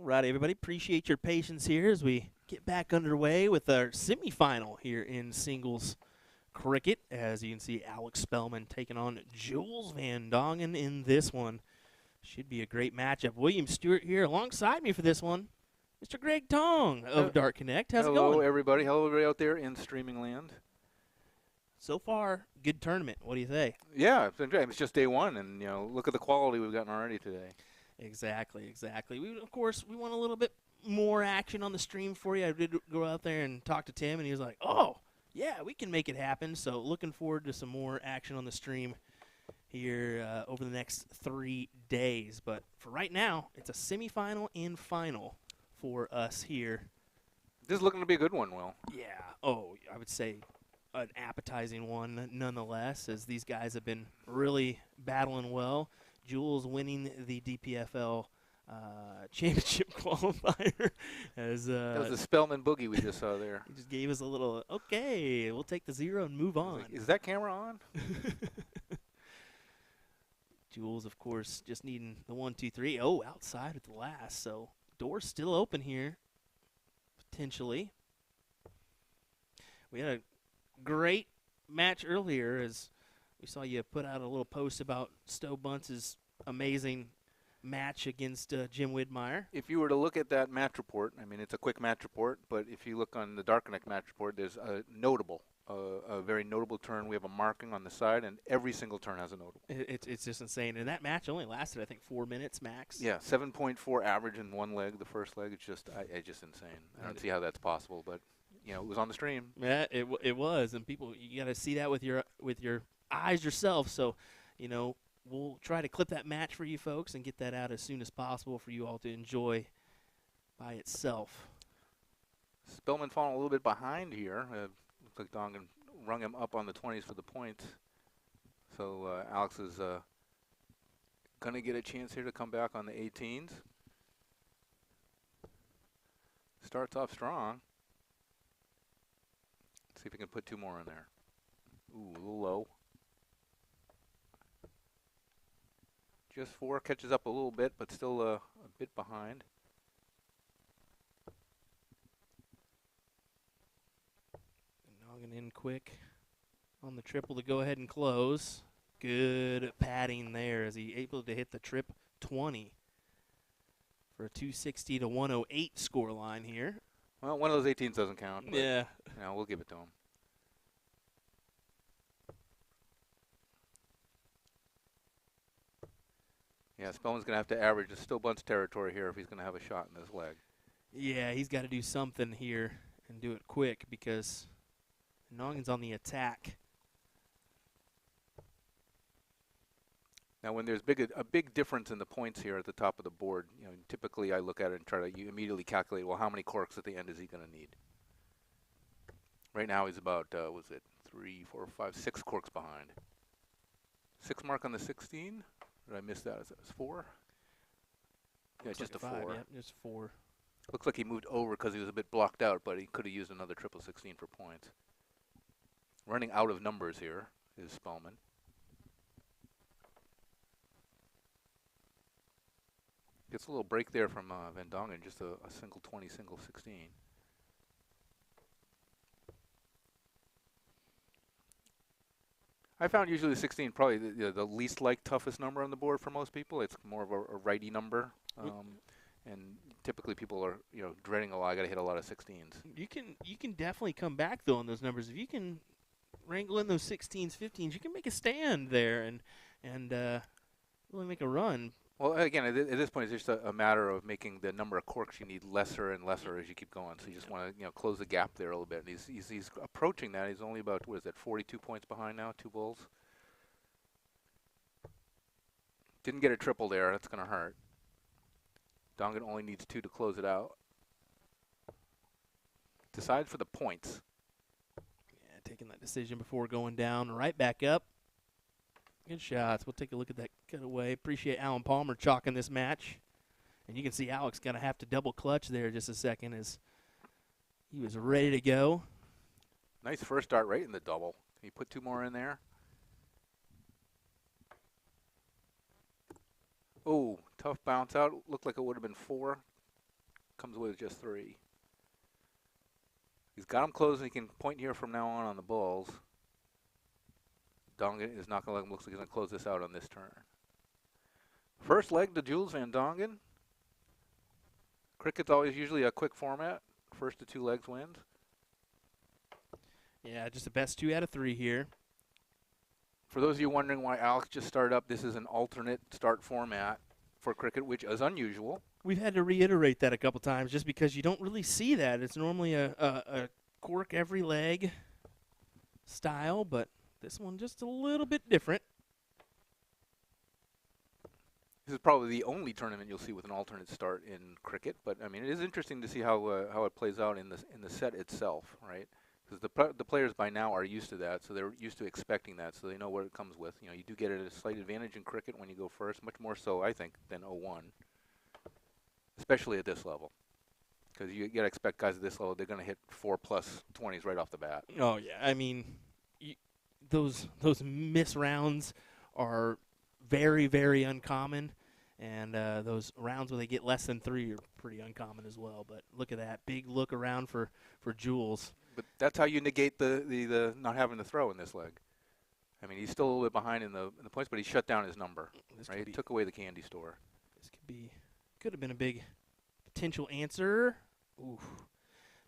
right, everybody. Appreciate your patience here as we get back underway with our semifinal here in singles cricket. As you can see, Alex Spellman taking on Jules Van Dongen in this one. Should be a great matchup. William Stewart here alongside me for this one. Mr. Greg Tong of DARTCONNECT. How's it going? Hello, everybody. Hello, everybody out there in streaming land. So far, good tournament. What do you say? Yeah, it's been great. It's just day one, and look at the quality we've gotten already today. Exactly. Of course, we want a little bit more action on the stream for you. I did go out there and talk to Tim, and he was like, "Oh, yeah, we can make it happen." So looking forward to some more action on the stream here over the next 3 days. But for right now, it's a semifinal and final for us here. This is looking to be a good one, Will. Yeah. Oh, I would say an appetizing one nonetheless, as these guys have been really battling well. Jules winning the DPFL championship qualifier. That was the Spellman boogie we just saw there. He just gave us a little, okay, we'll take the 0 and move on. Like, is that camera on? Jules, of course, just needing the 1, 2, 3. Oh, outside at the last. So door's still open here, potentially. We had a great match earlier as we saw you put out a little post about Stowe Bunce's amazing match against Jim Widmeyer. If you were to look at that match report, I mean, it's a quick match report, but if you look on the DARTCONNECT match report, there's a very notable turn. We have a marking on the side, and every single turn has a notable. It's just insane. And that match only lasted, I think, 4 minutes max. Yeah, 7.4 average in one leg, the first leg. It's just insane. I don't see how that's possible, but it was on the stream. Yeah, it was, and people, you got to see that with your eyes yourself. So, we'll try to clip that match for you folks and get that out as soon as possible for you all to enjoy by itself. Spellman falling a little bit behind here. Looks like Dongen rung him up on the 20s for the points. So Alex is going to get a chance here to come back on the 18s. Starts off strong. See if we can put 2 more in there. Ooh, a little low. Just 4, catches up a little bit, but still a bit behind. Noggin in quick on the triple to go ahead and close. Good padding there as he able to hit the trip 20 for a 260 to 108 score line here. Well, one of those 18s doesn't count. But, yeah. We'll give it to him. Yeah, Spellman's going to have to average a Stowe Bunce territory here if he's going to have a shot in this leg. Yeah, he's got to do something here and do it quick because Noggin's on the attack. Now, when there's a big difference in the points here at the top of the board, typically I look at it and try to immediately calculate, well, how many corks at the end is he going to need? Right now he's about, 3, 4, 5, 6 corks behind. 6 mark on the 16. Did I miss that? Is that 4? Yeah, Looks just like a 4. Yep, just 4. Looks like he moved over because he was a bit blocked out, but he could have used another triple 16 for points. Running out of numbers here is Spellman. Gets a little break there from Van Dongen, just a single 20, single 16. I found usually 16 probably the least toughest number on the board for most people. It's more of a righty number, and typically people are dreading, I got to hit a lot of 16s. You can definitely come back though on those numbers if you can wrangle in those 16s, 15s. You can make a stand there and really make a run. Well, again, at this point, it's just a matter of making the number of corks you need lesser and lesser as you keep going. So you just want to, close the gap there a little bit. And he's approaching that. He's only about 42 points behind now, 2 bowls. Didn't get a triple there. That's going to hurt. Dongen only needs 2 to close it out. Decides for the points. Yeah, taking that decision before going down. Right back up. Good shots. We'll take a look at that cutaway. Appreciate Alan Palmer chalking this match. And you can see Alex going to have to double clutch there just a second as he was ready to go. Nice first start right in the double. He put 2 more in there. Oh, tough bounce out. Looked like it would have been 4. Comes away with just 3. He's got him closed, and he can point here from now on the bulls. Dongen is not going to looks like he's going to close this out on this turn. First leg to Jules Van Dongen. Cricket's always usually a quick format. First to 2 legs wins. Yeah, just the best 2 out of 3 here. For those of you wondering why Alex just started up, this is an alternate start format for cricket, which is unusual. We've had to reiterate that a couple times just because you don't really see that. It's normally a cork every leg style, but this one just a little bit different. This is probably the only tournament you'll see with an alternate start in cricket, but I mean it is interesting to see how it plays out in the set itself, right? Because the players by now are used to that, so they're used to expecting that, so they know what it comes with. You know, you do get a slight advantage in cricket when you go first, much more so I think than 0-1, especially at this level. Because you got to expect guys at this level, they're going to hit 4+ 20s right off the bat. Oh yeah, I mean, those miss rounds are very, very uncommon, and those rounds where they get less than 3 are pretty uncommon as well. But look at that big look around for Jules. But that's how you negate the not having to throw in this leg. I mean, he's still a little bit behind in the points, but he shut down his number. Right, he took away the candy store. This could have been a big potential answer. Oof.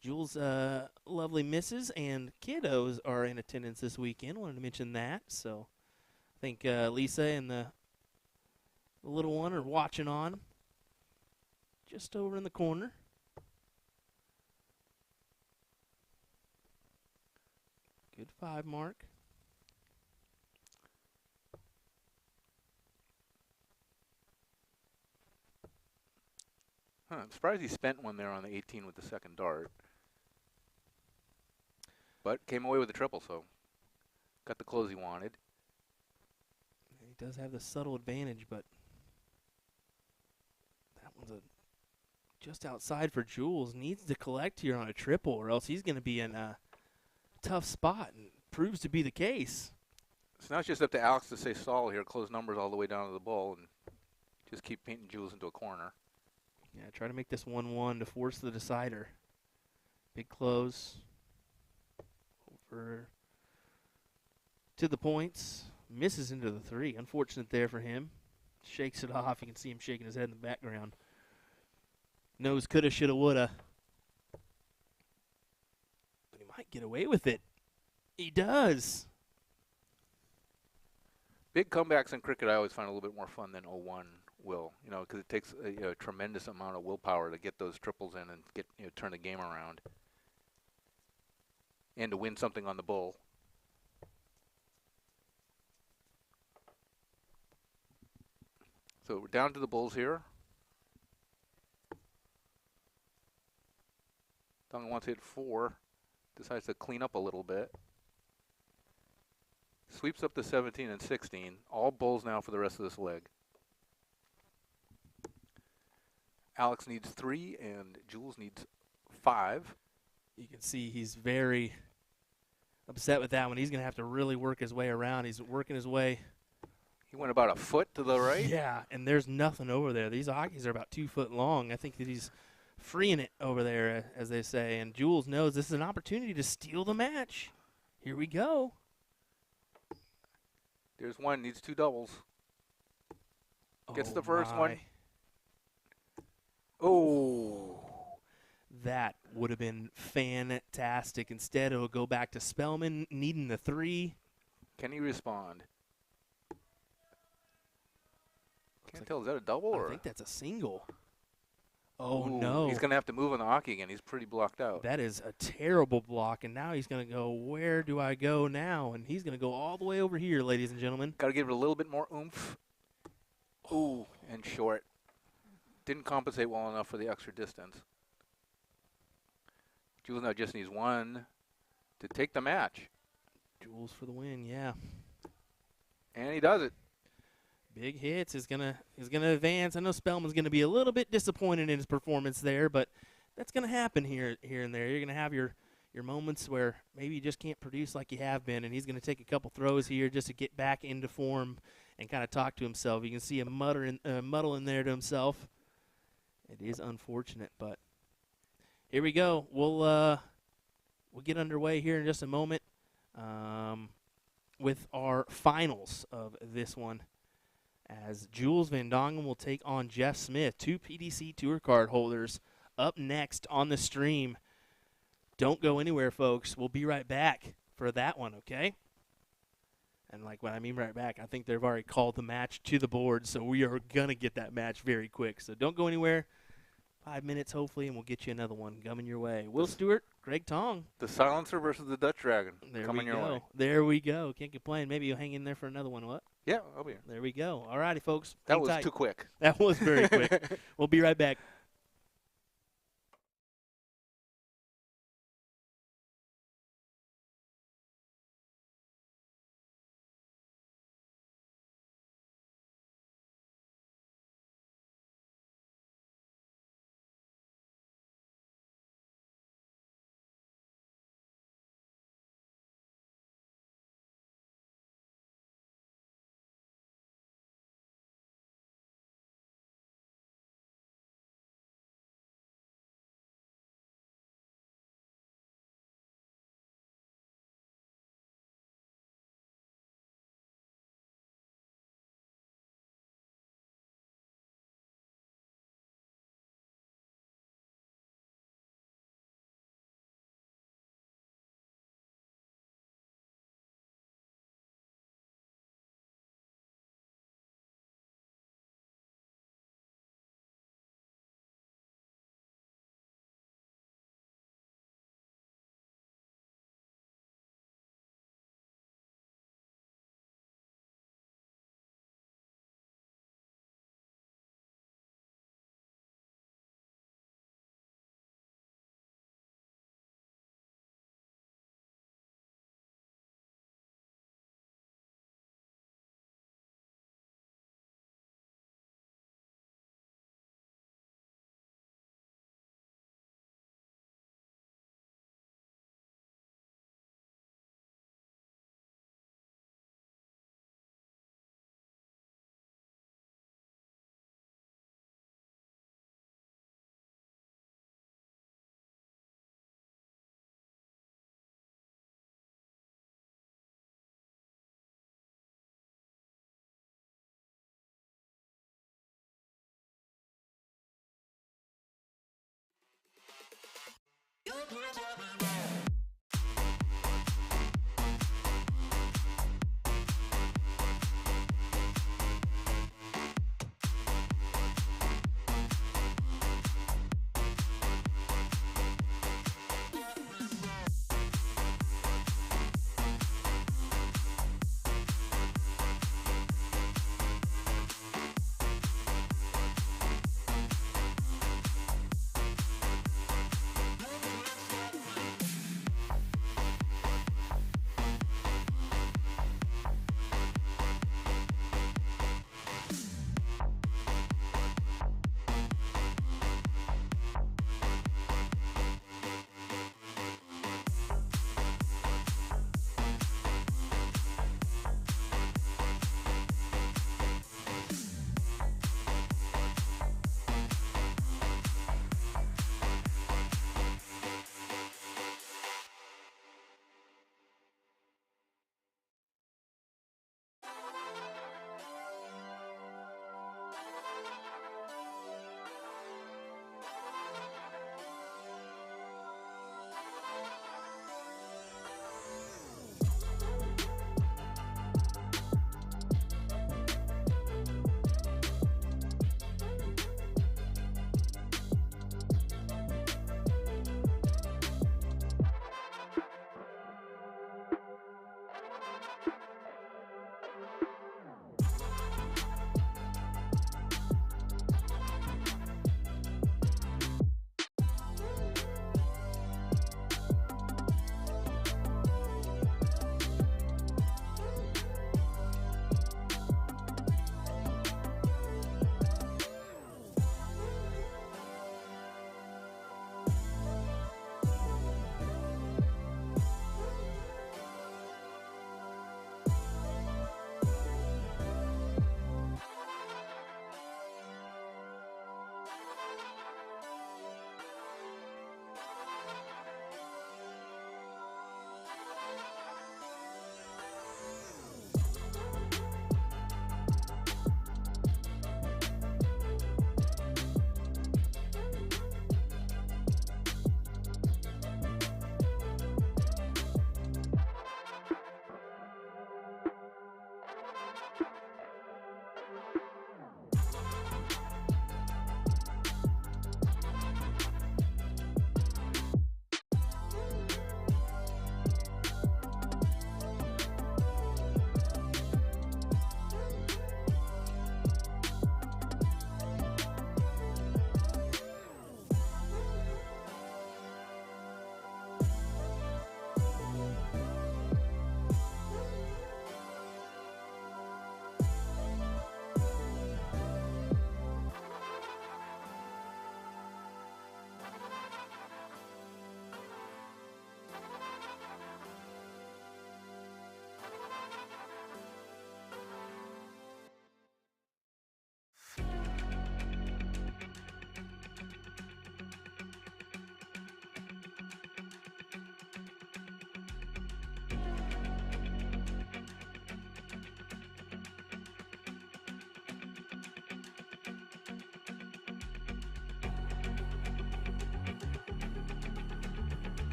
Jules' lovely misses and kiddos are in attendance this weekend. Wanted to mention that. So I think Lisa and the little one are watching on just over in the corner. Good 5 mark. I'm surprised he spent one there on the 18 with the second dart. But came away with a triple, so got the close he wanted. He does have the subtle advantage, but that one's just outside for Jules. Needs to collect here on a triple, or else he's going to be in a tough spot, and proves to be the case. So now it's just up to Alex to say solid here, close numbers all the way down to the ball, and just keep painting Jules into a corner. Yeah, try to make this 1-1 to force the decider. Big close. Over to the points. Misses into the 3. Unfortunate there for him. Shakes it off. You can see him shaking his head in the background. Knows coulda, shoulda, woulda. But he might get away with it. He does. Big comebacks in cricket I always find a little bit more fun than 0-1 will, you know, because it takes a tremendous amount of willpower to get those triples in and get turn the game around, and to win something on the bull. So we're down to the bulls here. Dongen wants to hit 4, decides to clean up a little bit. Sweeps up to 17 and 16. All bulls now for the rest of this leg. Alex needs 3 and Jules needs 5. You can see he's very upset with that one. He's going to have to really work his way around. He's working his way. He went about a foot to the right. Yeah, and there's nothing over there. These hockeys are about 2 foot long. I think that he's freeing it over there, as they say. And Jules knows this is an opportunity to steal the match. Here we go. There's one, needs 2 doubles. Gets the first my. one. Oh. That would have been fantastic. Instead, it'll go back to Spellman needing the 3. Can he respond? Can't tell, is that a double? I or? think that's a single. Oh, Ooh, no. He's going to have to move on the hockey again. He's pretty blocked out. That is a terrible block, and now he's going to go, where do I go now? And he's going to go all the way over here, ladies and gentlemen. Got to give it a little bit more oomph. Ooh, and short. Didn't compensate well enough for the extra distance. Jules now just needs 1 to take the match. Jules for the win, yeah. And he does it. Big hits is gonna advance. I know Spellman's gonna be a little bit disappointed in his performance there, but that's gonna happen here and there. You're gonna have your moments where maybe you just can't produce like you have been, and he's gonna take a couple throws here just to get back into form and kind of talk to himself. You can see him muddle in there to himself. It is unfortunate, but here we go. We'll get underway here in just a moment with our finals of this one, as Jules Van Dongen will take on Jeff Smith, 2 PDC Tour card holders, up next on the stream. Don't go anywhere, folks. We'll be right back for that one, okay? And like when I mean right back, I think they've already called the match to the board, so we are going to get that match very quick. So don't go anywhere. 5 minutes, hopefully, and we'll get you another one coming your way. Will Stewart, Greg Tong. The Silencer versus the Dutch Dragon. There coming we your go. way. There we go. Can't complain. Maybe you'll hang in there for another one. What? Yeah, I'll be here. There we go. All righty, folks. That Hang was tight. too quick. That was very quick. We'll be right back.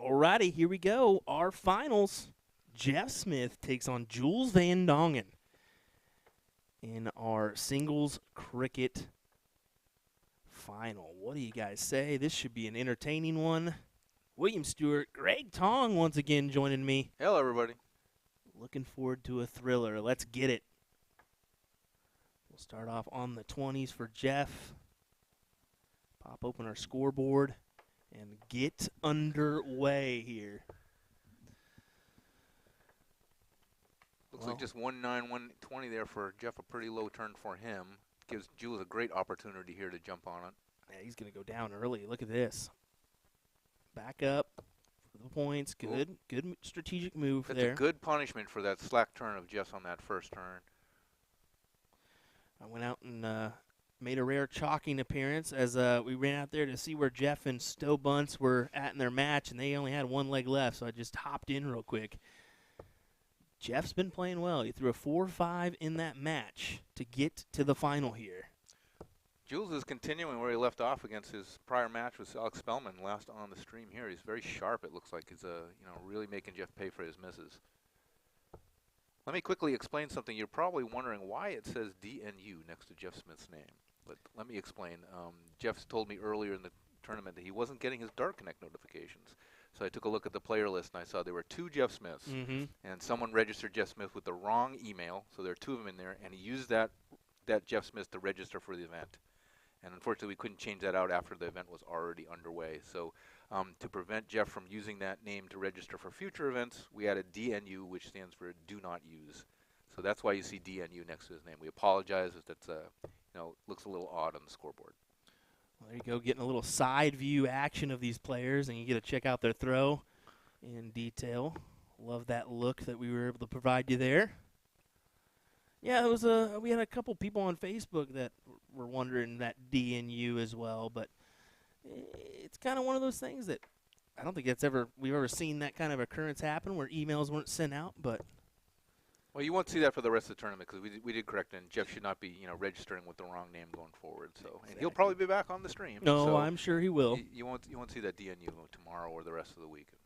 Alrighty, here we go. Our finals. Jeff Smith takes on Jules Van Dongen in our singles cricket final. What do you guys say? This should be an entertaining one. William Stewart, Greg Tong once again joining me. Hello, everybody. Looking forward to a thriller. Let's get it. We'll start off on the 20s for Jeff. Pop open our scoreboard and get underway here. Looks like just 1-9, 120 there for Jeff, a pretty low turn for him. Gives Jules a great opportunity here to jump on it. Yeah, he's going to go down early. Look at this. Back up for the points. Good strategic move That's there. a good punishment for that slack turn of Jeff's on that first turn. I went out and made a rare chalking appearance as we ran out there to see where Jeff and Stowe Bunce were at in their match, and they only had one leg left, so I just hopped in real quick. Jeff's been playing well. He threw a 4-5 in that match to get to the final here. Jules is continuing where he left off against his prior match with Alex Spellman last on the stream here. He's very sharp, it looks like. He's really making Jeff pay for his misses. Let me quickly explain something. You're probably wondering why it says DNU next to Jeff Smith's name. But let me explain. Jeff's told me earlier in the tournament that he wasn't getting his DARTCONNECT notifications. So I took a look at the player list, and I saw there were 2 Jeff Smiths. And someone registered Jeff Smith with the wrong email, so there are 2 of them in there, and he used that Jeff Smith to register for the event. And unfortunately, we couldn't change that out after the event was already underway. So to prevent Jeff from using that name to register for future events, we added DNU, which stands for Do Not Use. So that's why you see DNU next to his name. We apologize if that's looks a little odd on the scoreboard. Well, there you go, getting a little side view action of these players, and you get to check out their throw in detail. Love that look that we were able to provide you there. Yeah, it was we had a couple people on Facebook that were wondering that DNU as well, but it's kind of one of those things that I don't think we've ever seen that kind of occurrence happen where emails weren't sent out, but. Well, you won't see that for the rest of the tournament because we did correct it, and Jeff should not be registering with the wrong name going forward. So, Exactly. And he'll probably be back on the stream. No, so I'm sure he will. You won't see that DNU tomorrow or the rest of the weekend.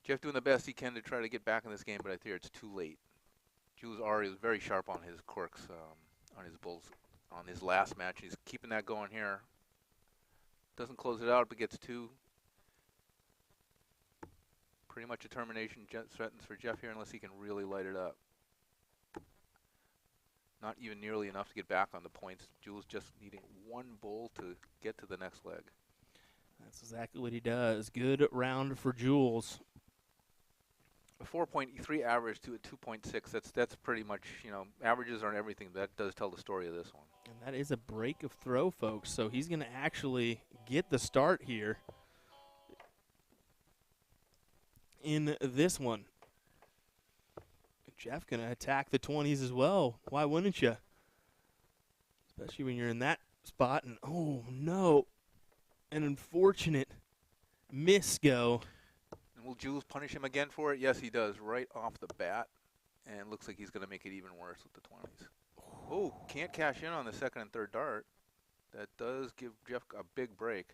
Jeff doing the best he can to try to get back in this game, but I fear it's too late. Jules already was very sharp on his corks, on his bulls, on his last match. He's keeping that going here. Doesn't close it out, but gets 2. Pretty much a termination sentence for Jeff here unless he can really light it up. Not even nearly enough to get back on the points. Jules just needing 1 bull to get to the next leg. That's exactly what he does. Good round for Jules. A 4.3 average to a 2.6. That's pretty much, averages aren't everything. But that does tell the story of this one. And that is a break of throw, folks. So he's going to actually get the start here in this one. Jeff going to attack the 20s as well. Why wouldn't you? Especially when you're in that spot. And, oh, no. An unfortunate miss go. And will Jules punish him again for it? Yes, he does, right off the bat. And looks like he's going to make it even worse with the 20s. Oh, can't cash in on the second and third dart. That does give Jeff a big break.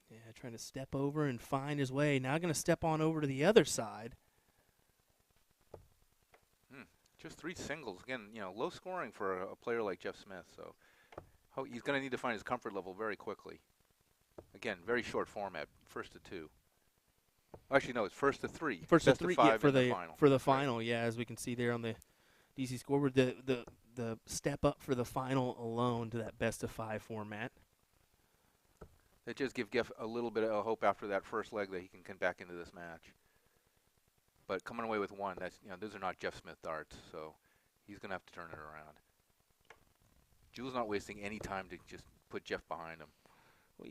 Yeah, trying to step over and find his way. Now going to step on over to the other side. Just 3 singles. Again, low scoring for a player like Jeff Smith. So he's going to need to find his comfort level very quickly. Again, very short format, 1st to 2. Actually, no, it's 1st to 3. First to 3 5 for in the final. For the final, yeah, as we can see there on the DC scoreboard, the step up for the final alone to that best of 5 format. That just gives Jeff a little bit of hope after that first leg that he can come back into this match. But coming away with 1, that's those are not Jeff Smith darts, so he's going to have to turn it around. Jules not wasting any time to just put Jeff behind him. Well,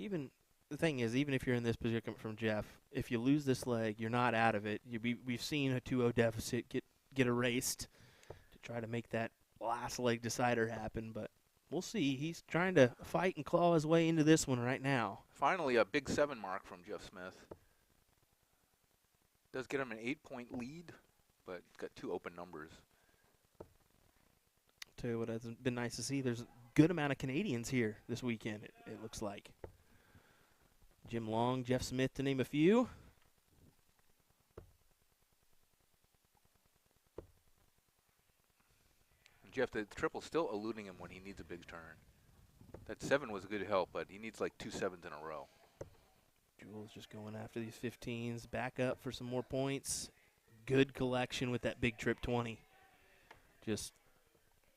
the thing is, even if you're in this position from Jeff, if you lose this leg, you're not out of it. We've seen a 2-0 deficit get erased to try to make that last leg decider happen, but we'll see. He's trying to fight and claw his way into this one right now. Finally, a big 7 mark from Jeff Smith. Does get him an 8-point lead, but got 2 open numbers. Tell you what, it's been nice to see. There's good amount of Canadians here this weekend, it looks like. Jim Long, Jeff Smith, to name a few. Jeff, the triple's still eluding him when he needs a big turn. That 7 was a good help, but he needs like 2 7s in a row. Jules just going after these 15s. Back up for some more points. Good collection with that big trip 20. Just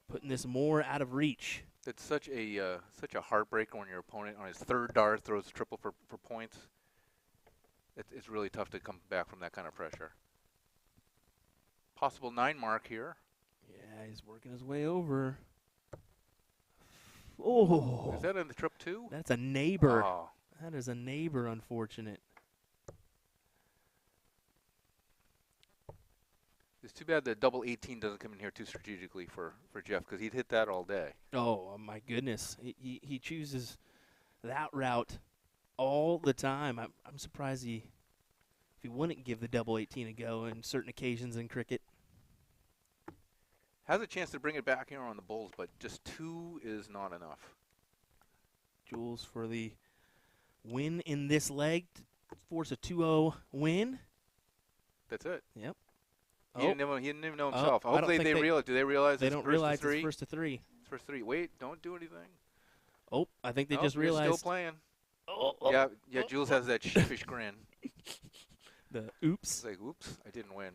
putting this more out of reach. It's such a heartbreaker when your opponent on his 3rd dart throws a triple for points. It's really tough to come back from that kind of pressure. Possible 9 mark here. Yeah, he's working his way over. Oh. Is that in the trip 2? That's a neighbor. Oh. That is a neighbor, unfortunate. It's too bad the double 18 doesn't come in here too strategically for Jeff, because he'd hit that all day. Oh, my goodness. He chooses that route all the time. I'm surprised if he wouldn't give the double 18 a go in certain occasions in cricket. Has a chance to bring it back here on the Bulls, but just 2 is not enough. Jules for the win in this leg to force a 2-0 win. That's it. Yep. He didn't even know himself. Hopefully they realize. Do they realize? They don't realize it's first to 3. It's first 3. Wait, don't do anything. Oh, I think they just realized. Still playing. Oh, yeah. Jules has that sheepish grin. The oops. It's like, oops, I didn't win.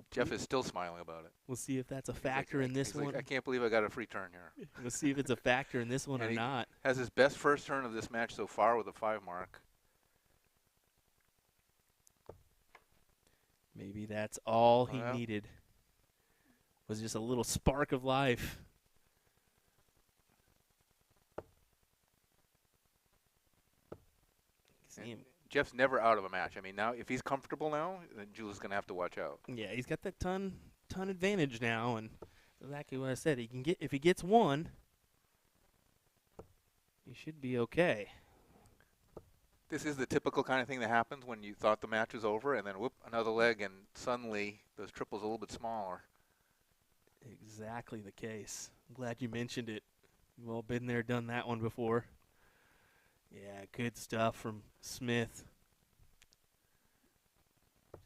Jeff is still smiling about it. We'll see if that's a factor in this one. Like, I can't believe I got a free turn here. We'll see if it's a factor in this one or not. Has his best first turn of this match so far with a 5 mark. Maybe that's all he needed. Was just a little spark of life. See him. Jeff's never out of a match. I mean, now if he's comfortable now, then Jules is going to have to watch out. Yeah, he's got that ton advantage now, and exactly what I said. He can get if he gets 1, he should be okay. This is the typical kind of thing that happens when you thought the match was over, and then whoop, another leg, and suddenly those triples a little bit smaller. Exactly the case. I'm glad you mentioned it. You've all been there, done that one before. Yeah, good stuff from Smith.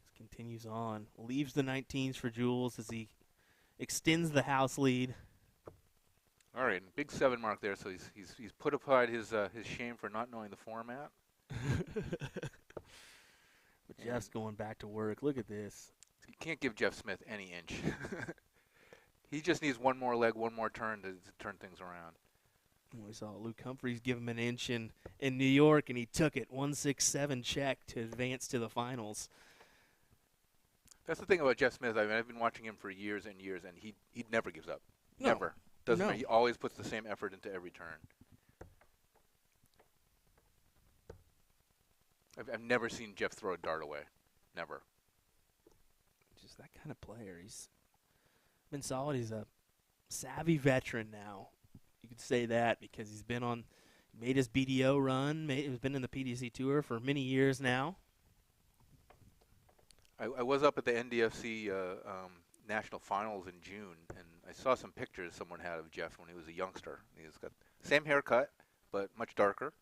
Just continues on. Leaves the 19s for Jules as he extends the house lead. All right, big 7 mark there. So he's put aside his shame for not knowing the format. But Jeff's going back to work. Look at this. You can't give Jeff Smith any inch. He just needs 1 more leg, 1 more turn to turn things around. We saw Luke Humphreys give him an inch in New York, and he took it. 1-6-7 check to advance to the finals. That's the thing about Jeff Smith. I mean, I've been watching him for years and years, and he never gives up. No. Never. Doesn't. He always puts the same effort into every turn. I've never seen Jeff throw a dart away. Never. Just that kind of player. He's been solid. He's a savvy veteran now. You could say that because he's been made his BDO run. He's been in the PDC Tour for many years now. I was up at the NDFC National Finals in June, and I saw some pictures someone had of Jeff when he was a youngster. He's got the same haircut, but much darker,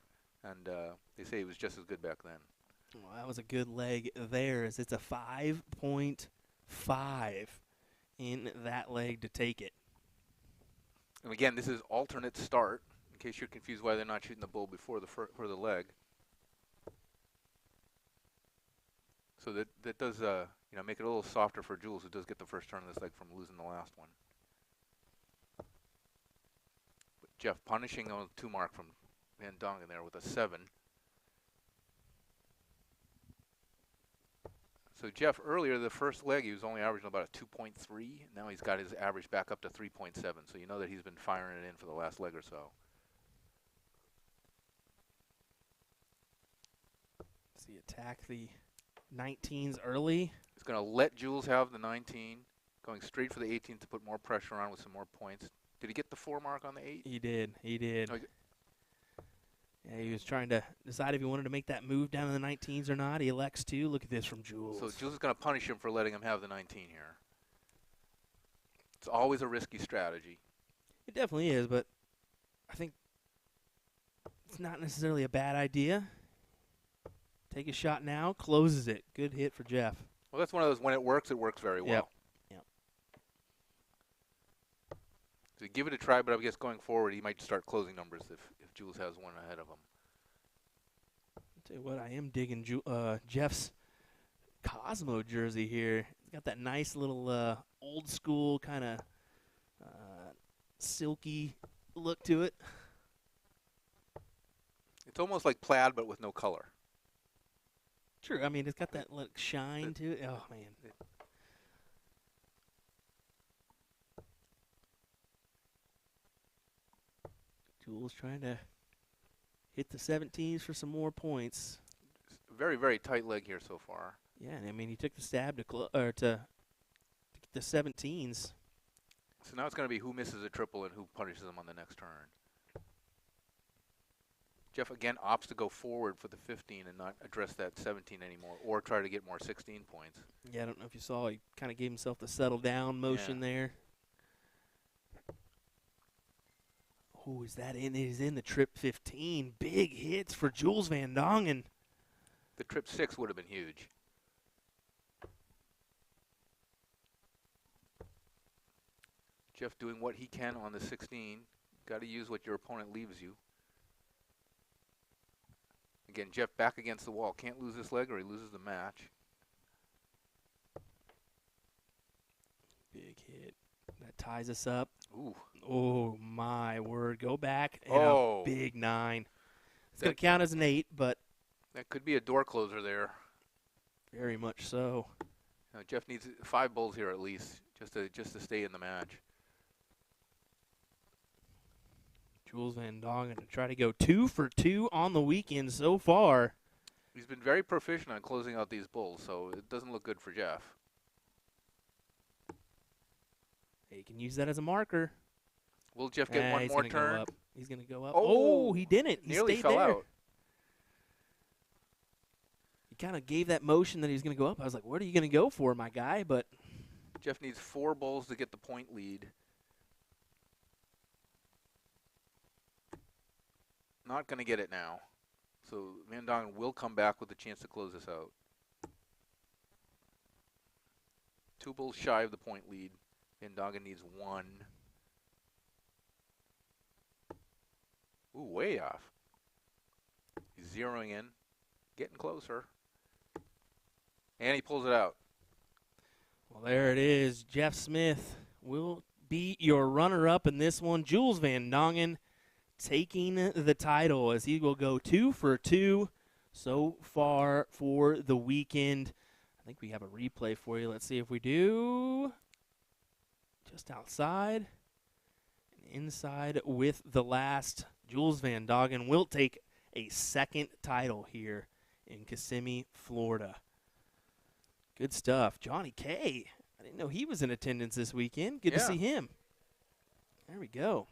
and they say he was just as good back then. Well, that was a good leg there, as it's a 5.5 in that leg to take it. And again, this is alternate start, in case you're confused why they're not shooting the bull before the leg. So that does make it a little softer for Jules, who does get the first turn of this leg from losing the last one. But Jeff punishing on 2 mark from Van Dongen there with a 7. So Jeff, earlier, the first leg, he was only averaging about a 2.3. Now he's got his average back up to 3.7. So you know that he's been firing it in for the last leg or so. Does he attack the 19s early? He's going to let Jules have the 19, going straight for the 18 to put more pressure on with some more points. Did he get the 4 mark on the 8? He did. He did. Okay. Yeah, he was trying to decide if he wanted to make that move down to the 19s or not. He elects to. Look at this from Jules. So Jules is going to punish him for letting him have the 19 here. It's always a risky strategy. It definitely is, but I think it's not necessarily a bad idea. Take a shot now, closes it. Good hit for Jeff. Well, that's one of those, when it works very well. Yep. So give it a try, but I guess going forward, he might start closing numbers if Jules has one ahead of him. I'll tell you what, I am digging Jeff's Cosmo jersey here. It's got that nice little old school kind of silky look to it. It's almost like plaid, but with no color. True. I mean, it's got that like shine to it. Oh, man. Jules trying to hit the 17s for some more points. Very, very tight leg here so far. Yeah, I mean, he took the stab to get the 17s. So now it's going to be who misses a triple and who punishes them on the next turn. Jeff again opts to go forward for the 15 and not address that 17 anymore, or try to get more 16 points. Yeah, I don't know if you saw, he kind of gave himself the settle down motion there. Oh, is that in? It is in the trip 15. Big hits for Jules Van Dongen. The trip 6 would have been huge. Jeff doing what he can on the 16. Got to use what your opponent leaves you. Again, Jeff back against the wall. Can't lose this leg or he loses the match. Big hit. That ties us up. Ooh. Oh, my word. Go back and Oh. a big 9. It's going to count as an 8, but That could be a door closer there. very much so. Jeff needs 5 bulls here at least, just to stay in the match. Jules Van Dongen to try to go 2 for 2 on the weekend so far. He's been very proficient on closing out these bulls, so it doesn't look good for Jeff. He can use that as a marker. Will Jeff get one he's more gonna turn? Go up. He's going to go up. Oh, Oh, he didn't. He nearly stayed fell there. out. He kind of gave that motion that he was going to go up. I was like, what are you going to go for, my guy? But Jeff needs 4 bulls to get the point lead. Not going to get it now. So Van Dongen will come back with a chance to close this out. 2 bulls shy of the point lead. Van Dongen needs 1. Ooh, way off. He's zeroing in, getting closer. And he pulls it out. well, there it is. Jeff Smith will be your runner-up in this one. Jules Van Dongen taking the title as he will go 2 for 2 so far for the weekend. I think we have a replay for you. Let's see if we do. Just outside and inside with the last. Jules Van Dongen will take a second title here in Kissimmee, Florida. Good stuff. Johnny K. I didn't know he was in attendance this weekend. Good to see him. There we go.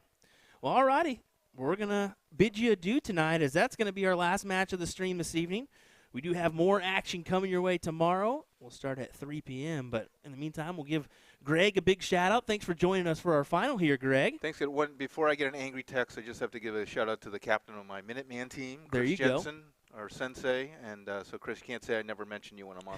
Well, all righty. We're going to bid you adieu tonight, as that's going to be our last match of the stream this evening. We do have more action coming your way tomorrow. We'll start at 3 p.m., but in the meantime, we'll give Greg a big shout-out. Thanks for joining us for our final here, Greg. Thanks. Before I get an angry text, I just have to give a shout-out to the captain of my Minuteman team, There Chris you go. Jensen, our sensei. And so, Chris, you can't say I never mention you when I'm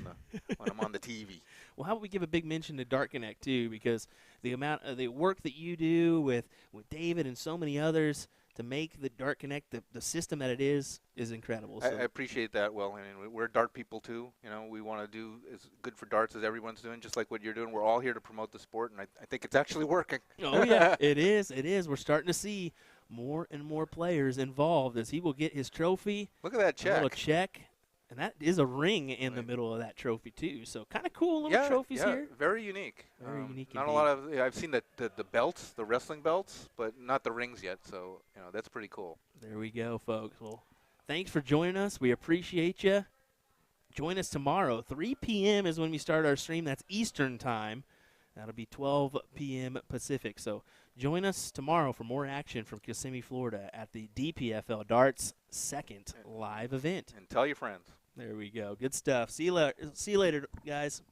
on the TV. Well, how about we give a big mention to DARTCONNECT, too, because the amount of the work that you do with David and so many others to make the DARTCONNECT the system that it is incredible. So I appreciate that. Well, I mean, we're dart people too. We want to do as good for darts as everyone's doing, just like what you're doing. We're all here to promote the sport, and I think it's actually working. Oh, yeah, it is. It is. We're starting to see more and more players involved as he will get his trophy. Look at that A little check. check. And that is a ring in the middle of that trophy, too. So kind of cool little trophies here. Very unique. Very unique Not indeed. a lot of. I've seen the belts, the wrestling belts, but not the rings yet. So that's pretty cool. There we go, folks. Well, thanks for joining us. We appreciate you. Join us tomorrow. 3 p.m. is when we start our stream. That's Eastern time. That'll be 12 p.m. Pacific. So join us tomorrow for more action from Kissimmee, Florida at the DPFL Darts second live event. And tell your friends. There we go. Good stuff. See you later, guys.